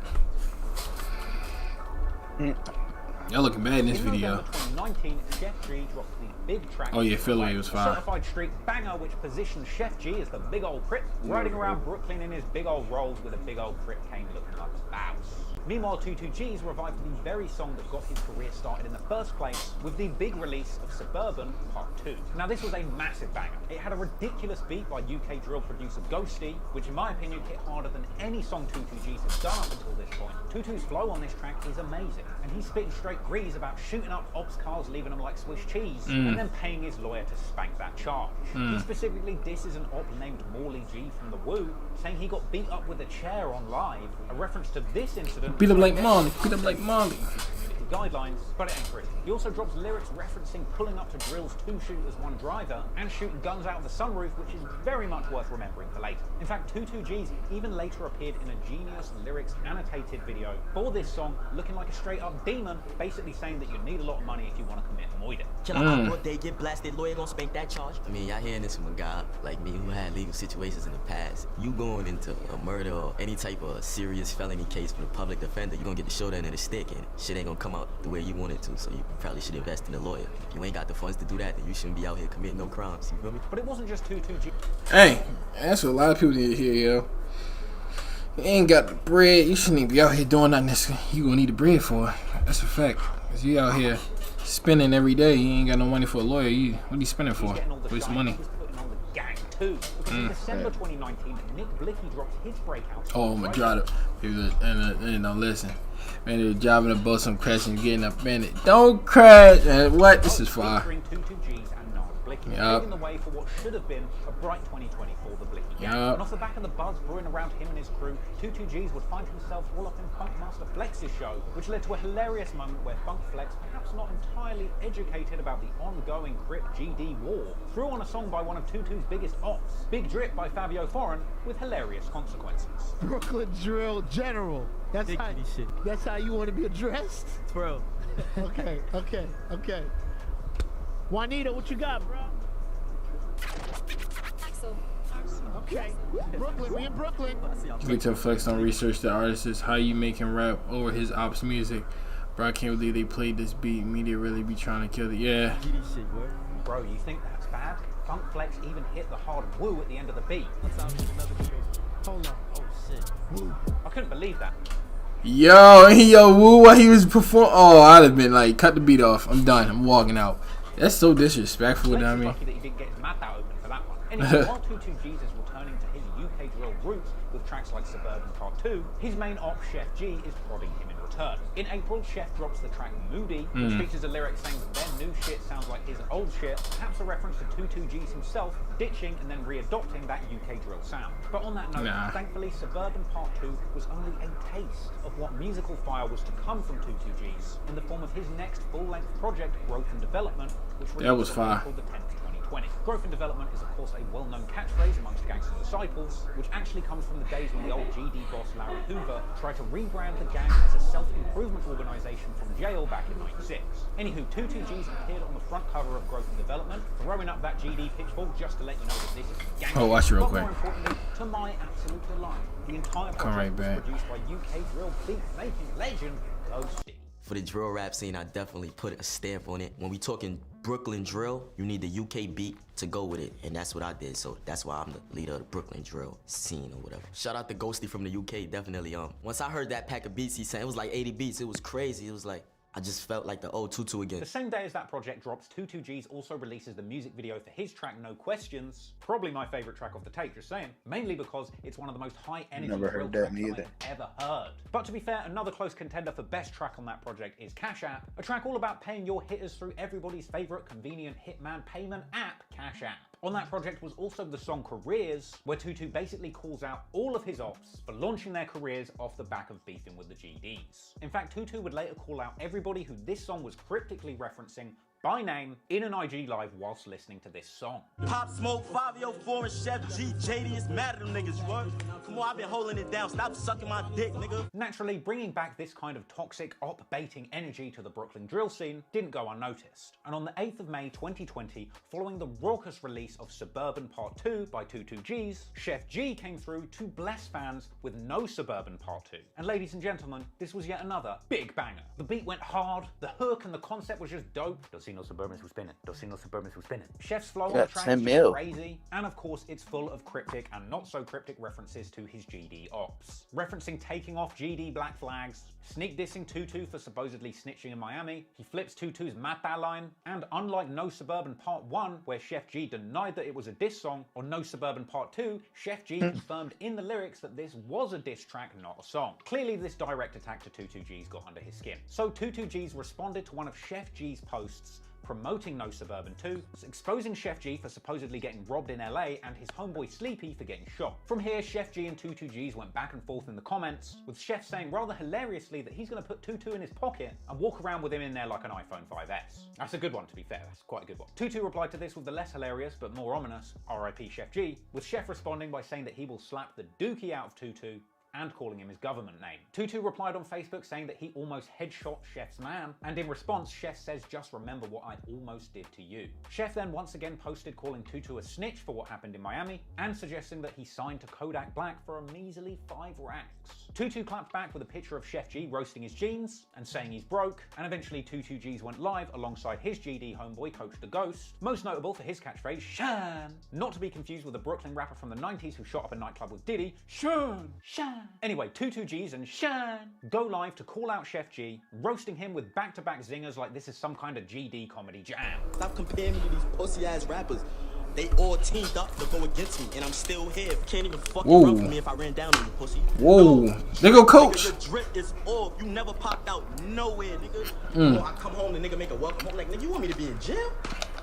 Y'all looking bad in this video. 2019, Chef G dropped the big track. Oh yeah, Philly was fine. Certified street banger, which positions Chef G as the big old Crip, riding around Brooklyn in his big old rolls with a big old Crip cane looking like a spouse. Meanwhile, 22G's revived the very song that got his career started in the first place with the big release of Suburban Part 2. Now this was a massive banger. It had a ridiculous beat by UK drill producer Ghosty, which in my opinion hit harder than any song 22G's has done up until this point. 22's flow on this track is amazing, and he's spitting straight grease about shooting up ops cars, leaving them like Swiss cheese, and then paying his lawyer to spank that charge. He specifically disses an op named Morley G from The Woo, saying he got beat up with a chair on live, a reference to this incident. Beat up like Molly. Beat up like Molly. Guidelines, but it ain't pretty. He also drops lyrics referencing pulling up to Drill's 2 shooters 1 driver and shooting guns out of the sunroof, which is very much worth remembering for later. In fact, 22G's even later appeared in a genius lyrics annotated video for this song, looking like a straight up demon, basically saying that you need a lot of money if you want to commit moida. Chill out, bro. They get blasted, lawyer gonna spank that charge. I mean, y'all hearing this from a guy like me who had legal situations in the past. You going into a murder or any type of serious felony case for the public defender, you're gonna get the short end of the stick and shit ain't gonna come out the way you want it to, so you probably should invest in a lawyer. If you ain't got the funds to do that, then you shouldn't be out here committing no crimes, you feel me? But it wasn't just 22G. Hey, that's what a lot of people need to hear, yo. You ain't got the bread, you shouldn't even be out here doing nothing you gonna need the bread for. That's a fact. Cause you out here spending every day, you ain't got no money for a lawyer. What are you spending for? Waste money. Because in December 2019, Nick Blicky dropped his breakout. Oh my god. And don't listen. Man, they're driving a bus, I'm crashing, getting up in it. Don't crash! What? This is fire. 22G's and Blicky, paving the way for what should have been a bright 2020 for the Blicky gang. And off the back of the buzz brewing around him and his crew, 22G's would find himself all up in Funkmaster Flex's show, which led to a hilarious moment where Funk Flex, perhaps not entirely educated about the ongoing Crip GD war, threw on a song by one of 22's biggest ops, Big Drip by Fabio Foreign, with hilarious consequences. Brooklyn Drill General. That's how you want to be addressed? Twirl. Okay. Juanita, what you got, bro? Okay. Brooklyn, we in Brooklyn. Victor Flex don't research the artist. How you make him rap over his ops music? Bro, I can't believe they played this beat. Media really be trying to kill it. Yeah. Bro, you think that's bad? Funk Flex even hit the hard woo at the end of the beat. Hold on. Oh shit. Woo. I couldn't believe that. Yo, woo while he was performing. Oh, I'd have been like, cut the beat off. I'm done. I'm walking out. That's so disrespectful, you know what I mean? Lucky that he didn't get his mouth out open for that one. Anyway, while 22G's is returning to his UK drill roots with tracks like Suburban Part 2, his main op, Chef G, is prodding him in return. In April, Chef drops the track Moody, which features a lyric saying that their new shit sounds like his old shit, perhaps a reference to 22G's himself ditching and then readopting that UK drill sound. But on that note, thankfully, Suburban Part 2 was only a taste of what musical fire was to come from 22G's in the form of his next full-length project, Growth and Development, which released on April the 10th, 2020. Growth and development is of course a well-known catchphrase amongst gangster disciples, which actually comes from the days when the old GD boss Larry Hoover tried to rebrand the gang as a self-improvement organisation from jail back in '96. Anywho, 22G's appeared on the front cover of Growth and Development, throwing up that GD pitchfork just to let you know that this is gang. Oh, watch it real quick. More importantly, to my absolute delight, the entire project was produced by UK drill beat-making legend Ghosty. For the drill rap scene, I definitely put a stamp on it. When we talking Brooklyn drill, you need the UK beat to go with it, and that's what I did. So that's why I'm the leader of the Brooklyn drill scene or whatever. Shout out to Ghosty from the UK, definitely. Once I heard that pack of beats he sent, it was like 80 beats. It was crazy. It was like, I just felt like the old Tutu again. The same day as that project drops, 22G's also releases the music video for his track No Questions, probably my favorite track off the tape, just saying, mainly because it's one of the most high energy drill tracks I've ever heard. But to be fair, another close contender for best track on that project is Cash App, a track all about paying your hitters through everybody's favorite convenient hitman payment app, Cash App. On that project was also the song Careers, where 22 basically calls out all of his ops for launching their careers off the back of beefing with the GDs. In fact, 22 would later call out everybody who this song was cryptically referencing by name in an IG live whilst listening to this song. Pop Smoke, Fabio Foreign, Chef G, JD is mad at them niggas, you heard? Come on, I've been holding it down. Stop sucking my dick, nigga. Naturally, bringing back this kind of toxic op-baiting energy to the Brooklyn drill scene didn't go unnoticed. And on the 8th of May 2020, following the raucous release of Suburban Part 2 by 22G's, Chef G came through to bless fans with No Suburban Part 2. And ladies and gentlemen, this was yet another big banger. The beat went hard, the hook and the concept was just dope. No Suburbans who spinning. Don't see no Suburbans who spinning. Chef's flow on the track is just crazy. And of course, it's full of cryptic and not so cryptic references to his GD ops. Referencing taking off GD black flags, sneak dissing 22 for supposedly snitching in Miami, he flips 22's Mata line, and unlike No Suburban Part 1, where Chef G denied that it was a diss song, or No Suburban Part 2, Chef G confirmed in the lyrics that this was a diss track, not a song. Clearly, this direct attack to 22G's got under his skin. So 22G's responded to one of Chef G's posts promoting No Suburban 2, exposing Chef G for supposedly getting robbed in LA and his homeboy Sleepy for getting shot. From here, Chef G and 22G's went back and forth in the comments, with Chef saying rather hilariously that he's going to put 22 in his pocket and walk around with him in there like an iPhone 5S. That's a good one, to be fair. That's quite a good one. 22 replied to this with the less hilarious but more ominous RIP Chef G, with Chef responding by saying that he will slap the dookie out of 22 and calling him his government name. 22 replied on Facebook saying that he almost headshot Chef's man, and in response, Chef says, just remember what I almost did to you. Chef then once again posted calling 22 a snitch for what happened in Miami, and suggesting that he signed to Kodak Black for a measly 5 racks. 22 clapped back with a picture of Chef G roasting his jeans, and saying he's broke, and eventually 22G's went live alongside his GD homeboy Coach the Ghost, most notable for his catchphrase, Shan! Not to be confused with a Brooklyn rapper from the 90s who shot up a nightclub with Diddy, Shan! Shan! Anyway, 22G's and Shan go live to call out Chef G, roasting him with back-to-back zingers like this is some kind of GD comedy jam. Stop comparing me to these pussy-ass rappers. They all teamed up to go against me, and I'm still here. Can't even fucking run for me if I ran down on you, pussy. Whoa, no, they go Coach. Nigga, your drip is off. You never popped out nowhere, nigga. I come home, the nigga make a welcome home. Like, nigga, you want me to be in jail?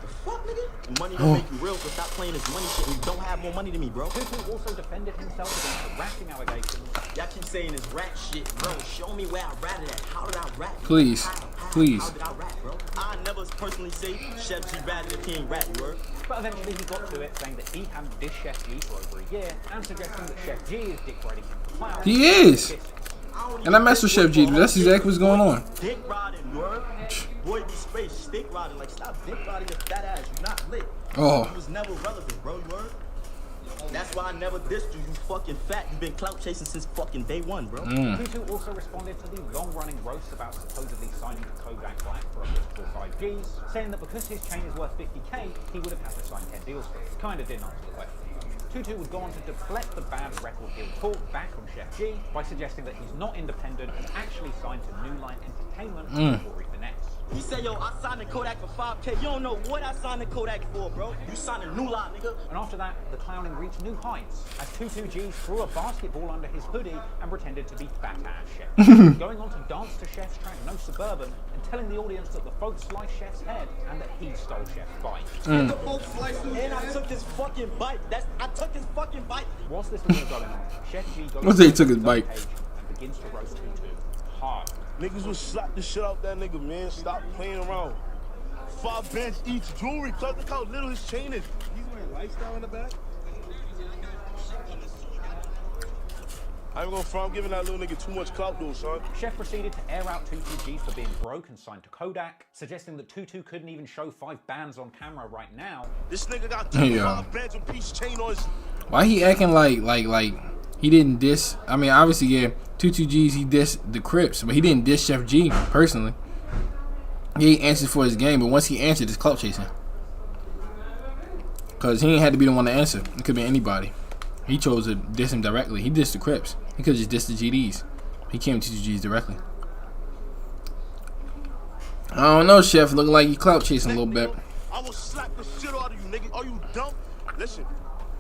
The fuck, nigga? Money don't make you real, so stop playing this money shit and you don't have more money than me, bro. Tutu also defended himself against the ratting allegations. Y'all keep saying this rat shit, bro. Show me where I ratted at. How did I rat? Please. Please. How did I rat, bro? I never personally say Chef G ratted if he ain't rat, you heard? But eventually he got to it, saying that he hadn't dissed Chef G for over a year, and suggesting that Chef G is dick riding him for clout. He is. And I mess with Chef G, but that's exactly what's going on. Dick riding, you heard? Boy, be space, stick riding. Like, stop dick riding your fat ass. You not lit. Oh. You was never relevant, bro, you heard? That's why I never dissed you. You fucking fat. You been clout chasing since fucking day one, bro. Tutu also responded to the long-running roast about supposedly signing to Kodak Black for a wistful 5Gs, saying that because his chain is worth 50k, he would have had to sign 10 deals for it. Kinda didn't answer the question. Tutu would go on to deflect the bad record deal talk back on Chef G by suggesting that he's not independent and actually signed to New Line Entertainment before he finessed. He said, yo, I signed a Kodak for 5K. You don't know what I signed a Kodak for, bro. You signed a new lot, nigga. And after that, the clowning reached new heights as 22G threw a basketball under his hoodie and pretended to be fat-ass Chef. Going on to dance to Chef's track No Suburban and telling the audience that the folks sliced Chef's head and that he stole Chef's bike. And the folks sliced him and I took his fucking bike. I took his fucking bike. Whilst this was all going on, Chef G goes What's he took his bike? And begins to roast Tutu hard. Niggas will slap the shit out that nigga, man. Stop playing around. 5 bands each jewelry. Cause look how little his chain is. He's wearing lifestyle in the back. I ain't gonna front. I'm giving that little nigga too much clout though, son. Chef proceeded to air out 22G for being broke and signed to Kodak, suggesting that Tutu couldn't even show 5 bands on camera right now. This nigga got 5 bands and piece chain on his. Why he acting like he didn't diss? I mean, obviously, yeah, 22Gs he dissed the Crips, but he didn't diss Chef G personally. He answered for his game, but once he answered, it's clout chasing. Cause he ain't had to be the one to answer. It could be anybody. He chose to diss him directly. He dissed the Crips. He could just diss the GDs. He came to 22Gs directly. I don't know, Chef. Looking like you clout chasing a little bit. I will slap the shit out of you, nigga. Are you dumb? Listen.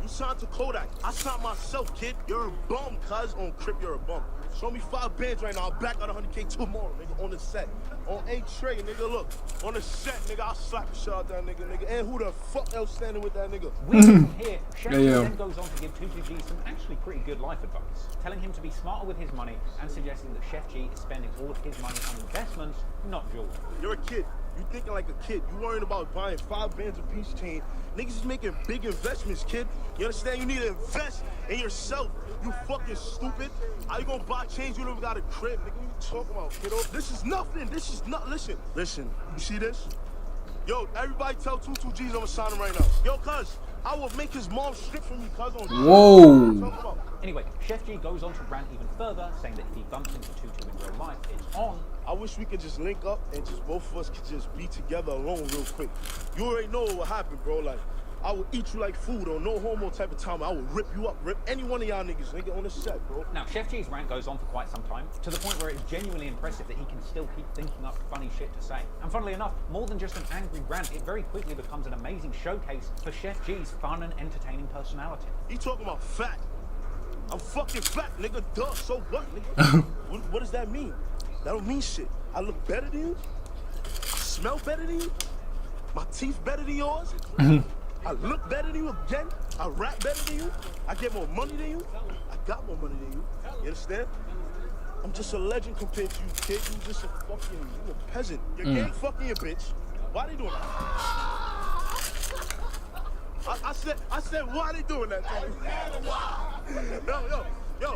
You signed to Kodak. I signed myself, kid. You're a bum, cuz. On Crip, you're a bum. Show me 5 bands right now. I'm back at 100K tomorrow, nigga. On the set. On A tray, nigga. Look. On the set, nigga. I'll slap the shit out that nigga. And who the fuck else standing with that nigga? From here, Chef then goes on to give 22G some actually pretty good life advice, telling him to be smarter with his money and suggesting that Chef G is spending all of his money on investments, not jewelry. You're a kid. You thinking like a kid. You worrying about buying 5 bands of piece chain. Niggas is making big investments, kid. You understand? You need to invest in yourself. You fucking stupid. How you gonna buy chains? You never got a crib, nigga. What you talking about, kiddo? This is nothing. This is not. Listen. You see this? Yo, everybody tell 22Gs I'm gonna sign him right now. Yo, cuz, I will make his mom strip for me, cuz. Whoa. Anyway, Chef G goes on to rant even further, saying that if he bumps into Tutu in real life, it's on. I wish we could just link up and just both of us could just be together alone real quick. You already know what will happen, bro. Like, I will eat you like food or no homo type of time. I will rip you up, rip any one of y'all niggas, nigga, on the set, bro. Now, Chef G's rant goes on for quite some time, to the point where it's genuinely impressive that he can still keep thinking up funny shit to say. And funnily enough, more than just an angry rant, it very quickly becomes an amazing showcase for Chef G's fun and entertaining personality. You talking about fat? I'm fucking fat, nigga. Duh, so what, nigga? What does that mean? That don't mean shit. I look better than you? I smell better than you? My teeth better than yours? I look better than you again? I rap better than you? I get more money than you? I got more money than you. You understand? I'm just a legend compared to you, kid. You just a fucking, you a peasant. Your gang fucking your bitch. Why they doing that? I said, why they doing that to you? Yo.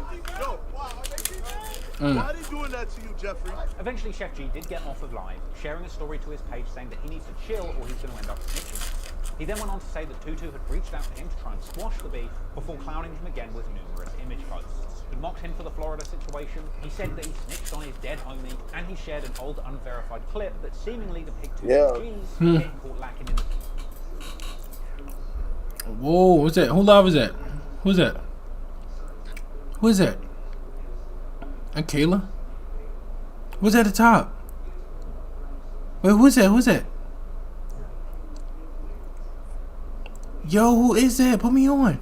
Why are they doing that to you, Jeffrey? Eventually, Chef G did get off of live, sharing a story to his page saying that he needs to chill or he's going to end up snitching. He then went on to say that Tutu had reached out to him to try and squash the beef before clowning him again with numerous image posts. He mocked him for the Florida situation, he said that he snitched on his dead homie, and he shared an old unverified clip that seemingly depicted 22G's getting caught lacking in the... Whoa, what's that? Who live is that? Who's that? Who is that? And Kayla? Who's at the top? Wait, who's that? Who's that? Yo, who is that? Put me on.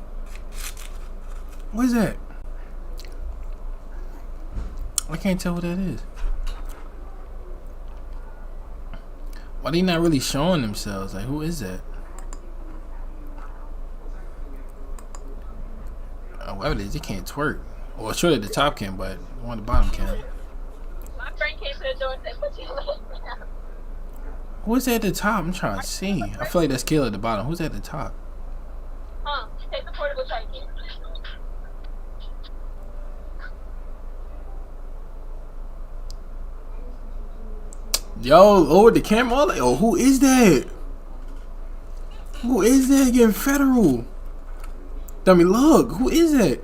What is that? I can't tell what that is. Why they not really showing themselves? Like, who is that? whatever it is, it can't twerk. Well, sure at the top can, but the one at the bottom can. My friend came to the door and said, "Put your legs down." Who's at the top? I'm trying to see. I feel like that's Kayla at the bottom. Who's at the top? Take the portable charger. Yo, oh, the camera. Like, oh, who is that? Who is that getting federal? Dummy, look. Who is that?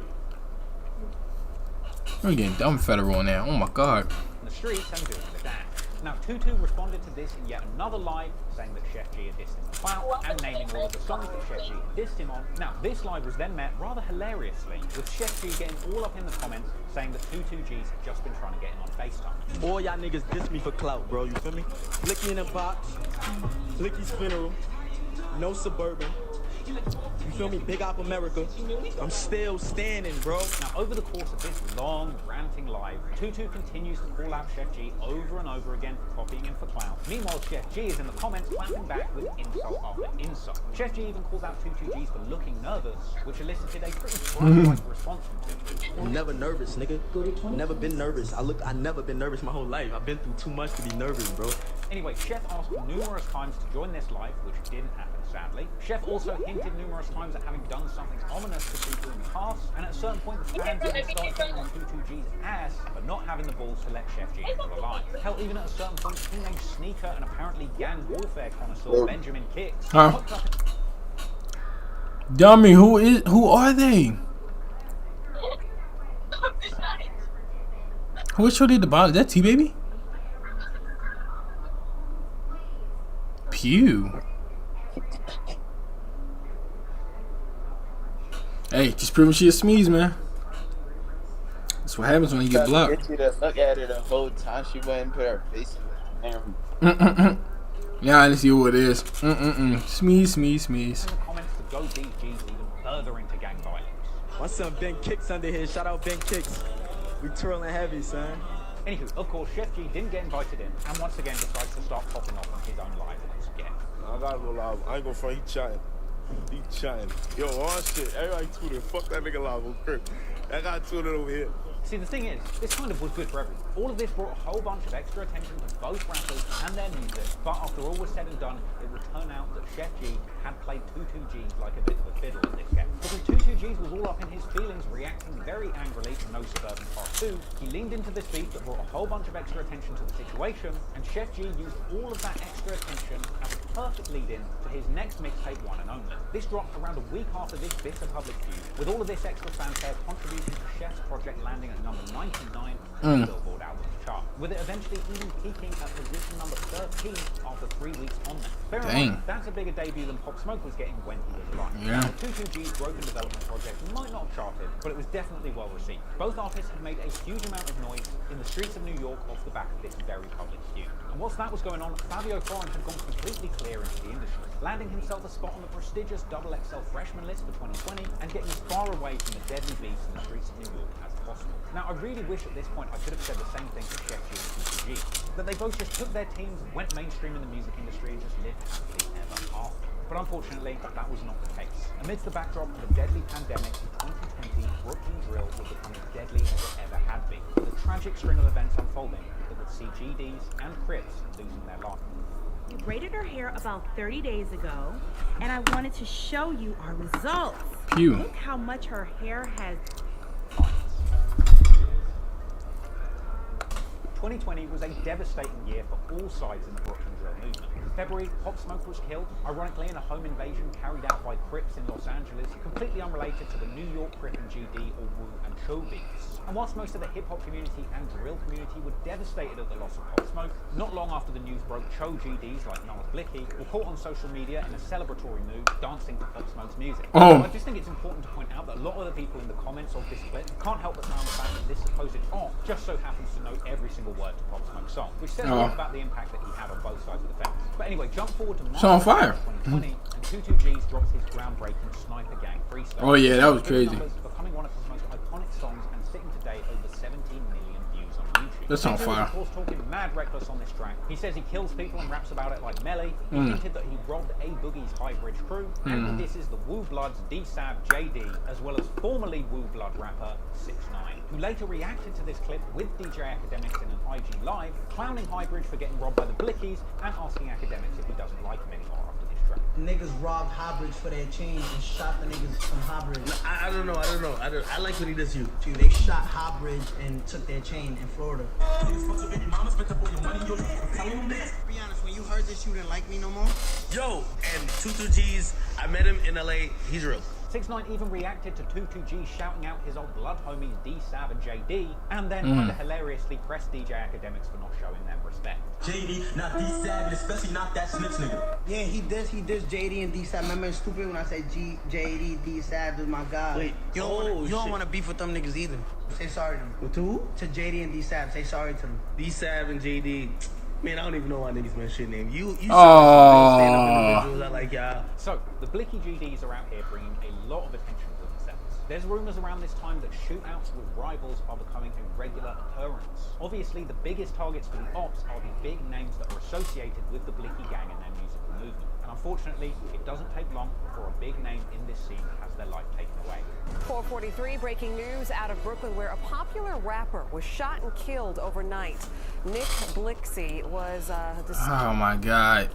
We're getting dumb federal now. Oh my god. In the streets and doing the dance. Now, Tutu responded to this in yet another live, saying that Chef G had dissed him on Clout and naming all of the songs that Chef G had dissed him on. Now, this live was then met rather hilariously with Chef G getting all up in the comments saying that 22Gs had just been trying to get in on FaceTime. All y'all niggas diss me for clout, bro. You feel me? Flicky in a box, Flicky's funeral, no Suburban. You feel me? Big Op America. I'm still standing, bro. Now, over the course of this long, ranting live, Tutu continues to call out Chef G over and over again for copying him for Clout. Meanwhile, Chef G is in the comments clapping back with insult after insult. Chef G even calls out 22Gs for looking nervous, which elicited a pretty strong response from Tutu. I'm never nervous, nigga. Never been nervous. I never been nervous my whole life. I've been through too much to be nervous, bro. Anyway, Chef asked numerous times to join this live, which didn't happen, sadly. Chef also hinted numerous times at having done something ominous to Tutu in the past, and at a certain point the fans even started getting on 22G's ass for not having the balls to let Chef G into the line. Hell, even at a certain point, teenage sneaker and apparently gang warfare connoisseur Benjamin Kicks. Dummy, who are they? Which one did the bottom? Is that T-Baby? Pew. Hey, just proving she a smeeze, man. That's what happens when you get blocked. Get you to look at her the whole time. She went and put her face in the camera. Yeah, I see what it is. Smeeze. Comments to go DGs even further into gang violence. My son Ben Kicks under here. Shout out Ben Kicks. We twirling heavy, son. Anywho, of course, Chef G didn't get invited in, and once again decides to start popping off on his own live once again. I gotta go live. I ain't gonna front. He chatting. Yo, all shit. Everybody tweeting. Fuck that nigga live on Crip. That guy tweeted over here. See, the thing is, this kind of was good for everyone. All of this brought a whole bunch of extra attention to both rappers and their music, but after all was said and done, it would turn out that Chef G had played 22Gs like a bit of a fiddle at this game. Because 22Gs was all up in his feelings, reacting very angrily to No Suburban Part 2, he leaned into this beat that brought a whole bunch of extra attention to the situation, and Chef G used all of that extra attention as a perfect lead-in to his next mixtape, One and Only. This dropped around a week after this bitter public feud, with all of this extra fanfare contributing to Chef's project landing at number 99 on the Billboard album chart, with it eventually even peaking at position number 13 after 3 weeks on there. Fair enough, that's a bigger debut than Pop Smoke was getting when he was alive. Yeah. Now, 22G's broken development project might not have charted, but it was definitely well received. Both artists had made a huge amount of noise in the streets of New York off the back of this very public feud. And whilst that was going on, Fabio Foreign had gone completely clear into the industry, landing himself a spot on the prestigious XXL freshman list for 2020 and getting as far away from the deadly beast in the streets of New York as possible. Now, I really wish at this point I could have said the same thing for Chef G and 22G, that they both just took their teams, went mainstream in the music industry, and just lived happily ever after. But unfortunately, that was not the case. Amidst the backdrop of a deadly pandemic in 2020, Brooklyn drill would become as deadly as it ever had been, with a tragic string of events unfolding that would see GDs and Crips losing their lives. We braided her hair about 30 days ago, and I wanted to show you our results. Pew. Look how much her hair has... 2020 was a devastating year for all sides in the Brooklyn drill movement. In February, Pop Smoke was killed, ironically in a home invasion carried out by Crips in Los Angeles, completely unrelated to the New York Crip and GD or Wu and Cho beefs. And whilst most of the hip-hop community and drill community were devastated at the loss of Pop Smoke, not long after the news broke, Cho GDs like Nas Blicky were caught on social media in a celebratory mood, dancing to Pop Smoke's music. I just think it's important to point out that a lot of the people in the comments of this clip can't help but sound the fact that this supposed off just so happens to know every single word to Pop Smoke's song, which says a lot about the impact that he had on both sides of the fence. But anyway, jump forward to March 2020, and 22Gs drops his groundbreaking Sniper Gang freestyle. Oh yeah, that was crazy. Becoming one of his most iconic songs and sitting today over 17 million views on YouTube. That's on fire. Of course, talking mad reckless on this track. He says he kills people and raps about it like Melly. He hinted that he robbed A Boogie's High Bridge crew, and this is the Wu Bloods D-Sab JD, as well as formerly Wu Blood rapper 6ix9ine, who later reacted to this clip with DJ Academics in an IG Live, clowning High Bridge for getting robbed by the Blickies and asking Academics if he doesn't like him anymore after this track. Niggas robbed High Bridge for their chain and shot the niggas from High Bridge. I don't know. I like what he does you. Dude, they shot High Bridge and took their chain in Florida. Be honest, when you heard this, you didn't like me no more? Yo, and 22G's, I met him in LA. He's real. 6ix9ine even reacted to 22G shouting out his old blood homies D-Sab and JD, and then kind of hilariously pressed DJ Academics for not showing them respect. JD, not D-Sab, and especially not that snitch nigga. Yeah, he does JD and D-Sab. Remember it's stupid when I said JD, D-Sab is my guy. Wait, you don't want to beef with them niggas either. Say sorry to them. To who? To JD and D-Sab. Say sorry to them. D-Sab and JD. Man, I don't even know why niggas man shit name. You stand up individuals. I like y'all. So, the Blicky GDs are out here bringing a lot of attention to themselves. There's rumours around this time that shootouts with rivals are becoming a regular occurrence. Obviously, the biggest targets for the ops are the big names that are associated with the Blicky gang and their musical movement. And unfortunately, it doesn't take long before a big name in this scene has their life taken away. 4:43, breaking news out of Brooklyn, where a popular rapper was shot and killed overnight. Nick Blixey was oh my God.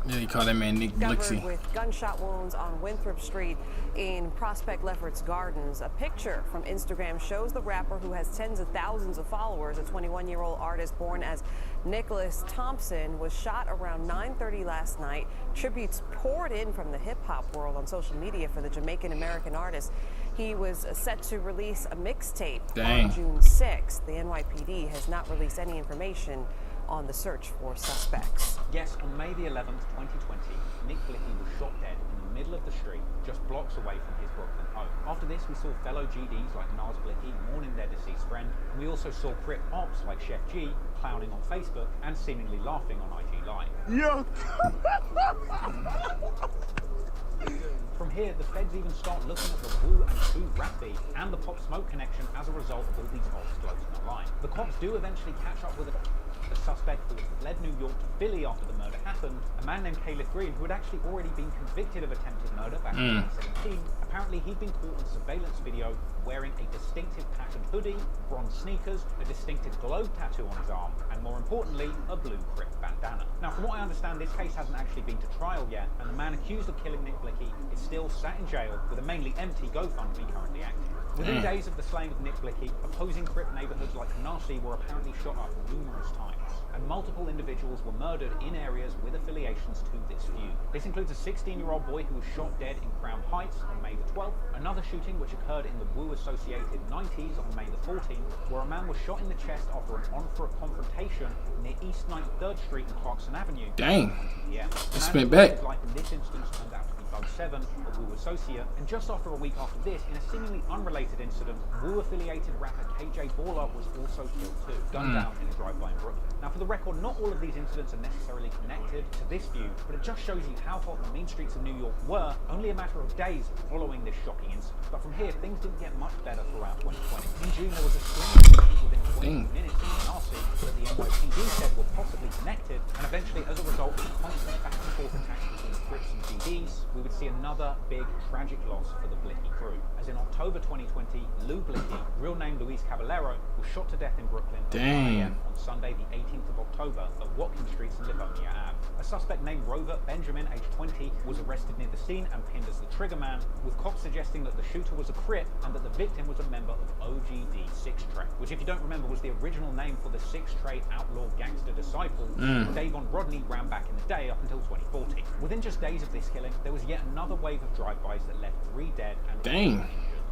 Yeah, you call that man Nick Blixey. With gunshot wounds on Winthrop Street in Prospect Lefferts Gardens. A picture from Instagram shows the rapper, who has tens of thousands of followers, a 21-year-old artist born as Nicholas Thompson, was shot around 9:30 last night. Tributes poured in from the hip-hop world on social media for the Jamaican-American artist. He was set to release a mixtape on June 6th. The NYPD has not released any information on the search for suspects. Yes, on May the 11th, 2020, Nick Blicky was shot dead in the middle of the street, just blocks away from his Brooklyn home. After this, we saw fellow GDs like Nas Blicky mourning their deceased friend, and we also saw Crip ops like Chef G clowning on Facebook and seemingly laughing on IG Live. Yo! From here, the feds even start looking at the Wu and Two rap beef and the Pop Smoke connection as a result of all these ops floating online. The cops do eventually catch up with the suspect who had fled New York to Philly after the murder happened, a man named Caleb Green, who had actually already been convicted of attempted murder back in 2017. Apparently, he'd been caught on surveillance video wearing a distinctive patterned hoodie, bronze sneakers, a distinctive globe tattoo on his arm, and more importantly, a blue Crip bandana. Now, from what I understand, this case hasn't actually been to trial yet, and the man accused of killing Nick Blicky is still sat in jail with a mainly empty GoFundMe currently active. Within days of the slaying of Nick Blicky, opposing Crip neighborhoods like Canarsie were apparently shot up numerous times, and multiple individuals were murdered in areas with affiliations to this feud. This includes a 16-year-old boy who was shot dead in Crown Heights on May the 12th, another shooting which occurred in the Wu-associated 90s on May the 14th, where a man was shot in the chest after an on-foot confrontation near East 93rd Street and Clarkson Avenue. Dang. Yeah. It's spent back. His life in this instance turned out to be Bo 7, a Wu associate, and just after a week after this, in a seemingly unrelated incident, Wu-affiliated rapper KJ Baller was also killed too, gunned down in a drive-by in Brooklyn. Now, for the record, not all of these incidents are necessarily connected to this feud, but it just shows you how hot the mean streets of New York were only a matter of days following this shocking incident. But from here, things didn't get much better throughout 2020. In June, there was a string of shootings within 20 minutes in Canarsie that the NYPD said were possibly connected, and eventually, as a result of constant back-and-forth attacks between the Crips and GDs, we would see another big tragic loss for the Blicky crew. As in October 2020, Lou Blicky, real name Luis Caballero, was shot to death in Brooklyn at 1 a.m. on Sunday the 18th of October at Watkins Streets and Livonia Ave. A suspect named Rover Benjamin, aged 20, was arrested near the scene and pinned as the trigger man, with cops suggesting that the shooter was a Crip and that the victim was a member of OGD 6-Tray, which, if you don't remember, was the original name for the 6-Tray outlaw gangster disciples Davon Rodney ran back in the day up until 2014. Within just days of this killing, there was yet another wave of drive-bys that left 3 dead and 1 injured,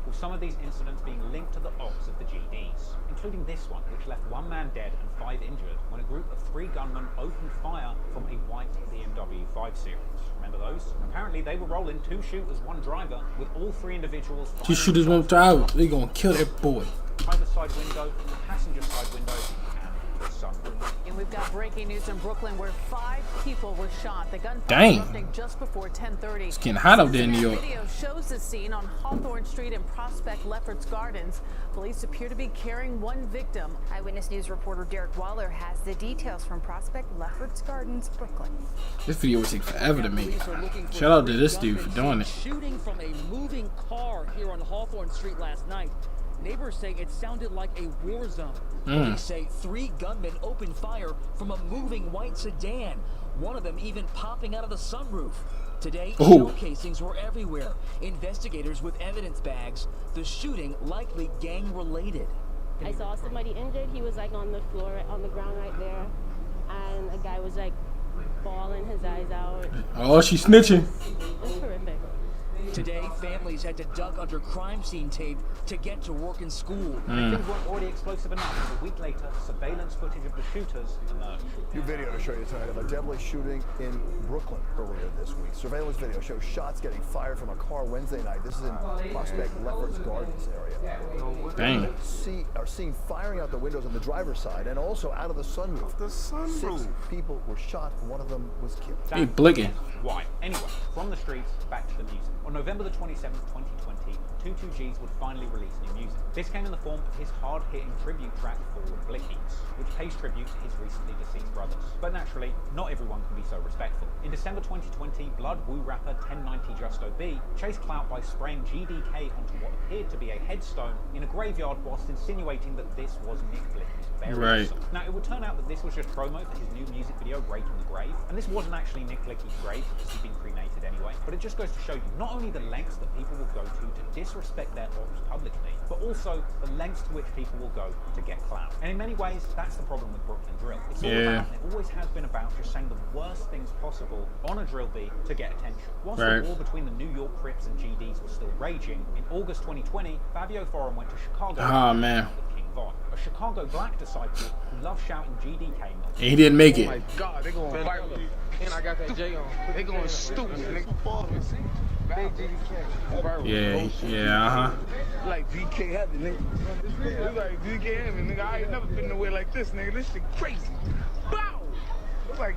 with some of these incidents being linked to the ops of the GDs, including this one, which left 1 man dead and 5 injured when a group of 3 gunmen opened fire from a white BMW 5 Series. Remember those? Apparently, they were rolling 2 shooters, 1 driver, with all 3 individuals. 2 shooters, 1 driver. They gonna kill that boy. Driver's side window, the passenger side window, and neighbor's sunroof. And we've got breaking news in Brooklyn where 5 people were shot. The gunfire Dang. erupting just before 10:30. It's getting hot up there in New York. Video shows the scene on Hawthorne Street in Prospect Lefferts Gardens. Police appear to be carrying one victim. Eyewitness News reporter Derek Waller has the details from Prospect Lefferts Gardens, Brooklyn. This video would take forever to make. Shout out to this dude for doing it. Shooting from a moving car here on Hawthorne Street last night. Neighbors say it sounded like a war zone. Police say 3 gunmen opened fire from a moving white sedan. One of them even popping out of the sunroof. Today, shell casings were everywhere. Investigators with evidence bags. The shooting likely gang-related. I saw somebody injured. He was like on the floor, on the ground right there. And a guy was like bawling his eyes out. Oh, she's snitching. It's horrific. Today, families had to duck under crime scene tape to get to work and school. Things weren't already explosive enough. A week later, surveillance footage of the shooters emerged. New video to show you tonight of a deadly shooting in Brooklyn earlier this week. Surveillance video shows shots getting fired from a car Wednesday night. This is in Prospect Lefferts Gardens area. Dang. Are seen firing out the windows on the driver's side and also out of the sunroof. 6 people were shot. One of them was killed. He blinking. Why? Anyway, from the streets, back to the music. On November the 27th, 2020, 22Gs would finally release new music. This came in the form of his hard-hitting tribute track, Forward Blickies, which pays tribute to his recently deceased brothers. But naturally, not everyone can be so respectful. In December 2020, Blood Woo rapper 1090 Justo B chased Clout by spraying GDK onto what appeared to be a headstone in a graveyard whilst insinuating that this was Nick Blicky's burial site. Now, it would turn out that this was just promo for his new music video, Breaking the Grave, and this wasn't actually Nick Blicky's grave because he'd been cremated anyway, but it just goes to show you not only the lengths that people will go to disrespect their ops publicly, but also the lengths to which people will go to get clout. And in many ways, that's the problem with Brooklyn Drill. It's all about, and it always has been about, just saying the worst things possible on a drill beat to get attention. Whilst the war between the New York Crips and GDs was still raging, in August 2020, Fabio Foreign went to Chicago with King Von, a Chicago black disciple who loved shouting GDK. And he didn't make it. Oh my God, they going viral. And I got that J on. They going stupid, nigga. Big GDK. Yeah, Like BK heavy, nigga. It's like BK heavy, nigga. I ain't never been nowhere like this, nigga. This shit crazy. Bow!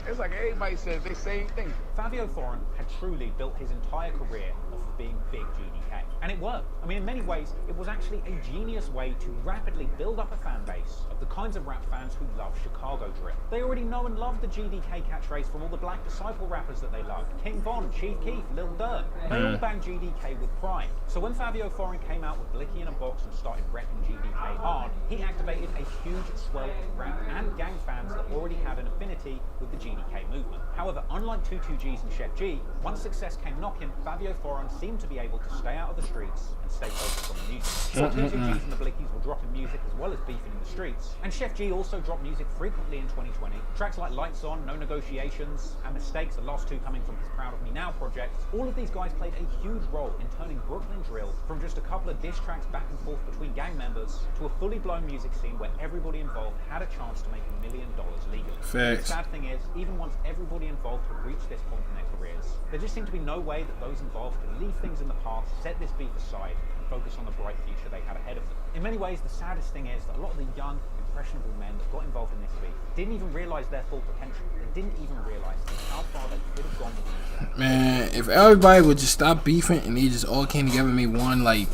It's like everybody says the same thing. Fabio Foreign had truly built his entire career off of being big GDK. And it worked. I mean, in many ways, it was actually a genius way to rapidly build up a fan base of the kinds of rap fans who love Chicago drill. They already know and love the GDK catchphrase from all the Black Disciple rappers that they loved. King Von, Chief Keef, Lil Durk. They all bang GDK with pride. So when Fabio Foreign came out with Blicky in a Box and started repping GDK hard, he activated a huge swell of rap and gang fans that already had an affinity with the GDK movement. However, unlike 22Gs and Chef G, once success came knocking, Fabio Foreign seemed to be able to stay out of the streets and stay focused on the music. So 22Gs and the Blickies were dropping music as well as beefing in the streets. And Chef G also dropped music frequently in 2020. Tracks like Lights On, No Negotiations, and Mistakes, the last 2 coming from his Proud of Me Now project. All of these guys played a huge role in turning Brooklyn drill from just a couple of diss tracks back and forth between gang members to a fully blown music scene where everybody involved had a chance to make $1 million legally. Facts. The sad thing is, even once everybody involved had reached this point in their careers, there just seemed to be no way that those involved could leave things in the past, set this beef aside, and focus on the bright future they had ahead of them. In many ways, the saddest thing is that a lot of the young, impressionable men that got involved in this beef didn't even realize their full potential. They didn't even realize how far they could have gone with music. Man, if everybody would just stop beefing and they just all came together and made one like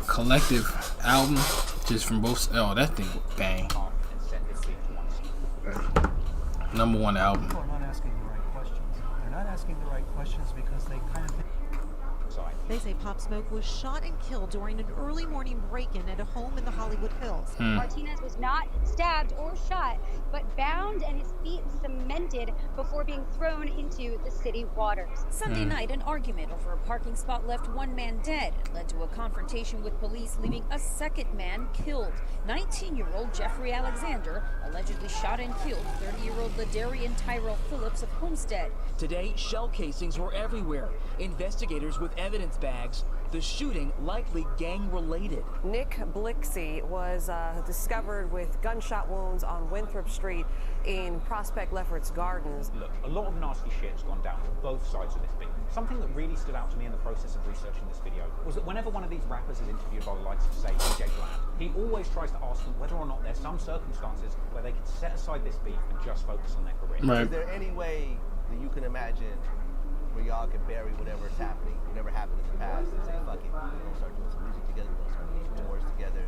collective album, just from both. Oh, that thing would bang. #1 album. People are not asking the right questions. They're not asking the right questions because they kind of. They say Pop Smoke was shot and killed during an early morning break-in at a home in the Hollywood Hills. Martinez was not stabbed or shot, but bound and his feet cemented before being thrown into the city waters. Sunday night, an argument over a parking spot left one man dead and led to a confrontation with police, leaving a second man killed. 19-year-old Jeffrey Alexander allegedly shot and killed 30-year-old Ladarian Tyrell Phillips of Homestead. Today, shell casings were everywhere. Investigators with evidence evidence bags. The shooting likely gang-related. Nick Blixey was discovered with gunshot wounds on Winthrop Street in Prospect Lefferts Gardens. Look, a lot of nasty shit's gone down on both sides of this beef. Something that really stood out to me in the process of researching this video was that whenever one of these rappers is interviewed by the likes of, say, DJ Bland, he always tries to ask them whether or not there's some circumstances where they could set aside this beef and just focus on their career. Right. Is there any way that you can imagine where y'all can bury whatever is happening, whatever happened in the past, and say, fuck it, we're gonna start doing some music together, we're gonna start doing some tours together?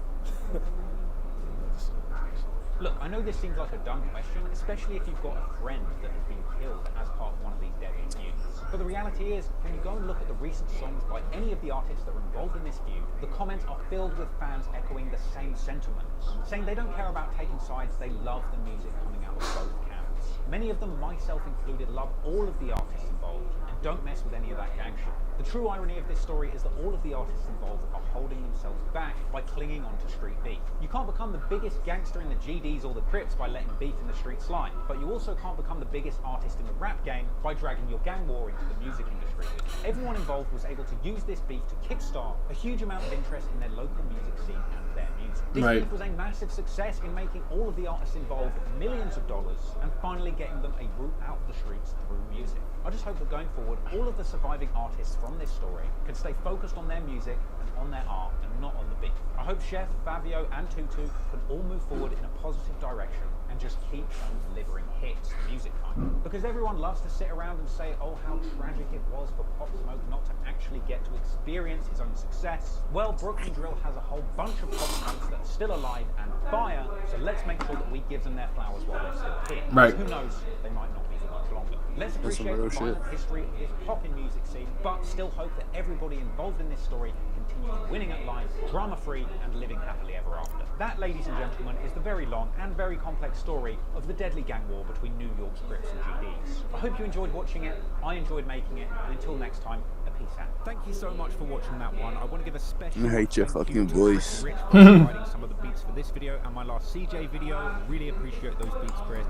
Look, I know this seems like a dumb question, especially if you've got a friend that has been killed as part of one of these deadly feuds. But the reality is, when you go and look at the recent songs by any of the artists that are involved in this feud, the comments are filled with fans echoing the same sentiments, saying they don't care about taking sides, they love the music coming out of both camps. Many of them, myself included, love all of the artists involved and don't mess with any of that gang shit. The true irony of this story is that all of the artists involved are holding themselves back by clinging on to street beef. You can't become the biggest gangster in the GDs or the Crips by letting beef in the street slide, but you also can't become the biggest artist in the rap game by dragging your gang war into the music industry. Everyone involved was able to use this beef to kickstart a huge amount of interest in their local music scene and their music. This beef was a massive success in making all of the artists involved millions of dollars and finally getting them a route out of the streets through music. I just hope that going forward, all of the surviving artists from this story can stay focused on their music and on their art and not on the beef. I hope Chef, Fabio and Tutu can all move forward in a positive direction and just keep on delivering hits, music time. Because everyone loves to sit around and say, oh, how tragic it was for Pop Smoke not to actually get to experience his own success. Well, Brooklyn Drill has a whole bunch of Pop Smokes that are still alive and fire, so let's make sure that we give them their flowers while they're still here. Right. Who knows, they might not be for much longer. Let's appreciate the violent history of this poppin' music scene, but still hope that everybody involved in this story continues winning at life, drama-free, and living happily ever after. That, ladies and gentlemen, is the very long and very complex story of the deadly gang war between New York's Crips and GDs. I hope you enjoyed watching it, I enjoyed making it, and until next time, a peace out. Thank you so much for watching that one. I want to give a special I hate your fucking voice. Rich for providing some of the beats for this video and my last CJ video. Really appreciate those beats, Chris.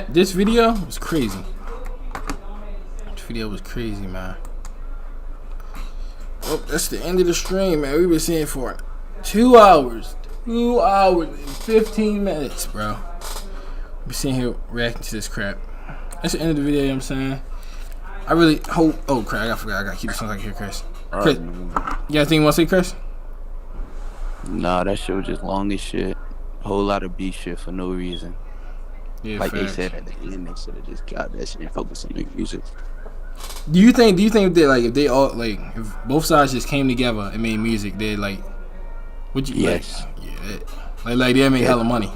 This video was crazy. This video was crazy, man. Oh, that's the end of the stream, man. We've been seeing it for 2 hours. 2 hours and 15 minutes, bro. We've been sitting here reacting to this crap. That's the end of the video, you know what I'm saying? I really hope. Oh, crap. I forgot. I gotta keep the song like here, Chris. Chris, you got anything you want to say, Chris? Nah, that shit was just long as shit. Whole lot of beef shit for no reason. Yeah, like facts. they said at the end, they should have just dropped that shit and focused on their music. Do you think that like if they all like if both sides just came together and made music, they like would you yes. Like they make hella money.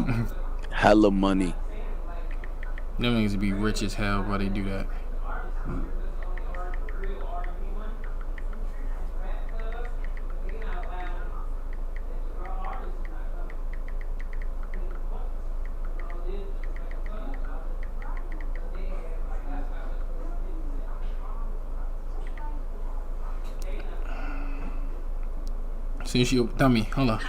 Hella money. Them niggas would be rich as hell while they do that. See, she'll tell me. Hold on.